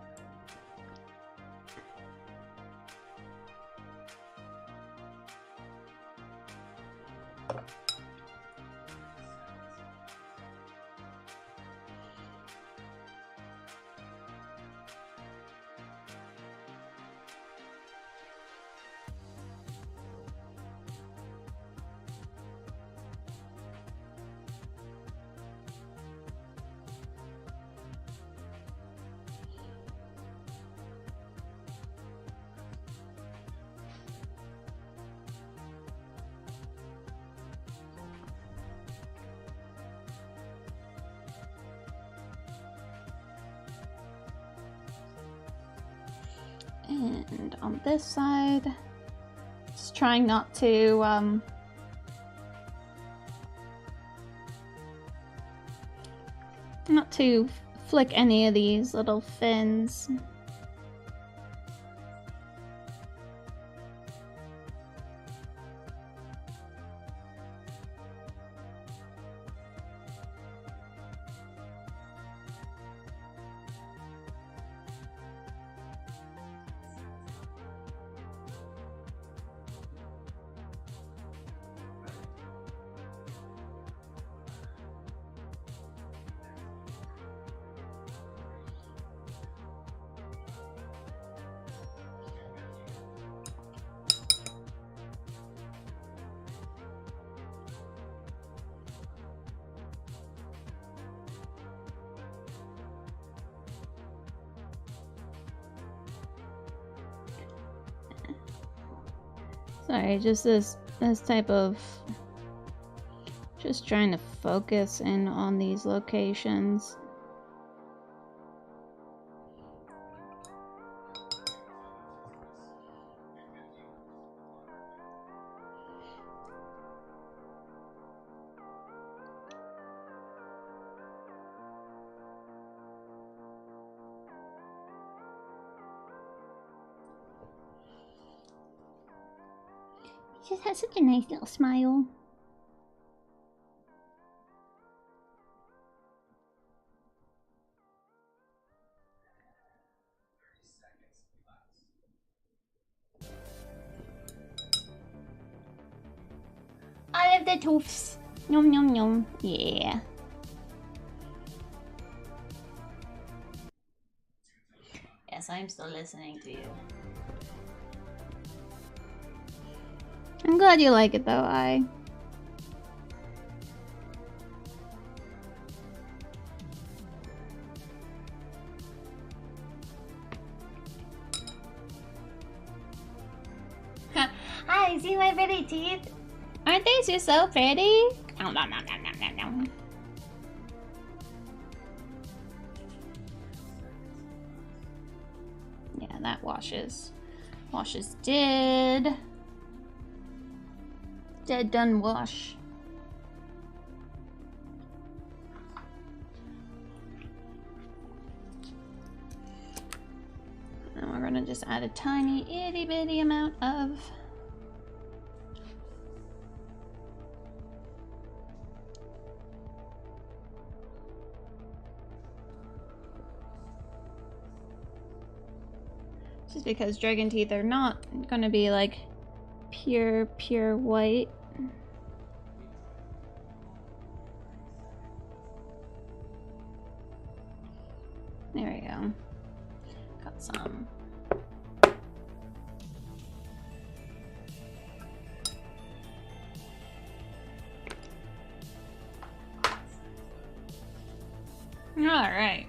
And on this side, just trying not to flick any of these little fins. Sorry, just this type of just trying to focus in on these locations. She just has such a nice little smile. I love the toofs. Nom nom nom. Yeah. Yes, I'm still listening to you. I'm glad you like it though, I. Hi, see my pretty teeth? Aren't they just so pretty? Nom, nom, nom, nom, nom, nom. Yeah, that washes. Washes did. Dead done wash. And we're gonna just add a tiny itty bitty amount of just because dragon teeth are not gonna be like pure white. There we go. Got some. All right.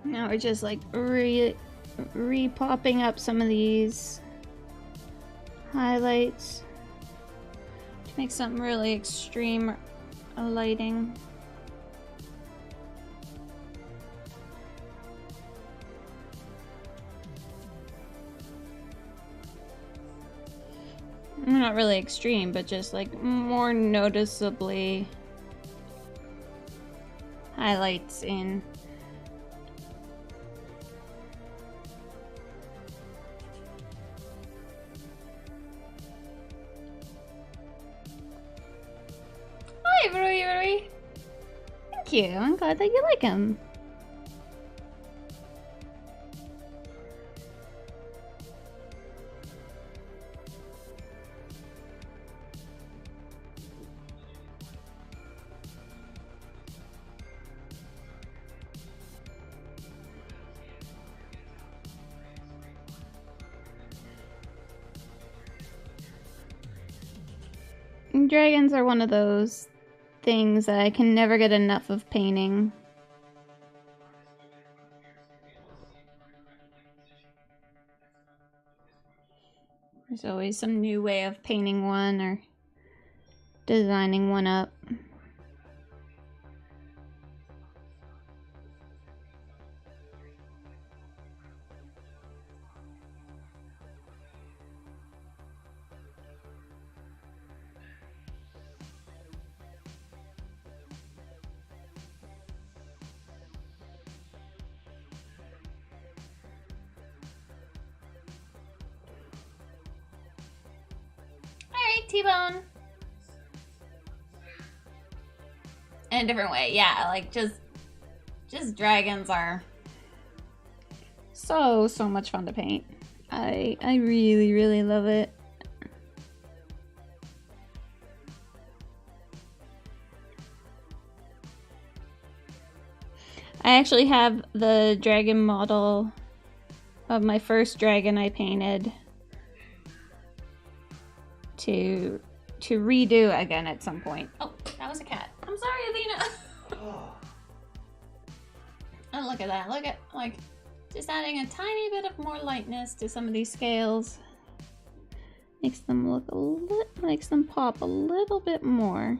Now we're just like re-popping up some of these highlights to make something really extreme lighting. Not really extreme, but just like more noticeably highlights in thank you. I'm glad that you like him. Dragons are one of those things that I can never get enough of painting. There's always some new way of painting one or designing one up. T-bone. In a different way, yeah, like just dragons are so much fun to paint. I really love it. I actually have the dragon model of my first dragon I painted to redo again at some point. Oh, that was a cat. I'm sorry, Athena. Oh, look at that. Look at, like, just adding a tiny bit of more lightness to some of these scales. Makes them look a little, makes them pop a little bit more.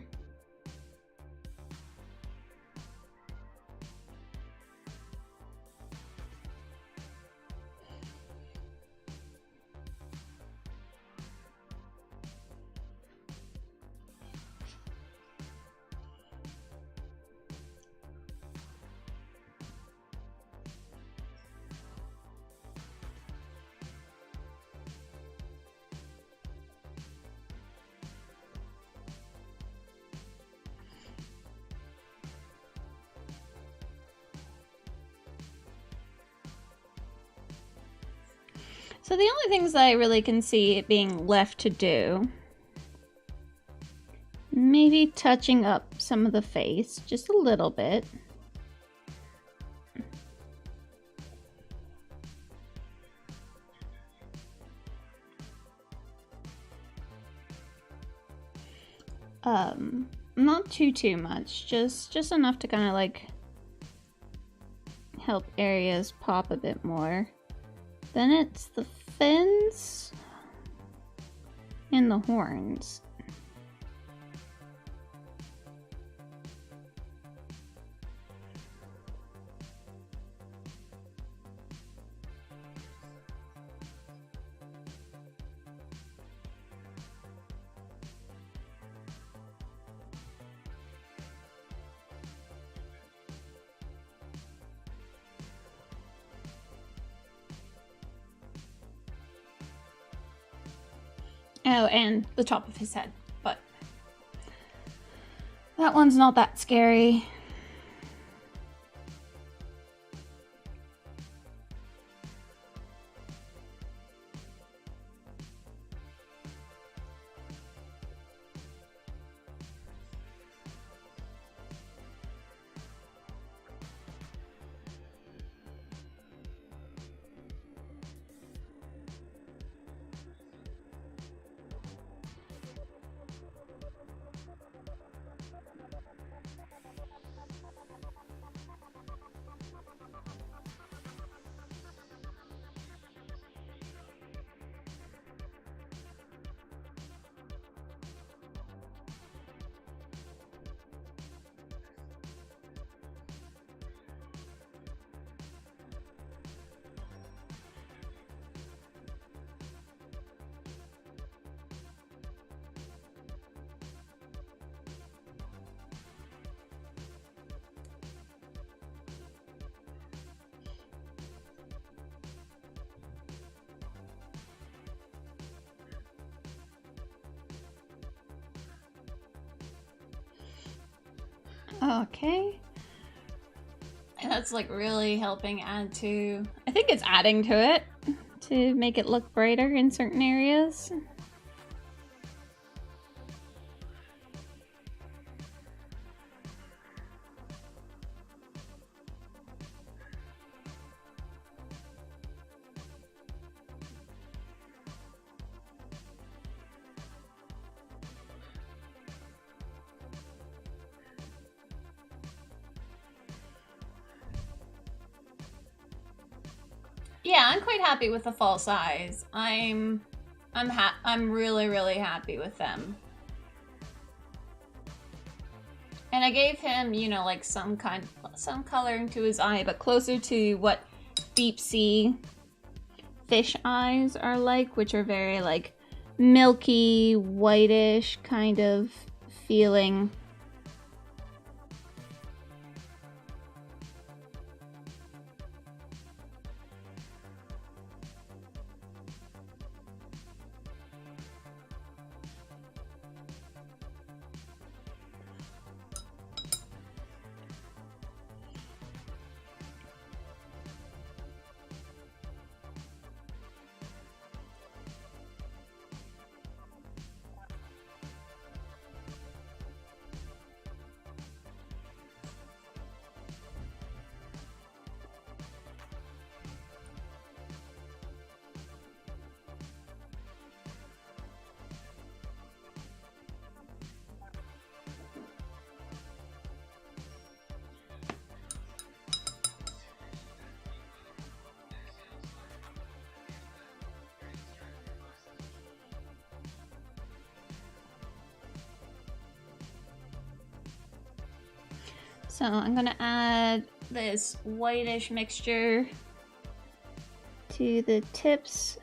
So the only things that I really can see it being left to do, maybe touching up some of the face just a little bit. Not too much, just enough to kind of like help areas pop a bit more. Then it's the fins and the horns. Oh, and the top of his head, but that one's not that scary. Okay, And that's like really helping add to... I think it's adding to it to make it look brighter in certain areas. Yeah, I'm quite happy with the false eyes. I'm really happy with them. And I gave him, you know, like some coloring to his eye, but closer to what deep sea fish eyes are like, which are very like milky, whitish kind of feeling. So I'm gonna add this whitish mixture to the tips.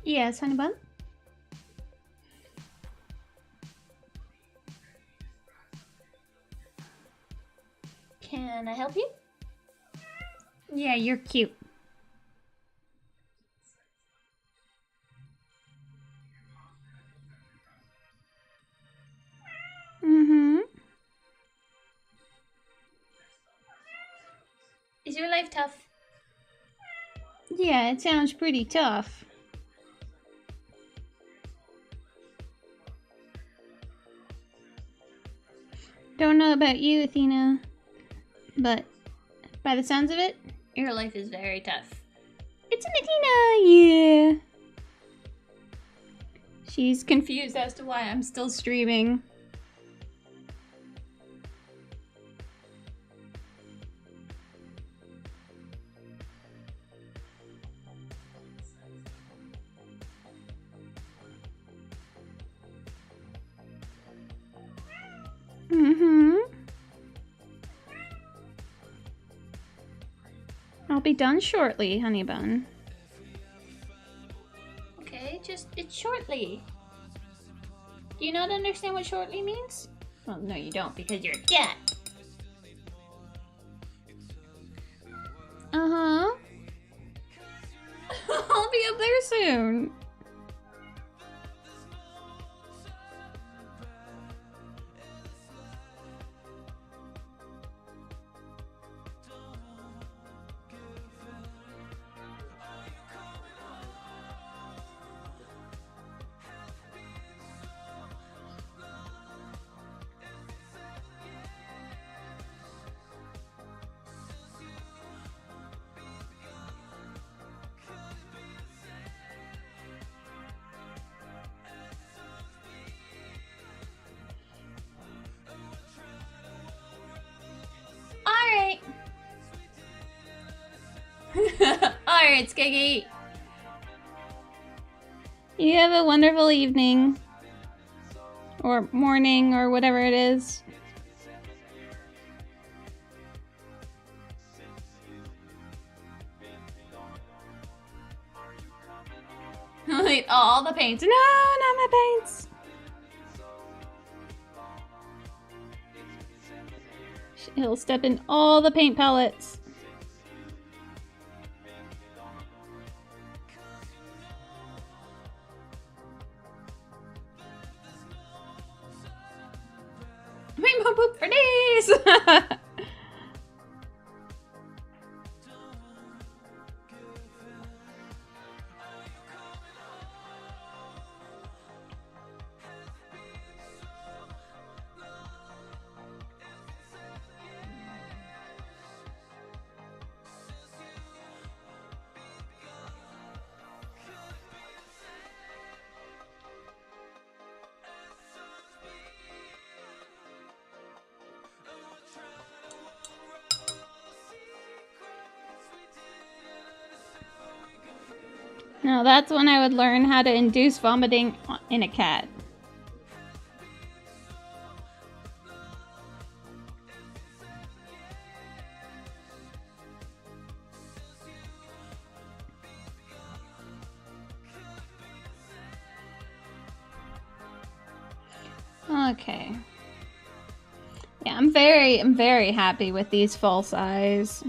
Yes, honey bun. Can I help you? Yeah, you're cute. Mm-hmm. Is your life tough? Yeah, it sounds pretty tough. Don't know about you, Athena, but by the sounds of it, your life is very tough. It's an Athena, yeah. She's confused as to why I'm still streaming. Mm-hmm. I'll be done shortly, honey bun. Okay, it's shortly. Do you not understand what shortly means? Well, no you don't, because you're a cat. Uh-huh. I'll be up there soon. Alright, Skeggy. You have a wonderful evening. Or morning, or whatever it is. Wait, all the paints. No, not my paints. He'll step in all the paint palettes. Rainbow poop for days! No, that's when I would learn how to induce vomiting in a cat. Okay. Yeah, I'm very happy with these full size.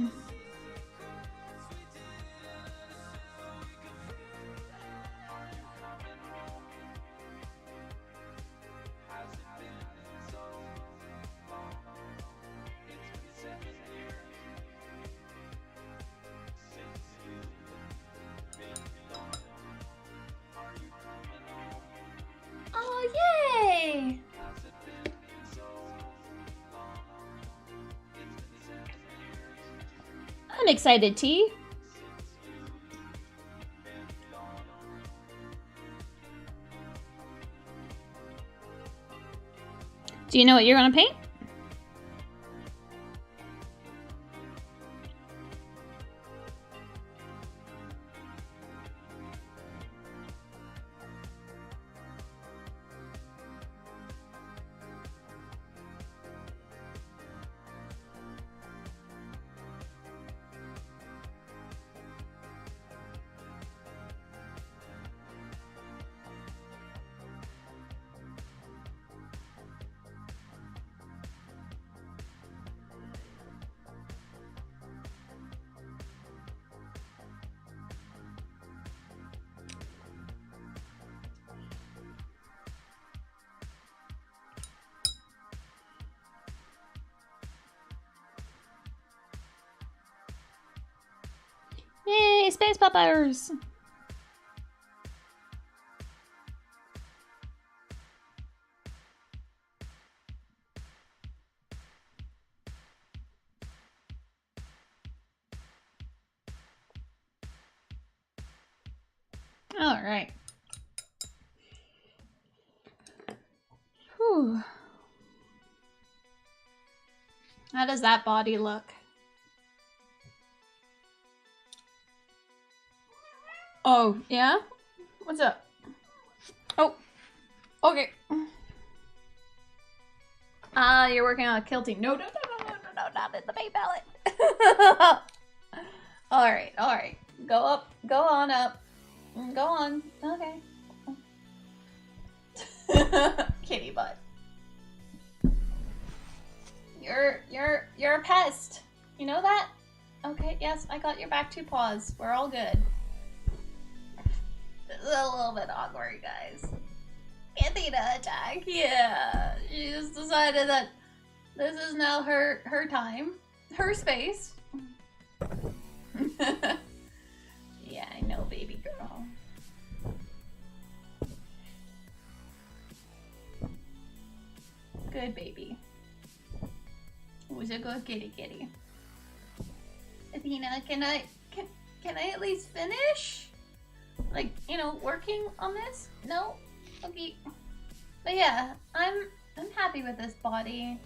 Oh, yay! I'm excited, T. Do you know what you're gonna paint? Yay, space poppers! All right. Whew. How does that body look? Oh, yeah? What's up? Oh, okay. You're working on a kilting. No, not in the paint palette. All right. Go up, go on up. Go on, okay. Kitty butt. You're a pest. You know that? Okay, yes, I got your back 2 paws. We're all good. This is a little bit awkward, guys. Athena attack. Yeah, she just decided that this is now her time, her space. Yeah, I know, baby girl. Good baby. Who's a good kitty? Athena, can I at least finish? Like, you know, working on this? No? Okay. But yeah, I'm happy with this body.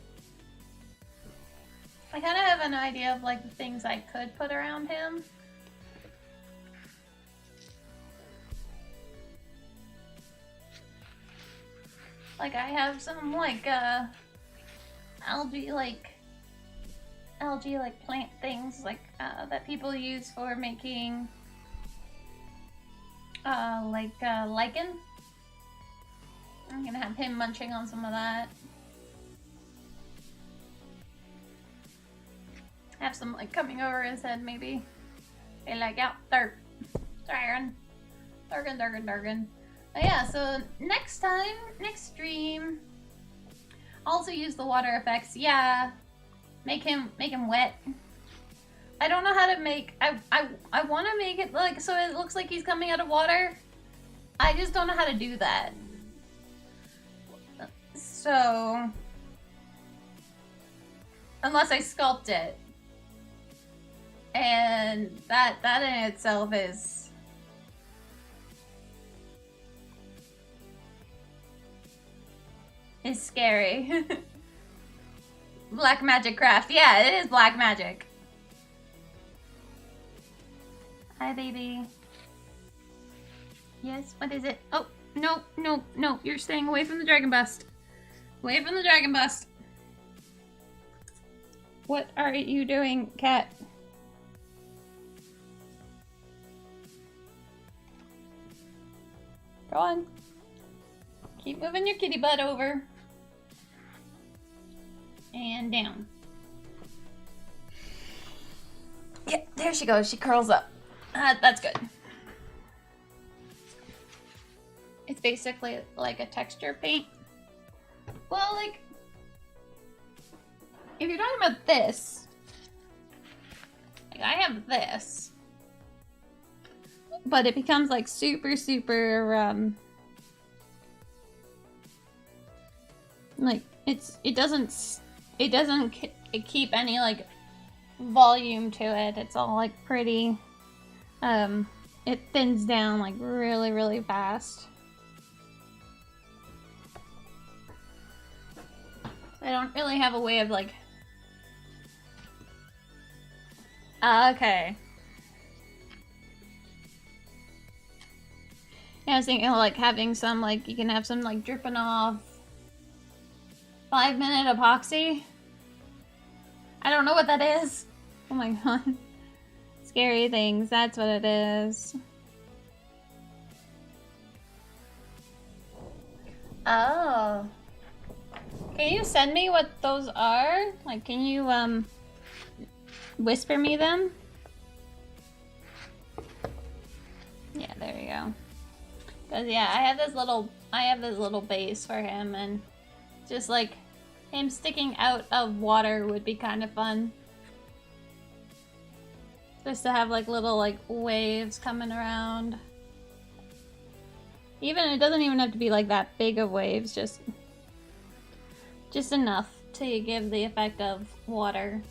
I kind of have an idea of like the things I could put around him. Like I have some like algae like plant things like that people use for making lichen. I'm gonna have him munching on some of that. Have some like coming over his head maybe. Be like, yeah, Dargan. But yeah, so next time, next stream, also use the water effects. Yeah, make him wet. I don't know how to make. I want to make it like so it looks like he's coming out of water. I just don't know how to do that. So unless I sculpt it, and that in itself is scary. Black magic craft. Yeah, it is black magic. Hi, baby. Yes, what is it? Oh, no. You're staying away from the dragon bust. Away from the dragon bust. What are you doing, cat? Go on. Keep moving your kitty butt over. And down. Yeah, there she goes. She curls up. That's good. It's basically like a texture paint. Well, like, if you're talking about this, like I have this, but it becomes like super, like it doesn't keep any like volume to it. It's all like pretty, it thins down like really fast. I don't really have a way of like... okay. Yeah, I was thinking like having some like, you can have some like dripping off 5-minute epoxy. I don't know what that is. Oh my god. Scary things, that's what it is. Oh. Can you send me what those are? Like, can you, whisper me them? Yeah, there you go. Cause yeah, I have this little base for him, and just like him sticking out of water would be kind of fun. Just to have like little like waves coming around. It doesn't even have to be like that big of waves, just enough to give the effect of water.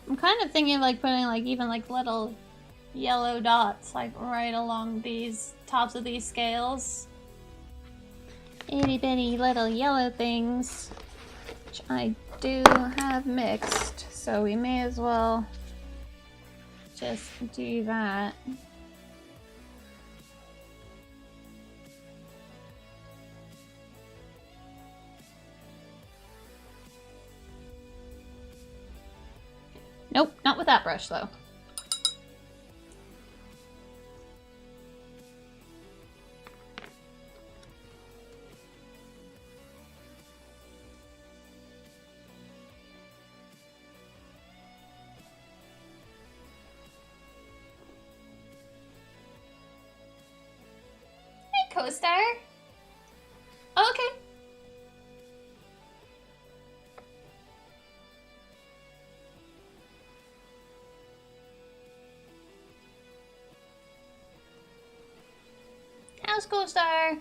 I'm kind of thinking of like putting like even like little yellow dots like right along these tops of these scales. Itty bitty little yellow things, which I do have mixed, so we may as well just do that. Nope, not with that brush though. Co-star? Oh, okay. How's co-star?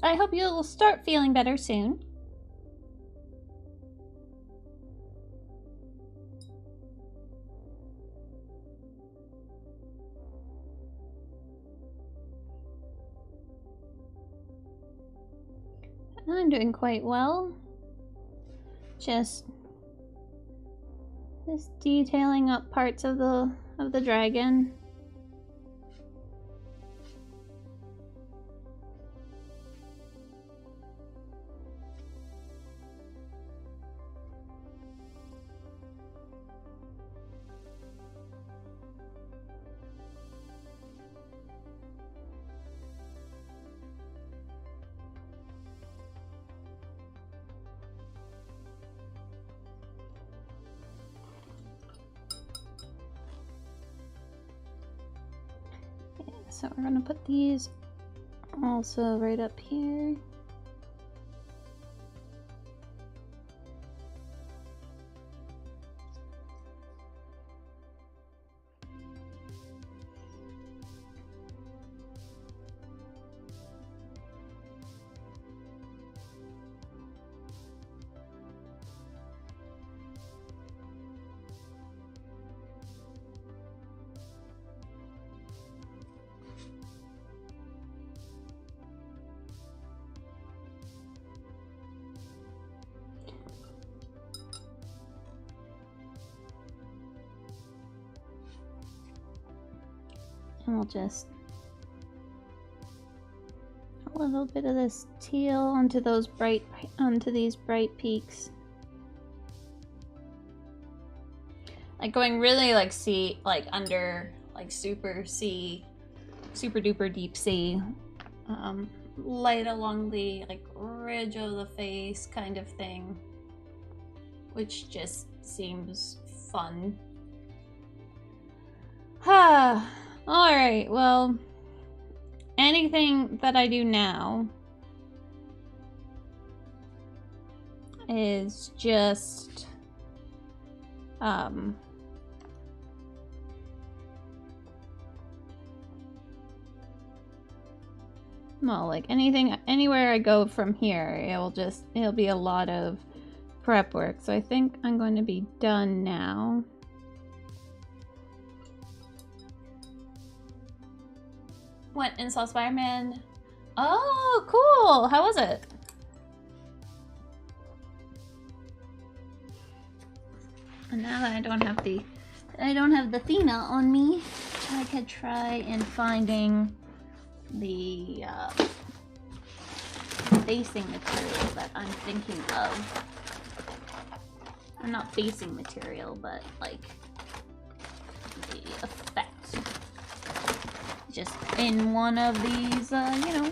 I hope you'll start feeling better soon. I'm doing quite well. Just detailing up parts of the dragon. So we're gonna put these also right up here. And we'll just a little bit of this teal onto these bright peaks. Like going really like sea, like under like super duper deep sea. Light along the like ridge of the face kind of thing. Which just seems fun. Alright, well, anything that I do now is just, well, like anywhere I go from here, it'll be a lot of prep work. So I think I'm going to be done now. Went and saw Spider-Man. Oh, cool! How was it? And now that I don't have the Thena on me, I could try and finding the basing material that I'm thinking of. Or not basing material, but like the effect. Just in one of these, you know,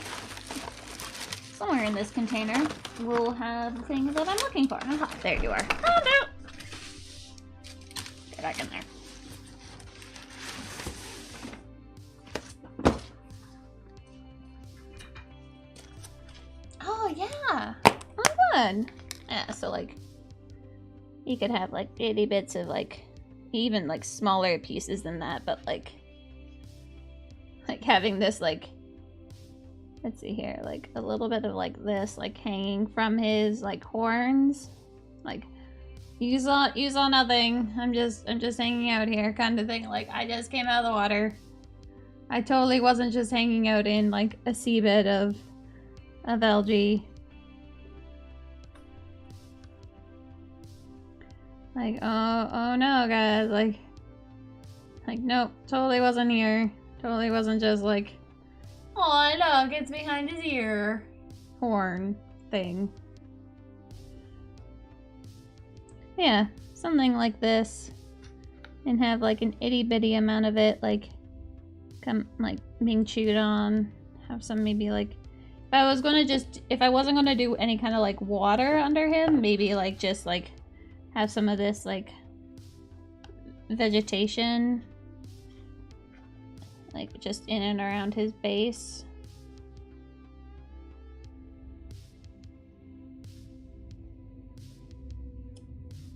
somewhere in this container, we'll have the thing that I'm looking for. Aha, there you are. Oh no! Get back in there. Oh yeah! Oh good! Yeah, so like, you could have like itty bits of like, even like smaller pieces than that, but like having this like, let's see here, like a little bit of like this like hanging from his like horns, like you saw nothing, I'm just hanging out here kind of thing. Like I just came out of the water. I totally wasn't just hanging out in like a seabed of algae. Like oh no guys, like nope, totally wasn't here. Totally wasn't just like, oh look, it's behind his ear horn thing. Yeah, something like this. And have like an itty bitty amount of it like being chewed on. Have some maybe like, if I wasn't gonna do any kind of like water under him, maybe like just like have some of this like vegetation like just in and around his base.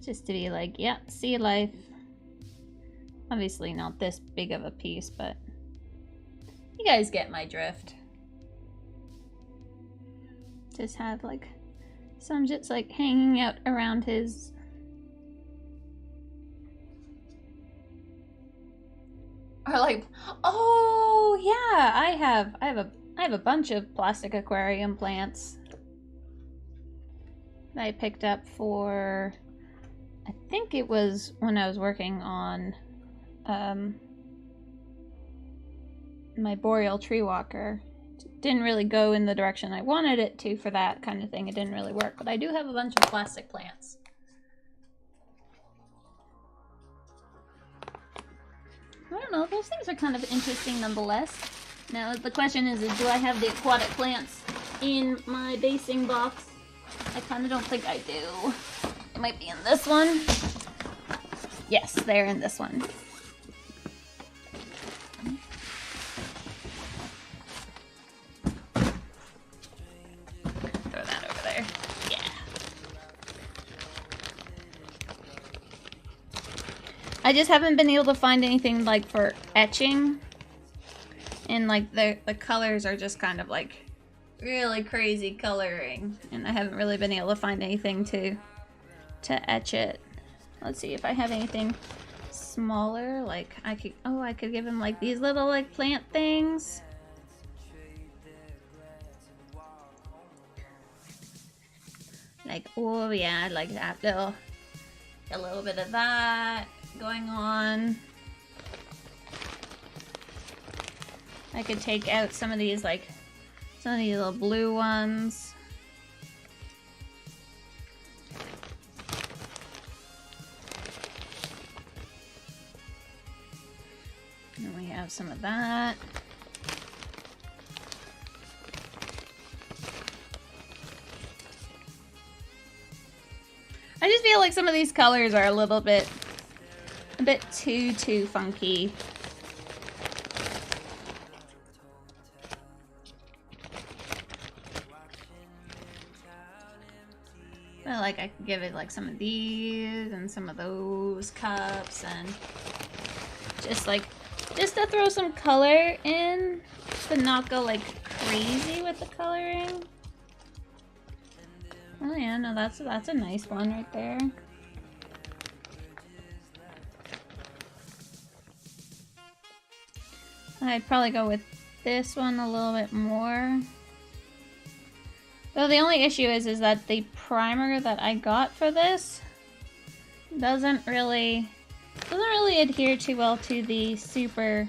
Just to be like, yeah, sea life. Obviously not this big of a piece, but you guys get my drift. just have like some just like hanging out around his. Or like, oh yeah, I have a bunch of plastic aquarium plants that I picked up for, I think it was when I was working on my boreal tree walker. It didn't really go in the direction I wanted it to for that kind of thing. It didn't really work, but I do have a bunch of plastic plants. I don't know, those things are kind of interesting nonetheless. Now the question is do I have the aquatic plants in my basing box? I kind of don't think I do. It might be in this one. Yes, they're in this one. Throw that over there. Yeah. I just haven't been able to find anything like for etching. And like the colors are just kind of like really crazy coloring. And I haven't really been able to find anything to etch it. Let's see if I have anything smaller. Like I could give him like these little like plant things. Like, oh yeah, I like that little, a little bit of that going on. I could take out some of these like, some of these little blue ones. And we have some of that. I just feel like some of these colors are a bit too funky. But like I could give it like some of these and some of those cups and just to throw some color in, to not go like crazy with the coloring. Oh yeah, no, that's a nice one right there. I'd probably go with this one a little bit more. Though the only issue is that the primer that I got for this doesn't really adhere too well to the super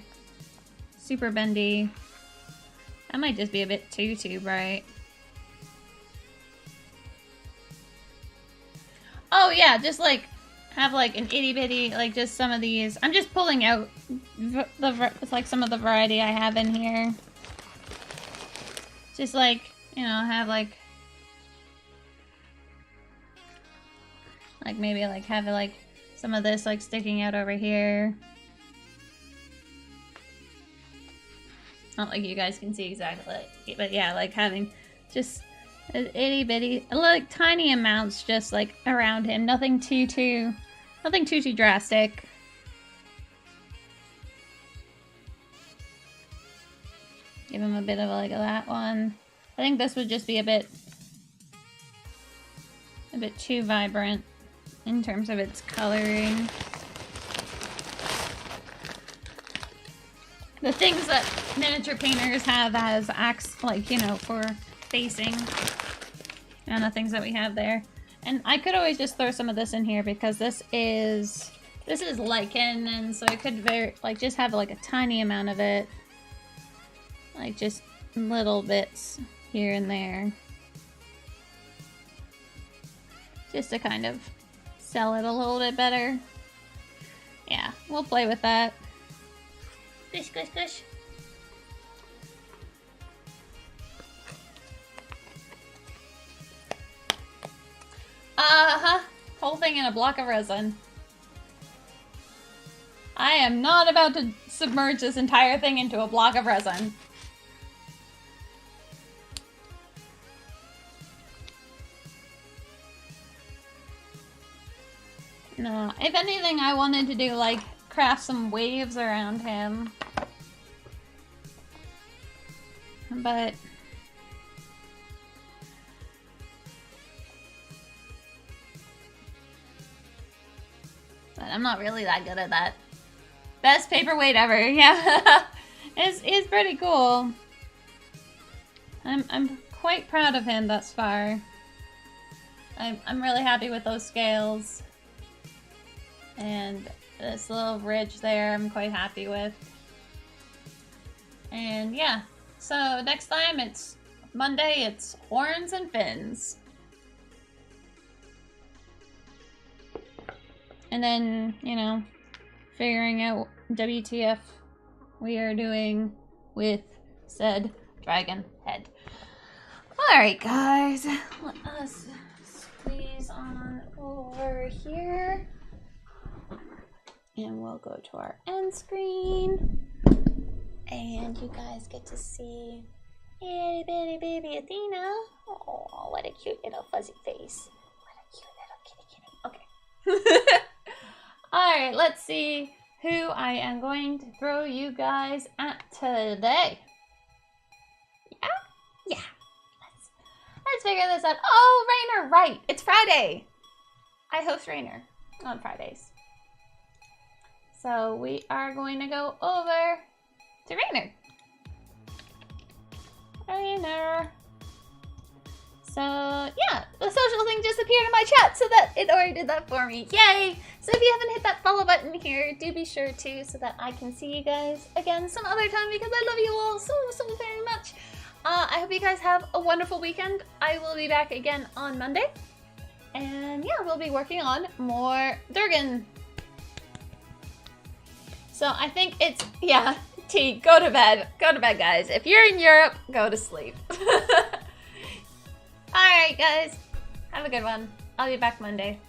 bendy. That might just be a bit too bright. Oh yeah, just like have like an itty bitty, like just some of these. I'm just pulling out some of the variety I have in here. Just like, you know, have like maybe like have like some of this like sticking out over here. Not like you guys can see exactly, but yeah, like having just itty bitty, like tiny amounts just like around him. Nothing too drastic. Give him a bit of like that one. I think this would just be a bit too vibrant in terms of its coloring. The things that miniature painters have as acts, like, you know, for facing, and the things that we have there. And I could always just throw some of this in here because this is lichen, and so I could just have like a tiny amount of it, like just little bits here and there, just to kind of sell it a little bit better. Yeah, we'll play with that. Squish, squish, squish. Whole thing in a block of resin. I am not about to submerge this entire thing into a block of resin. No, if anything, I wanted to do like craft some waves around him. But But I'm not really that good at that. Best paperweight ever, yeah. It's pretty cool. I'm quite proud of him thus far. I'm really happy with those scales. And this little ridge there I'm quite happy with. And yeah, so next time it's Monday, it's horns and fins. And then, you know, figuring out WTF we are doing with said dragon head. Alright guys, let us squeeze on over here. And we'll go to our end screen. And you guys get to see itty bitty baby Athena. Oh, what a cute little fuzzy face. What a cute little kitty kitty. Okay. Alright, let's see who I am going to throw you guys at today. Yeah? Yeah. Let's figure this out. Oh, Rainer, right. It's Friday. I host Rainer on Fridays. So we are going to go over to Rainer. Rainer. So yeah, the social thing just appeared in my chat, so that it already did that for me. Yay! So if you haven't hit that follow button here, do be sure to, so that I can see you guys again some other time, because I love you all so very much. I hope you guys have a wonderful weekend. I will be back again on Monday. And yeah, we'll be working on more Durgan. So I think it's, yeah, T, go to bed. Go to bed, guys. If you're in Europe, go to sleep. Alright, guys. Have a good one. I'll be back Monday.